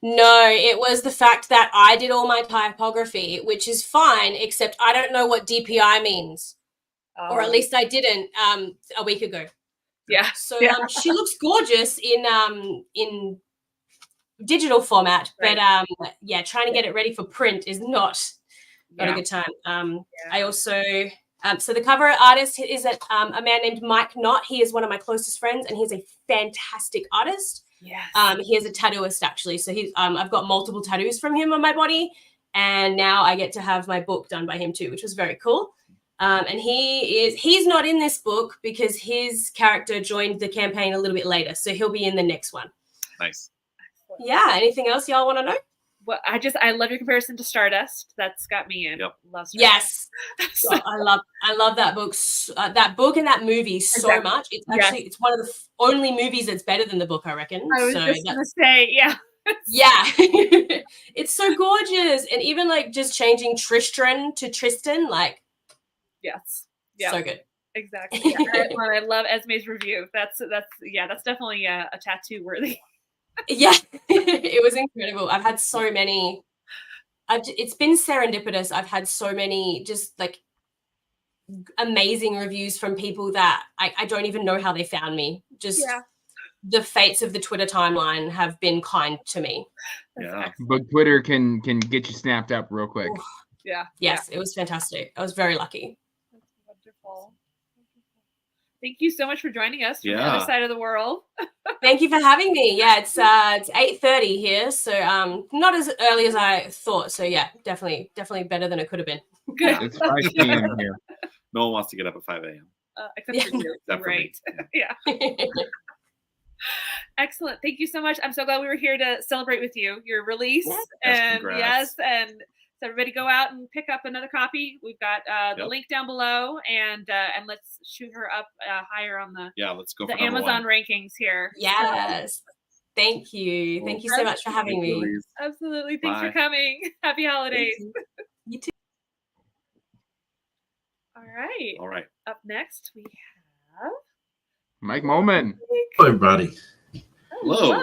No, it was the fact that I did all my typography, which is fine, except I don't know what DPI means. Or at least I didn't a week ago. Yeah. So she looks gorgeous in digital format, but trying to get it ready for print is not a good time. I also so the cover artist is a man named Mike Knott. He is one of my closest friends, and he's a fantastic artist. Yes. He is a tattooist, actually. So he's I've got multiple tattoos from him on my body, and now I get to have my book done by him too, which was very cool. And he's not in this book because his character joined the campaign a little bit later, so he'll be in the next one. Nice. Yeah. Anything else y'all want to know? Well, I love your comparison to Stardust. That's got me in. Yep. Love Stardust. Yes. God, I love that book. That book and that movie so much. It's actually it's one of the only movies that's better than the book, I reckon. I was just gonna say, yeah. Yeah. It's so gorgeous. And even like just changing Tristran to Tristan, like yes. Yeah. So good. Exactly. Yeah. I love Esme's review. That's definitely a tattoo worthy. Yeah, it was incredible. I've had so many. It's been serendipitous. I've had so many just like amazing reviews from people that I don't even know how they found me. Just the fates of the Twitter timeline have been kind to me. Yeah, but Twitter can get you snapped up real quick. Yeah. Yes, it was fantastic. I was very lucky. That's wonderful. Thank you so much for joining us from the other side of the world. Thank you for having me. Yeah, it's 8:30 here, so not as early as I thought. So yeah, definitely better than it could have been. Good. It's 5 p.m. here. No one wants to get up at 5 a.m. Except for you. Except for me. Right. Yeah. Excellent. Thank you so much. I'm so glad we were here to celebrate with you your release. Yes, and congrats. So everybody go out and pick up another copy. We've got the link down below, and let's shoot her up higher on the let's go the for number Amazon 1. rankings here. Yes. Thank you. Thank you so much for having me. Absolutely. Thanks Bye. for coming. Happy holidays. You too. All right. Up next we have Mike Molman. Hello, everybody. Hello.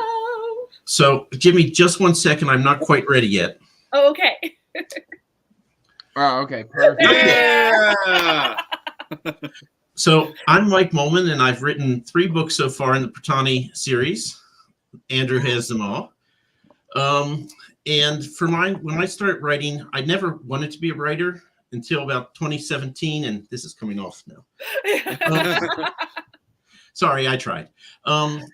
So give me just 1 second. I'm not quite ready yet. Oh, okay. Oh, okay. Perfect. Yeah. So I'm Mike Molman, and I've written 3 books so far in the Pertani series. Andrew has them all. And for mine, when I started writing, I never wanted to be a writer until about 2017, and this is coming off now. Sorry, I tried. And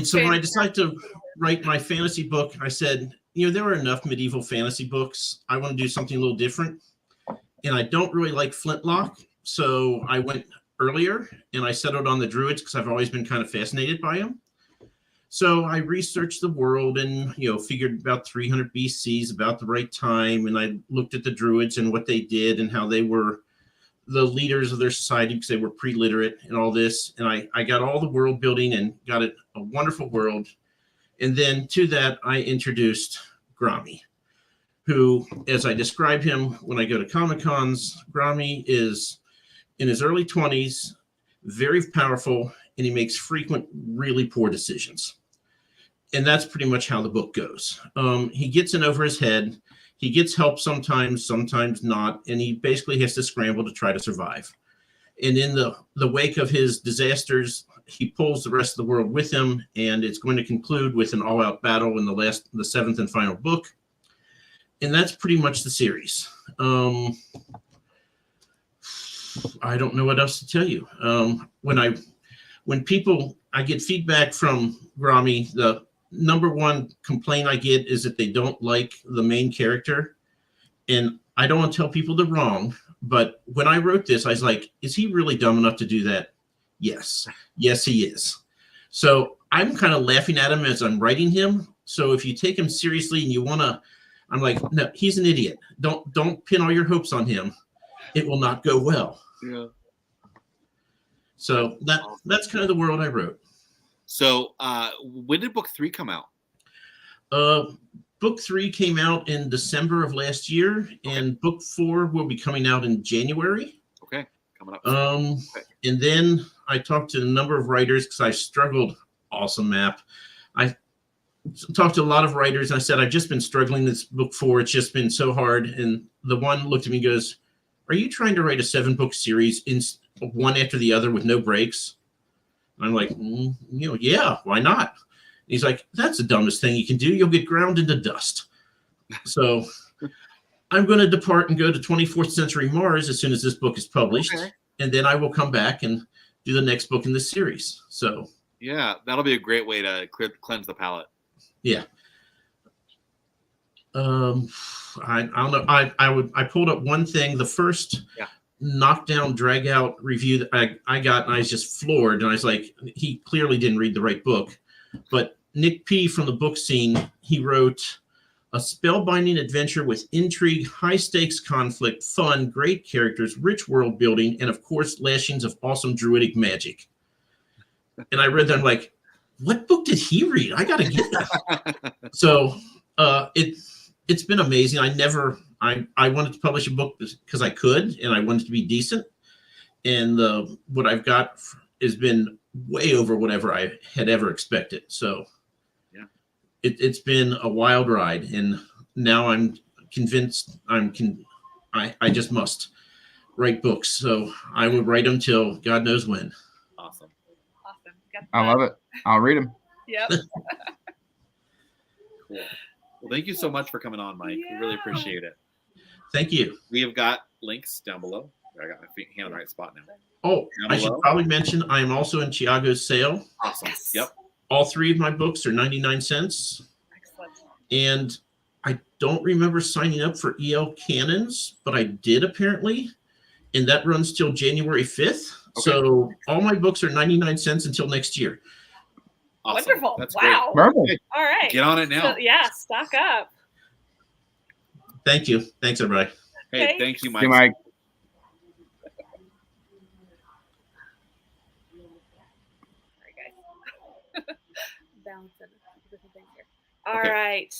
so when I decided to write my fantasy book, I said, there are enough medieval fantasy books. I want to do something a little different. And I don't really like Flintlock, so I went earlier and I settled on the Druids because I've always been kind of fascinated by them. So I researched the world and, figured about 300 BC is about the right time. And I looked at the Druids and what they did and how they were the leaders of their society because they were pre-literate and all this. And I got all the world building and got it a wonderful world. And then to that, I introduced Grami, who, as I describe him when I go to Comic-Cons, Grami is in his early 20s, very powerful, and he makes frequent, really poor decisions. And that's pretty much how the book goes. He gets in over his head. He gets help sometimes not, and he basically has to scramble to try to survive. And in the wake of his disasters, he pulls the rest of the world with him, and it's going to conclude with an all-out battle in the 7th and final book. And that's pretty much the series. I don't know what else to tell you. When I get feedback from Grami, the number one complaint I get is that they don't like the main character. And I don't want to tell people they're wrong, but when I wrote this, I was like, is he really dumb enough to do that? Yes. Yes, he is. So I'm kind of laughing at him as I'm writing him. So if you take him seriously and you want to, I'm like, no, he's an idiot. Don't pin all your hopes on him. It will not go well. Yeah. So that's kind of the world I wrote. So when did book 3 come out? Book 3 came out in December of last year, and book 4 will be coming out in January. Okay, coming up. And then I talked to a number of writers because I struggled. Awesome map. I talked to a lot of writers, and I said, I've just been struggling this book 4. It's just been so hard. And the one looked at me and goes, are you trying to write a 7-book series in one after the other with no breaks? And I'm like, yeah, why not? And he's like, that's the dumbest thing you can do. You'll get ground into dust. So I'm going to depart and go to 24th Century Mars as soon as this book is published. Okay. And then I will come back and do the next book in this series. So yeah, that'll be a great way to cleanse the palate. Yeah. I don't know. I pulled up one thing. The first knockdown, drag out review that I got, and I was just floored. And I was like, he clearly didn't read the right book. But Nick P. from the book scene, he wrote a spellbinding adventure with intrigue, high stakes conflict, fun, great characters, rich world building, and of course, lashings of awesome druidic magic. And I read that, I'm like, what book did he read? I got to get that. So it's been amazing. I wanted to publish a book because I could, and I wanted to be decent. And what I've got has been way over whatever I had ever expected. So yeah, it's been a wild ride, and now I'm convinced I just must write books. So I will write them till God knows when. Awesome. I love it. I'll read them. Yep. Cool. Well, thank you so much for coming on, Mike. We really appreciate it. Thank you. We have got links down below. I got my hand on the right spot now. Oh, I should probably mention I am also in Thiago's sale. Awesome. Yes. Yep. All 3 of my books are 99 cents. Excellent. And I don't remember signing up for EL Cannons, but I did apparently. And that runs till January 5th. Okay. So all my books are 99 cents until next year. Awesome. Wonderful. That's wow. Great. All right. Get on it now. So, yeah, stock up. Thank you. Thanks, everybody. Hey, Thanks. thank you, Mike. Hey, Mike. Balancing different things here. All right.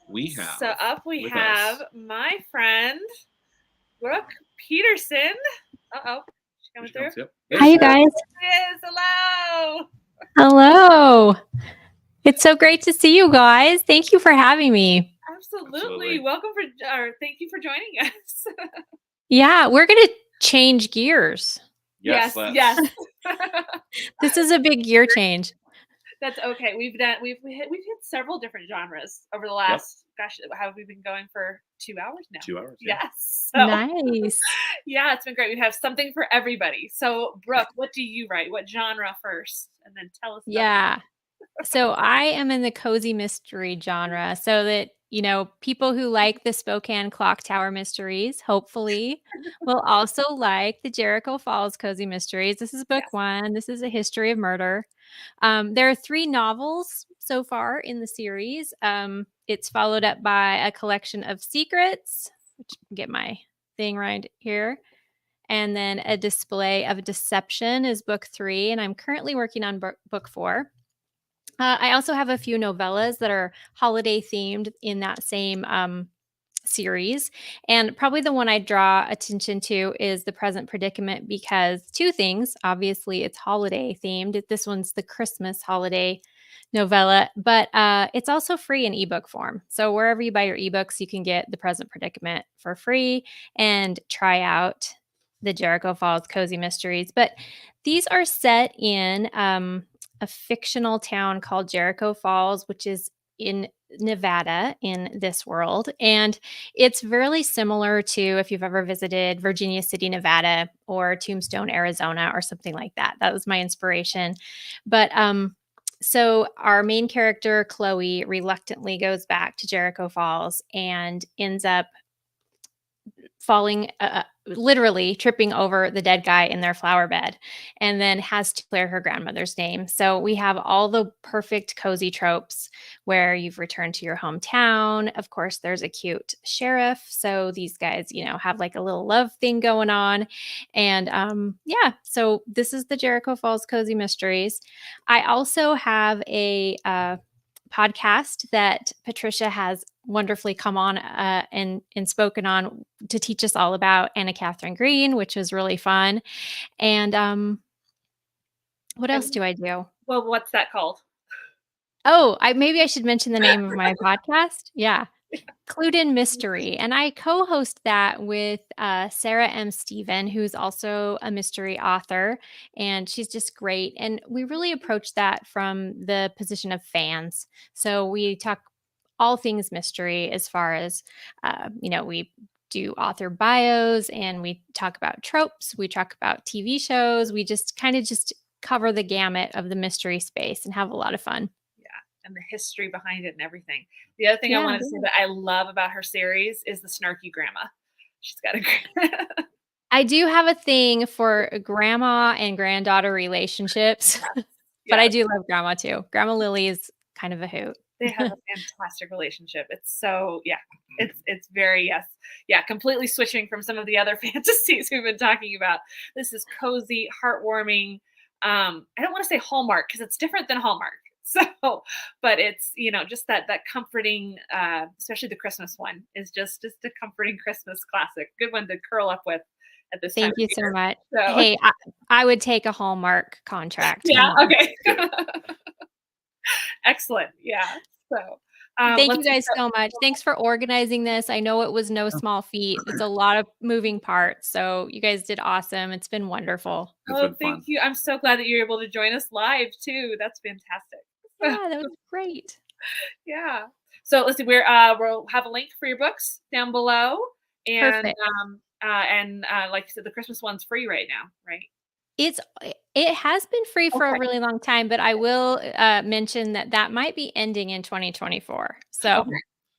We have. So up we with have us. my friend Brooke Peterson. Uh-oh. She's coming through. Yep. Hi, you guys. Yes, hello. Hello. It's so great to see you guys. Thank you for having me. Absolutely. Welcome thank you for joining us. Yeah, we're going to change gears. Yes. This is a big gear change. That's okay. We've hit several different genres over the last gosh, how have we been going for 2 hours now? 2 hours. Yeah. Yes. So, Nice. Yeah, it's been great. We have something for everybody. So, Brooke, what do you write? What genre first? And then tell us. Yeah. So I am in the cozy mystery genre, so that, you know, people who like the Spokane Clock Tower mysteries, hopefully, will also like the Jericho Falls cozy mysteries. This is book 1. This is a history of murder. There are 3 novels so far in the series. It's followed up by a collection of secrets, which get my thing right here. And then a display of deception is book 3. And I'm currently working on book 4. I also have a few novellas that are holiday themed in that same series. And probably the one I draw attention to is The Present Predicament, because 2 things. Obviously, it's holiday themed. This one's the Christmas holiday novella, but it's also free in ebook form. So wherever you buy your ebooks, you can get The Present Predicament for free and try out the Jericho Falls Cozy Mysteries. But these are set in a fictional town called Jericho Falls, which is in Nevada in this world. And it's really similar to if you've ever visited Virginia City, Nevada, or Tombstone, Arizona, or something like that. That was my inspiration. But so our main character, Chloe, reluctantly goes back to Jericho Falls and ends up falling, literally tripping over the dead guy in their flower bed, and then has to clear her grandmother's name. So we have all the perfect cozy tropes where you've returned to your hometown. Of course, there's a cute sheriff. So these guys, you know, have like a little love thing going on. And yeah, so this is the Jericho Falls Cozy Mysteries. I also have a podcast that Patricia has wonderfully come on and spoken on to teach us all about Anna Katherine Green, which was really fun. And what else do I do? Well, what's that called? Oh, maybe I should mention the name of my podcast. Yeah. Clued in Mystery. And I co-host that with Sarah M. Stephen, who's also a mystery author, and she's just great. And we really approach that from the position of fans. So we talk all things mystery as far as, you know, we do author bios and we talk about tropes. We talk about TV shows. We just kind of just cover the gamut of the mystery space and have a lot of fun. And the history behind it and everything. The other thing I wanted to say that I love about her series is the snarky grandma. She's got a I do have a thing for grandma and granddaughter relationships, but I do love grandma too. Grandma Lily is kind of a hoot. They have a fantastic relationship. It's so, it's very, completely switching from some of the other fantasies we've been talking about. This is cozy, heartwarming. I don't want to say Hallmark because it's different than Hallmark. So, but it's, just that comforting, especially the Christmas one is just a comforting Christmas classic. Good one to curl up with at this time. Thank you so year. much. So. Hey, I would take a Hallmark contract. Yeah. Okay. Excellent. Yeah. So thank you guys so much. Thanks for organizing this. I know it was no small feat. It's a lot of moving parts. So you guys did awesome. It's been wonderful. Thank you. I'm so glad that you're able to join us live too. That's fantastic. Yeah, that was great. Yeah. So let's see. We'll have a link for your books down below, and Perfect. Like you said, the Christmas one's free right now, right? It has been free for a really long time, but I will mention that might be ending in 2024. So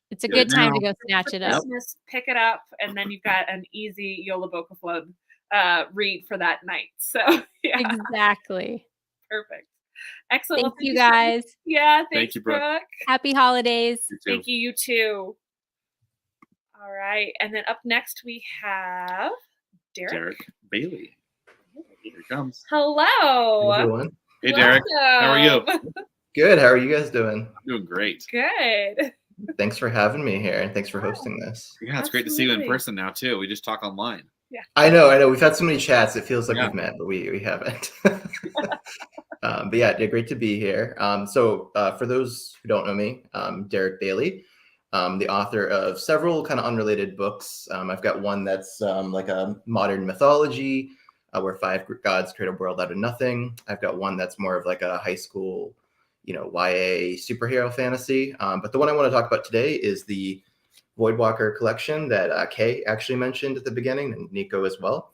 it's a good time to go snatch it up. Christmas, pick it up, and then you've got an easy Jolabokaflod read for that night. So yeah, exactly. Perfect. Excellent. Thank you guys. Yeah. Thank you, Brooke. Happy holidays. Thank you. You too. All right. And then up next we have Derek Bailey. Here he comes. Hello. Hey, everyone. Hey, Derek. How are you? Good. How are you guys doing? Doing great. Good. Thanks for having me here, and thanks for hosting this. Yeah, it's great to see you in person now too. We just talk online. Yeah. I know. We've had so many chats. It feels like we've met, but we haven't. But yeah, great to be here. So for those who don't know me, I'm Derek Bailey, the author of several kind of unrelated books. I've got one that's like a modern mythology, where 5 gods create a world out of nothing. I've got one that's more of like a high school, YA superhero fantasy. But the one I want to talk about today is the Voidwalker collection that Kay actually mentioned at the beginning, and Nico as well.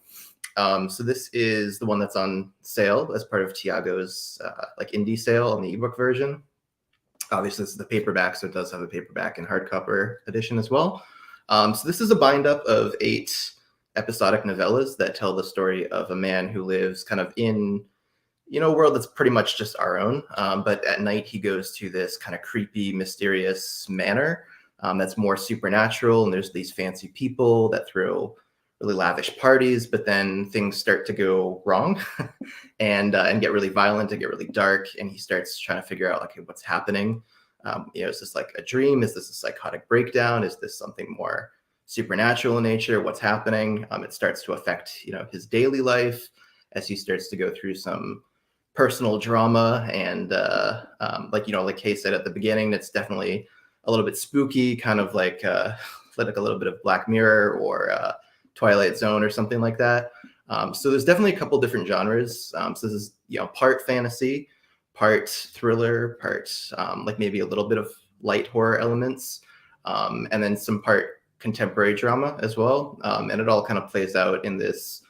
So this is the one that's on sale as part of Thiago's like indie sale on the ebook version. Obviously, this is the paperback, so it does have a paperback and hardcover edition as well. So this is a bind up of 8 episodic novellas that tell the story of a man who lives kind of in, a world that's pretty much just our own. But at night he goes to this kind of creepy, mysterious manor that's more supernatural. And there's these fancy people that throw really lavish parties, but then things start to go wrong and get really violent and get really dark. And he starts trying to figure out, okay, what's happening? Is this like a dream? Is this a psychotic breakdown? Is this something more supernatural in nature? What's happening? It starts to affect, his daily life as he starts to go through some personal drama. And like Kay said at the beginning, it's definitely a little bit spooky, kind of like a little bit of Black Mirror or Twilight Zone or something like that. So there's definitely a couple different genres. So this is, part fantasy, part thriller, part like maybe a little bit of light horror elements, and then some part contemporary drama as well. And it all kind of plays out in this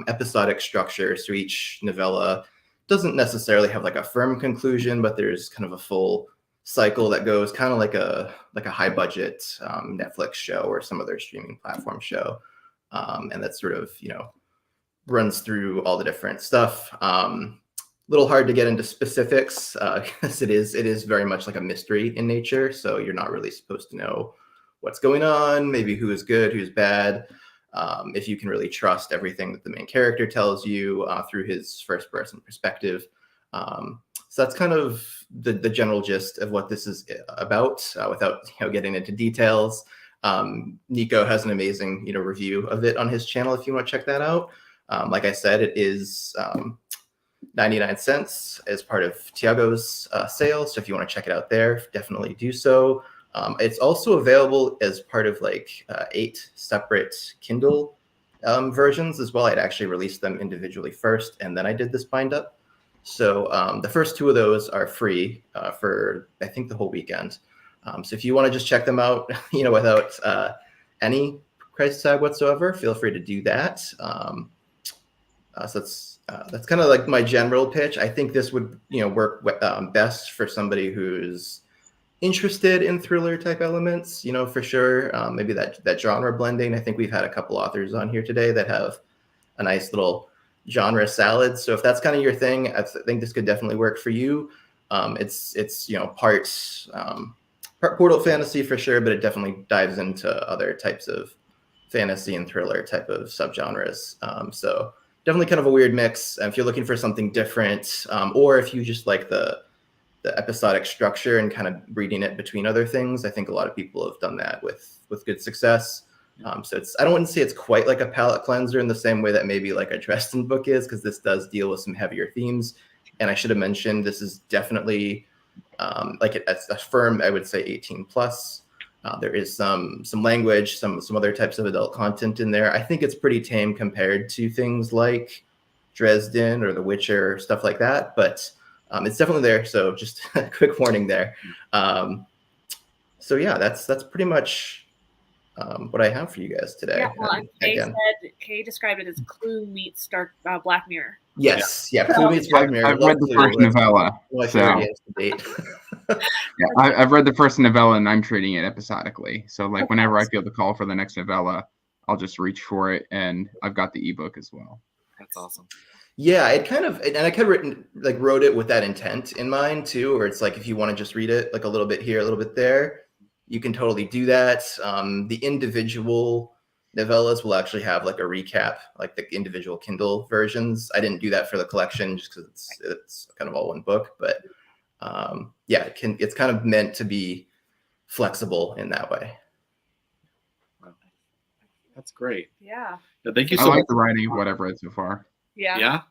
episodic structure. So each novella doesn't necessarily have like a firm conclusion, but there's kind of a full cycle that goes kind of like a high budget Netflix show or some other streaming platform show. And that sort of, runs through all the different stuff. Little hard to get into specifics because it is very much like a mystery in nature. So you're not really supposed to know what's going on, maybe who is good, who's bad, if you can really trust everything that the main character tells you through his first person perspective. So that's kind of the general gist of what this is about without getting into details. Nico has an amazing review of it on his channel if you want to check that out. Like I said, it is 99 cents as part of Thiago's sale. So if you want to check it out there, definitely do so. It's also available as part of like 8 separate Kindle versions as well. I'd actually released them individually first, and then I did this bind up. So the first 2 of those are free for, I think, the whole weekend. So if you want to just check them out, without any price tag whatsoever, feel free to do that. So that's kind of like my general pitch. I think this would, work best for somebody who's interested in thriller type elements, for sure. Maybe that genre blending. I think we've had a couple authors on here today that have a nice little genre salad. So if that's kind of your thing, I think this could definitely work for you. It's parts portal fantasy for sure, but it definitely dives into other types of fantasy and thriller type of subgenres. So definitely kind of a weird mix. If you're looking for something different, or if you just like the episodic structure and kind of reading it between other things, I think a lot of people have done that with good success. So I don't want to say it's quite like a palate cleanser in the same way that maybe like a Dresden book is, because this does deal with some heavier themes. And I should have mentioned, this is definitely it's a firm, I would say 18 plus. There is some language, some other types of adult content in there. I think it's pretty tame compared to things like Dresden or The Witcher, stuff like that. But it's definitely there. So just a quick warning there. So yeah, that's pretty much what I have for you guys today. Yeah, well, Kay described it as Clue meets Black Mirror. Yes, yeah, Clue meets Black Mirror. I've read the first novella. I've read the first novella, and I'm treating it episodically. So like whenever I feel the call for the next novella, I'll just reach for it, and I've got the ebook as well. That's awesome. Yeah, I kind of wrote it with that intent in mind too, where it's like if you want to just read it like a little bit here, a little bit there, you can totally do that. The individual novellas will actually have like a recap, like the individual Kindle versions. I didn't do that for the collection just because it's kind of all one book, but yeah, it's kind of meant to be flexible in that way. Wow. That's great. Yeah. Thank you I so like much. the writing of what I've read so far. Yeah. Yeah.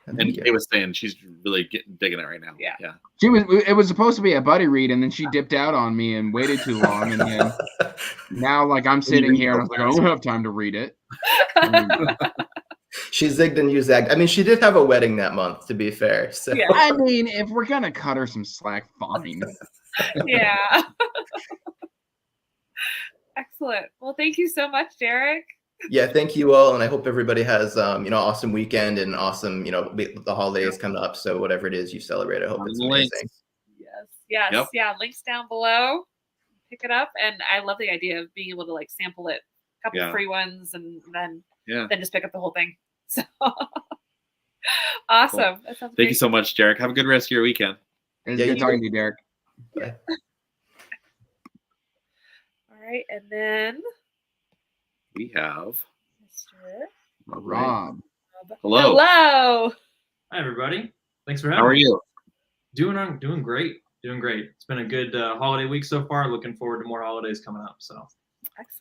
And Kay was saying she's really digging it right now. Yeah. Yeah. It was supposed to be a buddy read, and then she dipped out on me and waited too long, and then now like I'm sitting here and I was like, I don't have time to read it. She zigged and you zagged. I mean, she did have a wedding that month, to be fair. So. Yeah. I mean, if we're gonna cut her some slack, fine. Yeah. Excellent. Well, thank you so much, Derek. Yeah, thank you all, and I hope everybody has awesome weekend and awesome the holidays coming up. So whatever it is you celebrate, I hope it's amazing. Yes. Yep. Yeah. Links down below. Pick it up, and I love the idea of being able to like sample it, a couple free ones, and then just pick up the whole thing. So awesome. Cool. That sounds Thank great. you so much, Derek. Have a good rest of your weekend. It was good talking to you, Derek. Bye. All right, and then We have Mr. Rob. Hello. Hello. Hi, everybody. Thanks for having me. How are you? Doing great. Doing great. It's been a good holiday week so far. Looking forward to more holidays coming up. So,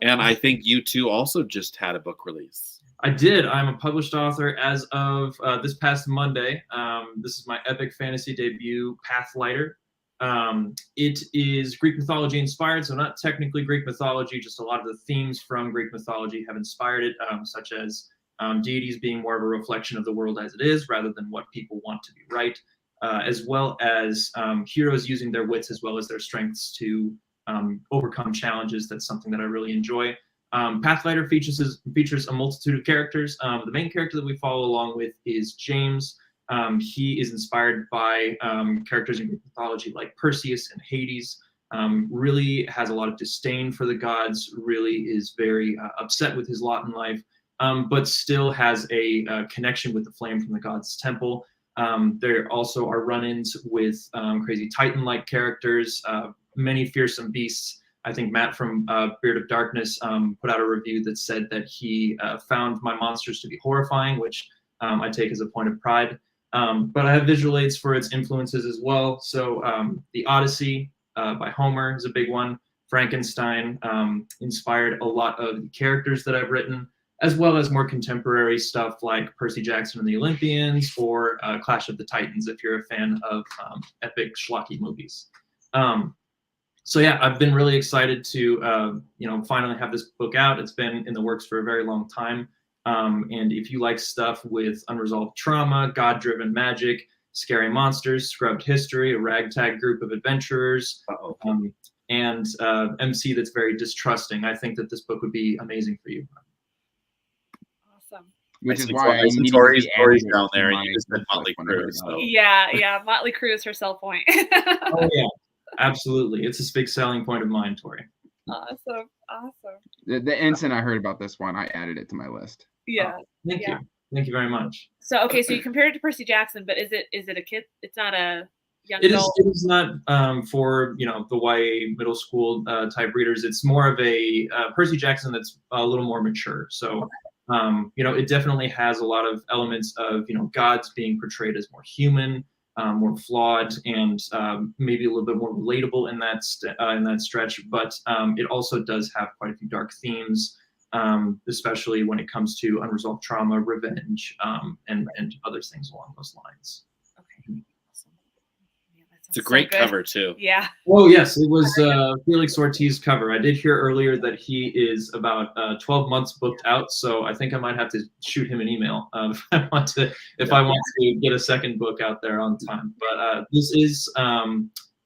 And I think you two also just had a book release. I did. I'm a published author as of this past Monday. This is my epic fantasy debut, Pathlighter. It is Greek mythology inspired, so not technically Greek mythology, just a lot of the themes from Greek mythology have inspired it, such as deities being more of a reflection of the world as it is, rather than what people want to be right, as well as heroes using their wits as well as their strengths to overcome challenges. That's something that I really enjoy. Pathlighter features a multitude of characters. The main character that we follow along with is James. He is inspired by characters in Greek mythology like Perseus and Hades, really has a lot of disdain for the gods, really is very upset with his lot in life, but still has a connection with the flame from the gods' temple. There also are run-ins with crazy Titan-like characters, many fearsome beasts. I think Matt from Beard of Darkness put out a review that said that he found my monsters to be horrifying, which I take as a point of pride. But I have visual aids for its influences as well. So the Odyssey by Homer is a big one. Frankenstein inspired a lot of the characters that I've written, as well as more contemporary stuff like Percy Jackson and the Olympians or Clash of the Titans, if you're a fan of epic schlocky movies. So yeah, I've been really excited to finally have this book out. It's been in the works for a very long time. And if you like stuff with unresolved trauma, God-driven magic, scary monsters, scrubbed history, a ragtag group of adventurers, and MC that's very distrusting, I think that this book would be amazing for you. Awesome. Which is I see why I need Tori's to be down there, and you just said Motley Crue. So. Yeah. Motley Crue is her sell point. Oh yeah, absolutely. It's a big selling point of mine, Tori. Awesome. The instant I heard about this one, I added it to my list. Yeah. Thank you. Thank you very much. So okay, so you compared it to Percy Jackson, but is it a kid? It's not a young It adult. is not for the YA middle school type readers. It's more of a Percy Jackson that's a little more mature. So it definitely has a lot of elements of gods being portrayed as more human, more flawed, and maybe a little bit more relatable in that stretch. But it also does have quite a few dark themes, especially when it comes to unresolved trauma, revenge, and other things along those lines. It's a great cover too. Yeah. Oh yes, it was Felix Ortiz cover. I did hear earlier that he is about 12 months booked out, so I think I might have to shoot him an email if I want to get a second book out there on time. But this is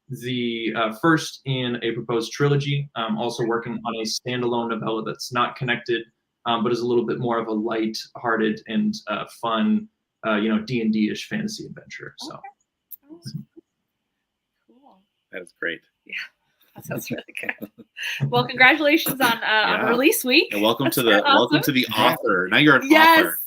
the first in a proposed trilogy. I'm also working on a standalone novella that's not connected, but is a little bit more of a light-hearted and fun, D&D-ish fantasy adventure. So. That is great. Yeah, that sounds really good. Well, congratulations on release week. And welcome to the Awesome. author. Now you're an author.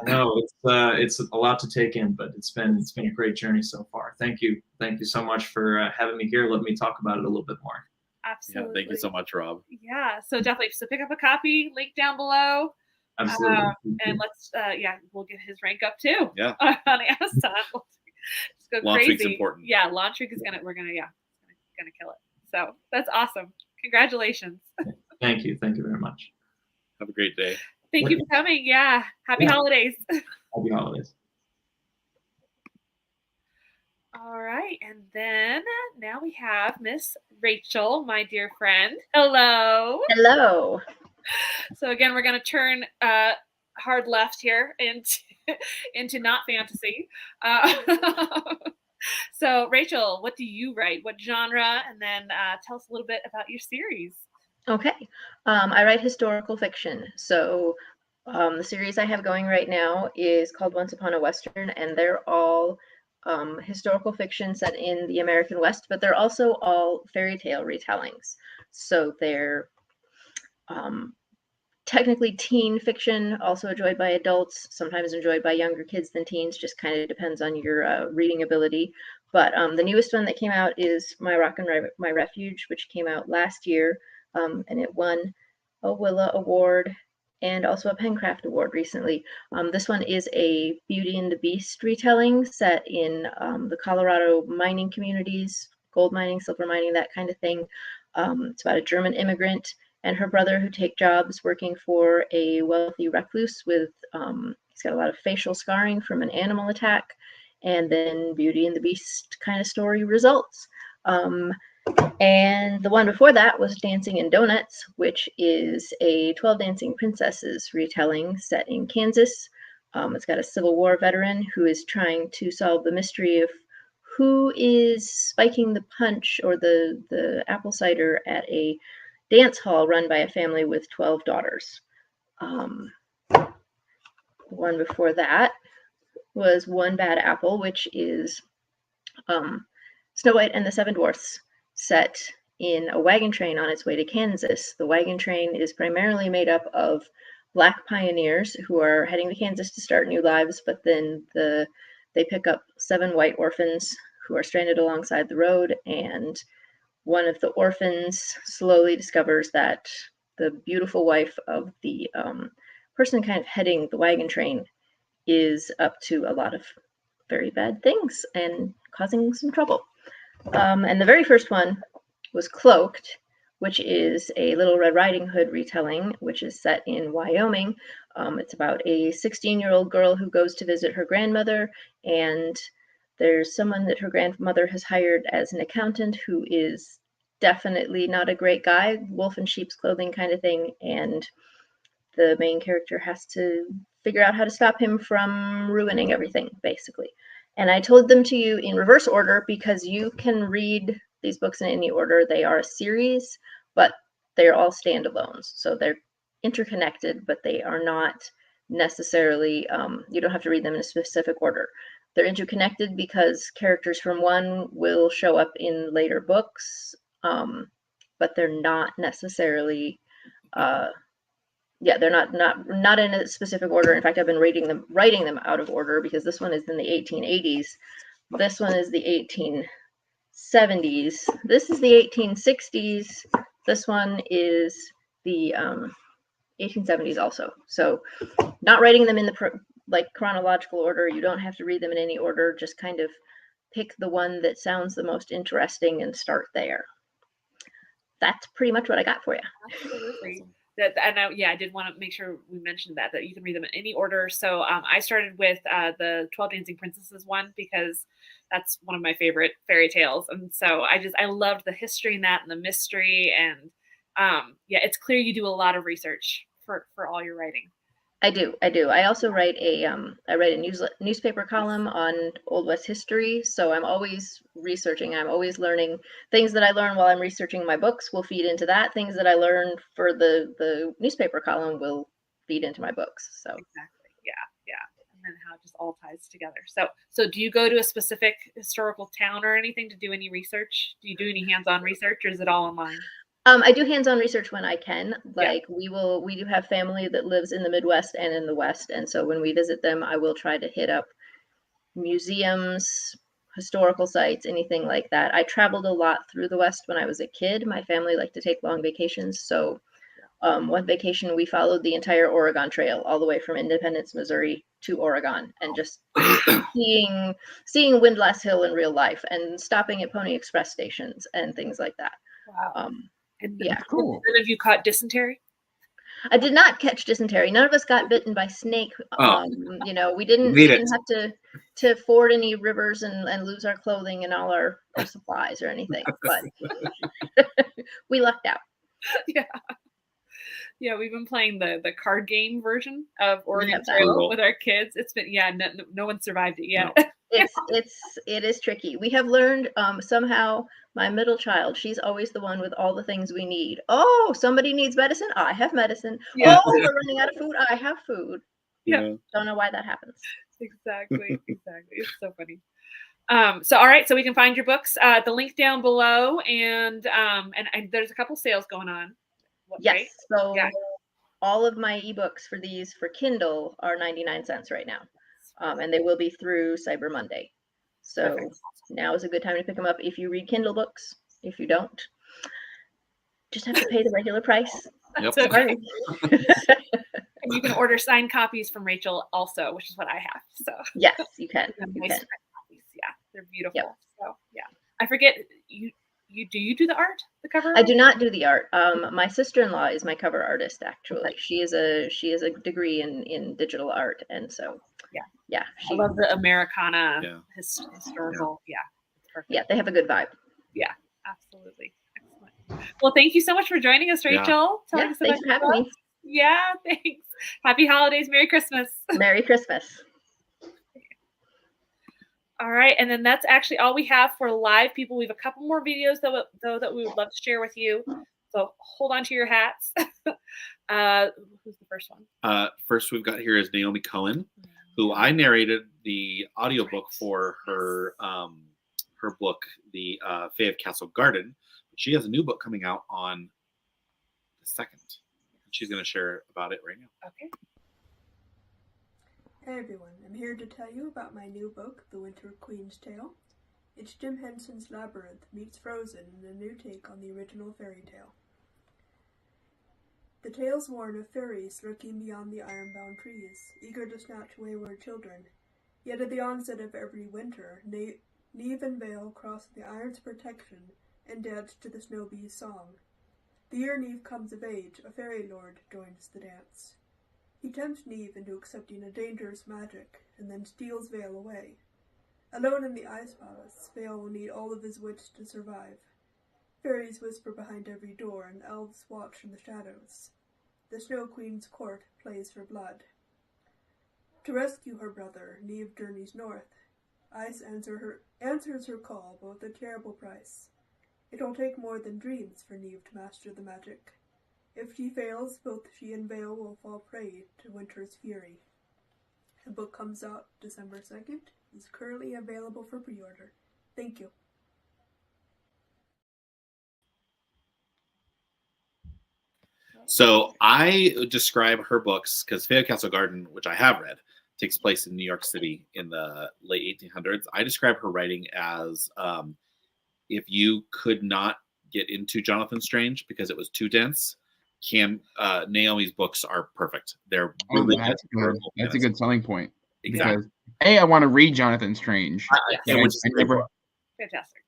No, it's a lot to take in, but it's been a great journey so far. Thank you so much for having me here. Let me talk about it a little bit more. Absolutely. Yeah, thank you so much, Rob. Yeah, so definitely, so pick up a copy. Link down below. Absolutely. And let's we'll get his rank up too. Yeah. On Amazon. Just go Launch crazy. week's important. Yeah, launch week is gonna kill it. So that's awesome. Congratulations. Thank you very much. Have a great day. Thank you for coming. Yeah. Happy holidays. Happy holidays. All right, and then now we have Miss Rachel, my dear friend. Hello. Hello. So again, we're gonna turn hard left here into not fantasy. So Rachel, what do you write? What genre? And then tell us a little bit about your series. Okay. I write historical fiction. So the series I have going right now is called Once Upon a Western, and they're all historical fiction set in the American West, but they're also all fairy tale retellings. So they're technically teen fiction, also enjoyed by adults, sometimes enjoyed by younger kids than teens, just kind of depends on your reading ability. But the newest one that came out is My Rock and My Refuge, which came out last year, and it won a Willa Award and also a Pencraft Award recently. This one is a Beauty and the Beast retelling set in the Colorado mining communities, gold mining, silver mining, that kind of thing. It's about a German immigrant and her brother who take jobs working for a wealthy recluse with, he's got a lot of facial scarring from an animal attack, and then Beauty and the Beast kind of story results. And the one before that was Dancing in Donuts, which is a 12 Dancing Princesses retelling set in Kansas. It's got a Civil War veteran who is trying to solve the mystery of who is spiking the punch or the apple cider at a dance hall run by a family with 12 daughters. The one before that was One Bad Apple, which is Snow White and the Seven Dwarfs, set in a wagon train on its way to Kansas. The wagon train is primarily made up of Black pioneers who are heading to Kansas to start new lives, but then they pick up 7 white orphans who are stranded alongside the road, and one of the orphans slowly discovers that the beautiful wife of the person kind of heading the wagon train is up to a lot of very bad things and causing some trouble. And the very first one was Cloaked, which is a Little Red Riding Hood retelling, which is set in Wyoming. It's about a 16-year-old girl who goes to visit her grandmother, and there's someone that her grandmother has hired as an accountant who is definitely not a great guy, wolf in sheep's clothing kind of thing, and the main character has to figure out how to stop him from ruining everything, basically. And I told them to you in reverse order because you can read these books in any order. They are a series, but they're all standalones. So they're interconnected, but they are not necessarily, you don't have to read them in a specific order. They're interconnected because characters from one will show up in later books, but they're not necessarily Yeah, they're not in a specific order. In fact, I've been writing them out of order because this one is in the 1880s. This one is the 1870s. This is the 1860s. This one is the 1870s also. So not writing them in the chronological order. You don't have to read them in any order. Just kind of pick the one that sounds the most interesting and start there. That's pretty much what I got for you. Absolutely. I did want to make sure we mentioned that you can read them in any order. So I started with the 12 Dancing Princesses one because that's one of my favorite fairy tales, and so I loved the history in that and the mystery, and it's clear you do a lot of research for all your writing. I do. I also write a newspaper column on Old West history, so I'm always researching. I'm always learning. Things that I learn while I'm researching my books will feed into that. Things that I learn for the newspaper column will feed into my books. So exactly, yeah, and then how it just all ties together. So do you go to a specific historical town or anything to do any research? Do you do any hands-on research, or is it all online? I do hands-on research when I can. We do have family that lives in the Midwest and in the West, and so when we visit them, I will try to hit up museums, historical sites, anything like that. I traveled a lot through the West when I was a kid. My family liked to take long vacations, so one vacation we followed the entire Oregon Trail all the way from Independence, Missouri to Oregon, and just seeing Windlass Hill in real life and stopping at Pony Express stations and things like that. Wow. Cool. None of you caught dysentery? I did not catch dysentery. None of us got bitten by snake. We didn't have to ford any rivers and lose our clothing and all our supplies or anything. But we lucked out. Yeah, we've been playing the card game version of Oregon Trail with our kids. It's been no one survived it yet. No. It is tricky. We have learned somehow. My middle child, she's always the one with all the things we need. Oh, somebody needs medicine. I have medicine. Yeah. Oh, we're running out of food. I have food. Yeah. Don't know why that happens. Exactly. It's so funny. All right, so we can find your books. The link down below, and there's a couple sales going on. Yes. Right? So all of my ebooks for these for Kindle are 99 cents right now. And they will be through Cyber Monday. So now is a good time to pick them up if you read Kindle books. If you don't, just have to pay the regular price. Yep. Sorry. And you can order signed copies from Rachel also, which is what I have. So yes, you can. Nice signed copies. Yeah, they're beautiful. Yep. So I forget you do the art, the cover art? I do not do the art. My sister-in-law is my cover artist. Actually, she has a degree in digital art, and so yeah. I love the Americana historical. Yeah, it's perfect. Yeah, they have a good vibe. Yeah, absolutely. Excellent. Well, thank you so much for joining us, Rachel. Thanks for having me. Yeah, thanks. Happy holidays. Merry Christmas. Merry Christmas. All right, and then that's actually all we have for live people. We have a couple more videos though that we would love to share with you. So hold on to your hats. Who's the first one? First we've got here is Naomi Cohen, who I narrated the audiobook for her book, The Fae of Castle Garden. She has a new book coming out on the 2nd. She's going to share about it right now. Okay. Hey everyone, I'm here to tell you about my new book, The Winter Queen's Tale. It's Jim Henson's Labyrinth meets Frozen in a new take on the original fairy tale. The tales warn of fairies lurking beyond the ironbound trees, eager to snatch wayward children. Yet at the onset of every winter, Neve and Vale cross the iron's protection and dance to the snow bee's song. The year Neve comes of age, a fairy lord joins the dance. He tempts Neve into accepting a dangerous magic, and then steals Vale away. Alone in the Ice Palace, Vale will need all of his wits to survive. Fairies whisper behind every door, and elves watch in the shadows. The Snow Queen's court plays for blood. To rescue her brother, Neve journeys north. Ice answers her call, but with a terrible price. It will take more than dreams for Neve to master the magic. If she fails, both she and Vale will fall prey to winter's fury. The book comes out December 2nd. It's currently available for pre-order. Thank you. So I describe her books, because Fairy Castle Garden, which I have read, takes place in New York City in the late 1800s. I describe her writing as if you could not get into Jonathan Strange because it was too dense, Naomi's books are perfect. They're really that's good. That's a good selling point. Exactly. Because I want to read Jonathan Strange. Fantastic.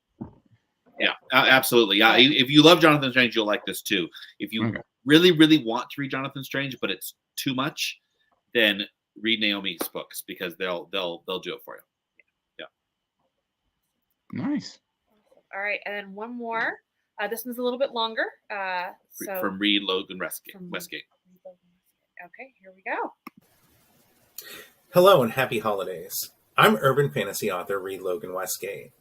Yeah, absolutely. Yeah, if you love Jonathan Strange, you'll like this too. If you really, really want to read Jonathan Strange, but it's too much, then read Naomi's books because they'll do it for you. Yeah. Nice. All right, and then one more. This one's a little bit longer. From Reed Logan Westgate. Okay, here we go. Hello and happy holidays. I'm urban fantasy author Reed Logan Westgate,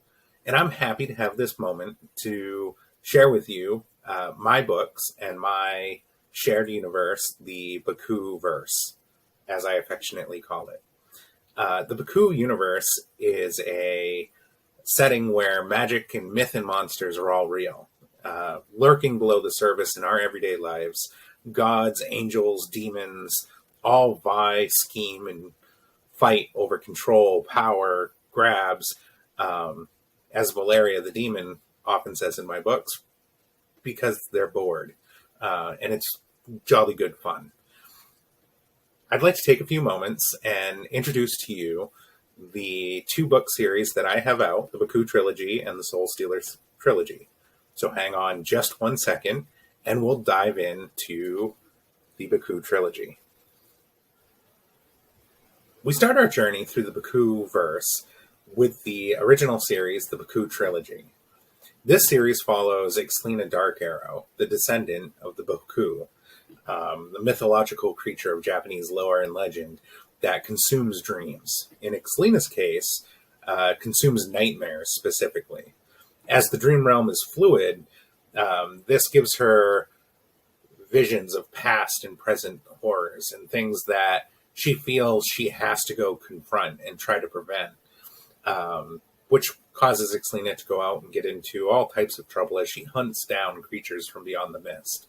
and I'm happy to have this moment to share with you my books and my shared universe, the Baku-verse, as I affectionately call it. The Baku universe is a setting where magic and myth and monsters are all real. Lurking below the surface in our everyday lives, gods, angels, demons all vie, scheme, and fight over control, power, grabs, as Valeria the demon often says in my books, because they're bored. And it's jolly good fun. I'd like to take a few moments and introduce to you the 2-book series that I have out, the Baku Trilogy and the Soul Stealers Trilogy. So hang on just 1 second, and we'll dive into the Baku Trilogy. We start our journey through the Baku verse with the original series, the Baku Trilogy. This series follows Ixtlina Dark Arrow, the descendant of the Baku, the mythological creature of Japanese lore and legend that consumes dreams. In Ixtlina's case, consumes nightmares specifically. As the dream realm is fluid, this gives her visions of past and present horrors and things that she feels she has to go confront and try to prevent, which causes Ixtlina to go out and get into all types of trouble as she hunts down creatures from beyond the mist.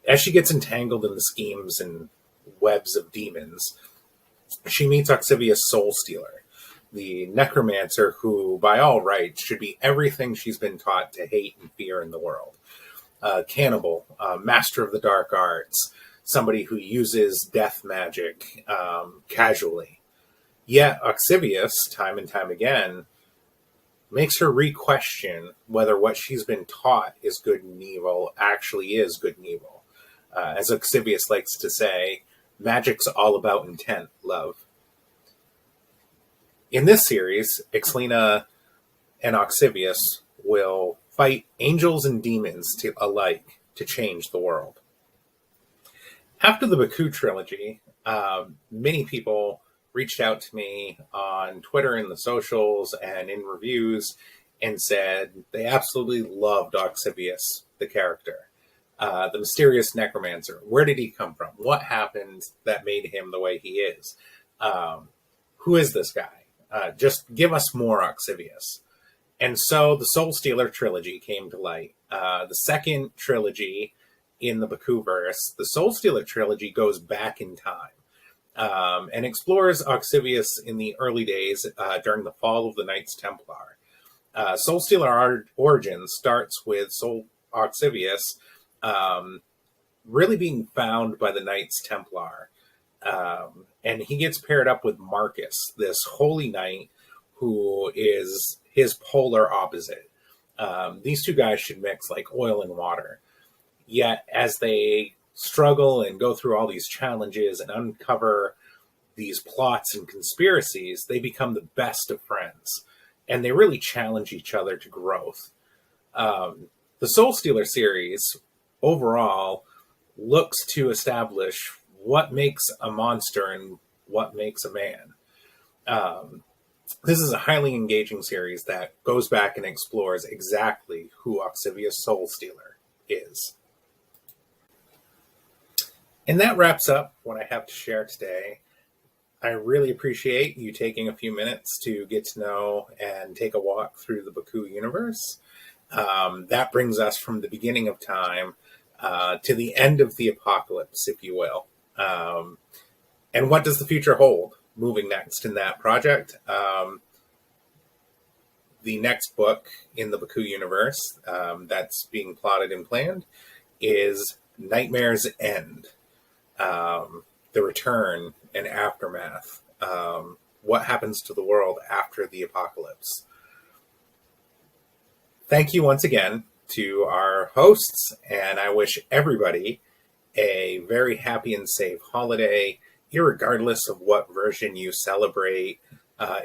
As she gets entangled in the schemes and webs of demons, she meets Oxivius Soul Stealer, the necromancer who, by all rights, should be everything she's been taught to hate and fear in the world. Cannibal, master of the dark arts, somebody who uses death magic casually. Yet Oxivius, time and time again, makes her re-question whether what she's been taught is good and evil actually is good and evil. As Oxivius likes to say, magic's all about intent, love. In this series, Ixtlina and Oxivius will fight angels and demons alike to change the world. After the Baku trilogy, many people reached out to me on Twitter and the socials and in reviews and said they absolutely loved Oxivius, the character. The mysterious necromancer. Where did he come from? What happened that made him the way he is? Who is this guy? Just give us more Oxivius. And so the Soul Stealer trilogy came to light. The second trilogy in the Baku-verse, the Soul Stealer trilogy goes back in time and explores Oxivius in the early days during the fall of the Knights Templar. Soul Stealer origin starts with Oxivius really being found by the Knights Templar. And he gets paired up with Marcus, this holy knight who is his polar opposite. These two guys should mix like oil and water. Yet as they struggle and go through all these challenges and uncover these plots and conspiracies, they become the best of friends. And they really challenge each other to growth. The Soul Stealer series overall looks to establish what makes a monster and what makes a man. This is a highly engaging series that goes back and explores exactly who Oxivius Soul Stealer is. And that wraps up what I have to share today. I really appreciate you taking a few minutes to get to know and take a walk through the Baku universe. That brings us from the beginning of time to the end of the apocalypse, if you will. And what does the future hold moving next in that project? The next book in the Baku universe that's being plotted and planned is Nightmare's End, the return and aftermath. What happens to the world after the apocalypse? Thank you once again to our hosts, and I wish everybody a very happy and safe holiday, irregardless of what version you celebrate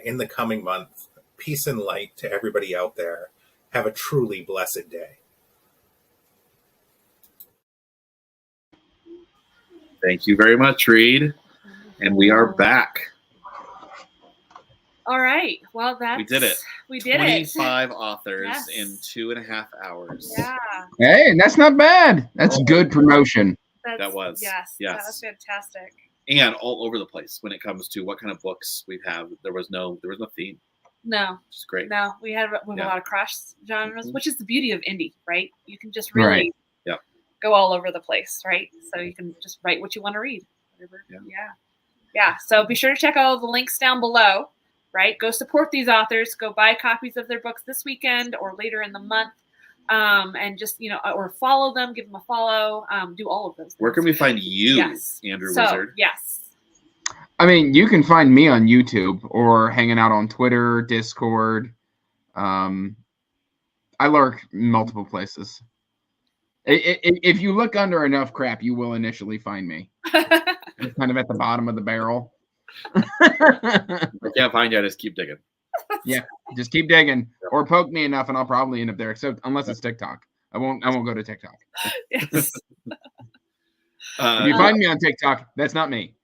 in the coming month. Peace and light to everybody out there. Have a truly blessed day. Thank you very much, Reed. And we are back. All right. Well, We did it. We did 25 it. authors Yes. in 2.5 hours. Yeah. Hey, that's not bad. That's good promotion. That was. Yes. Yes. That was fantastic. And all over the place when it comes to what kind of books we have. There was no theme. No. It's great. No, we had a Yeah. lot of cross genres, Mhm. which is the beauty of indie, right? You can just really Right. Yeah. go all over the place, right? So you can just write what you want to read. Whatever. Yeah. So be sure to check all the links down below, right? Go support these authors. Go buy copies of their books this weekend or later in the month. And just, or follow them, give them a follow, do all of those things. Where can we find you, Yes. Andrew So, Wizard? yes. I mean, you can find me on YouTube or hanging out on Twitter, Discord. I lurk multiple places. If you look under enough crap, you will initially find me. It's kind of at the bottom of the barrel. I can't find you. I just keep digging. Yeah, just keep digging or poke me enough, and I'll probably end up there. Except unless it's TikTok, I won't go to TikTok. Yes. If you find me on TikTok, that's not me.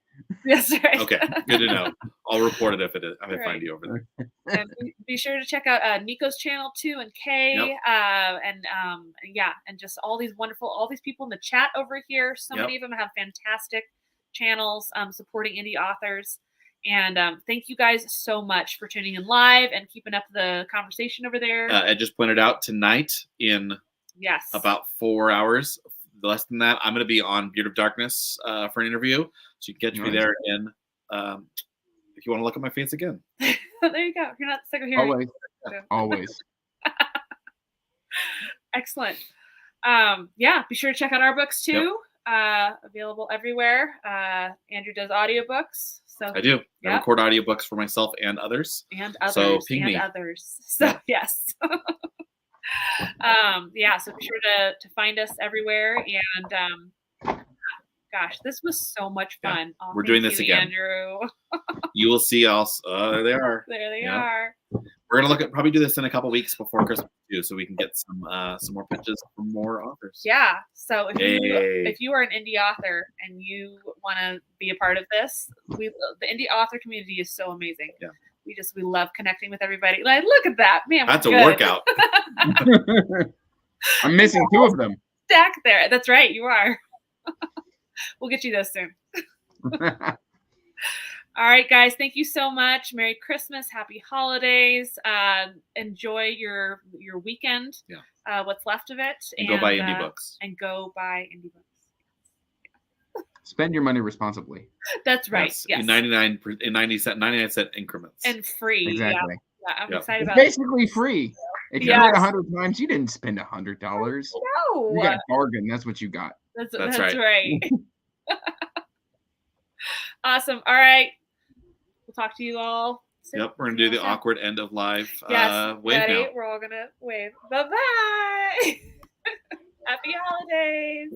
Yes, right. Okay, good to know. I'll report it if I Right. find you over there. And be sure to check out Nico's channel too, and Kay, Yep. and just all these people in the chat over here. So Yep. many of them have fantastic channels supporting indie authors. And thank you guys so much for tuning in live and keeping up the conversation over there. I just pointed out tonight in Yes. about 4 hours, less than that, I'm going to be on Beard of Darkness for an interview. So you can catch me Nice. there in, if you want to look at my face again. There you go. If you're not sick of hearing. Always, always. Excellent. Be sure to check out our books too. Available everywhere. Andrew does audiobooks. So I do. I Yep. record audiobooks for myself and others. And others. So ping me. So yes. So be sure to find us everywhere. And gosh, this was so much fun. Oh, We're thank doing this you, again. Andrew. You will see us. There they are. There they Yeah. are. We're gonna probably do this in a couple weeks before Christmas too, so we can get some more pitches from more authors. Yeah. So Yay. if you are an indie author and you want to be a part of this, the indie author community is so amazing. Yeah. We love connecting with everybody. Like, look at that, man. That's we're a good. workout. I'm missing 2 of them. Stack there. That's right. You are. We'll get you those soon. All right, guys. Thank you so much. Merry Christmas. Happy holidays. Enjoy your weekend. Yeah. What's left of it. And go buy indie books. And go buy indie books. Spend your money responsibly. That's right. Yes. In 99 cent increments. And free. Exactly. Yeah, I'm Yep. excited It's about basically free. If you Yes. read 100 times, you didn't spend $100. No. You got a bargain. That's what you got. That's right. Awesome. All right. We'll talk to you all soon. Yep, we're gonna do the awkward end of live Yes. wave Ready? now. We're all gonna wave. Bye-bye. Happy holidays.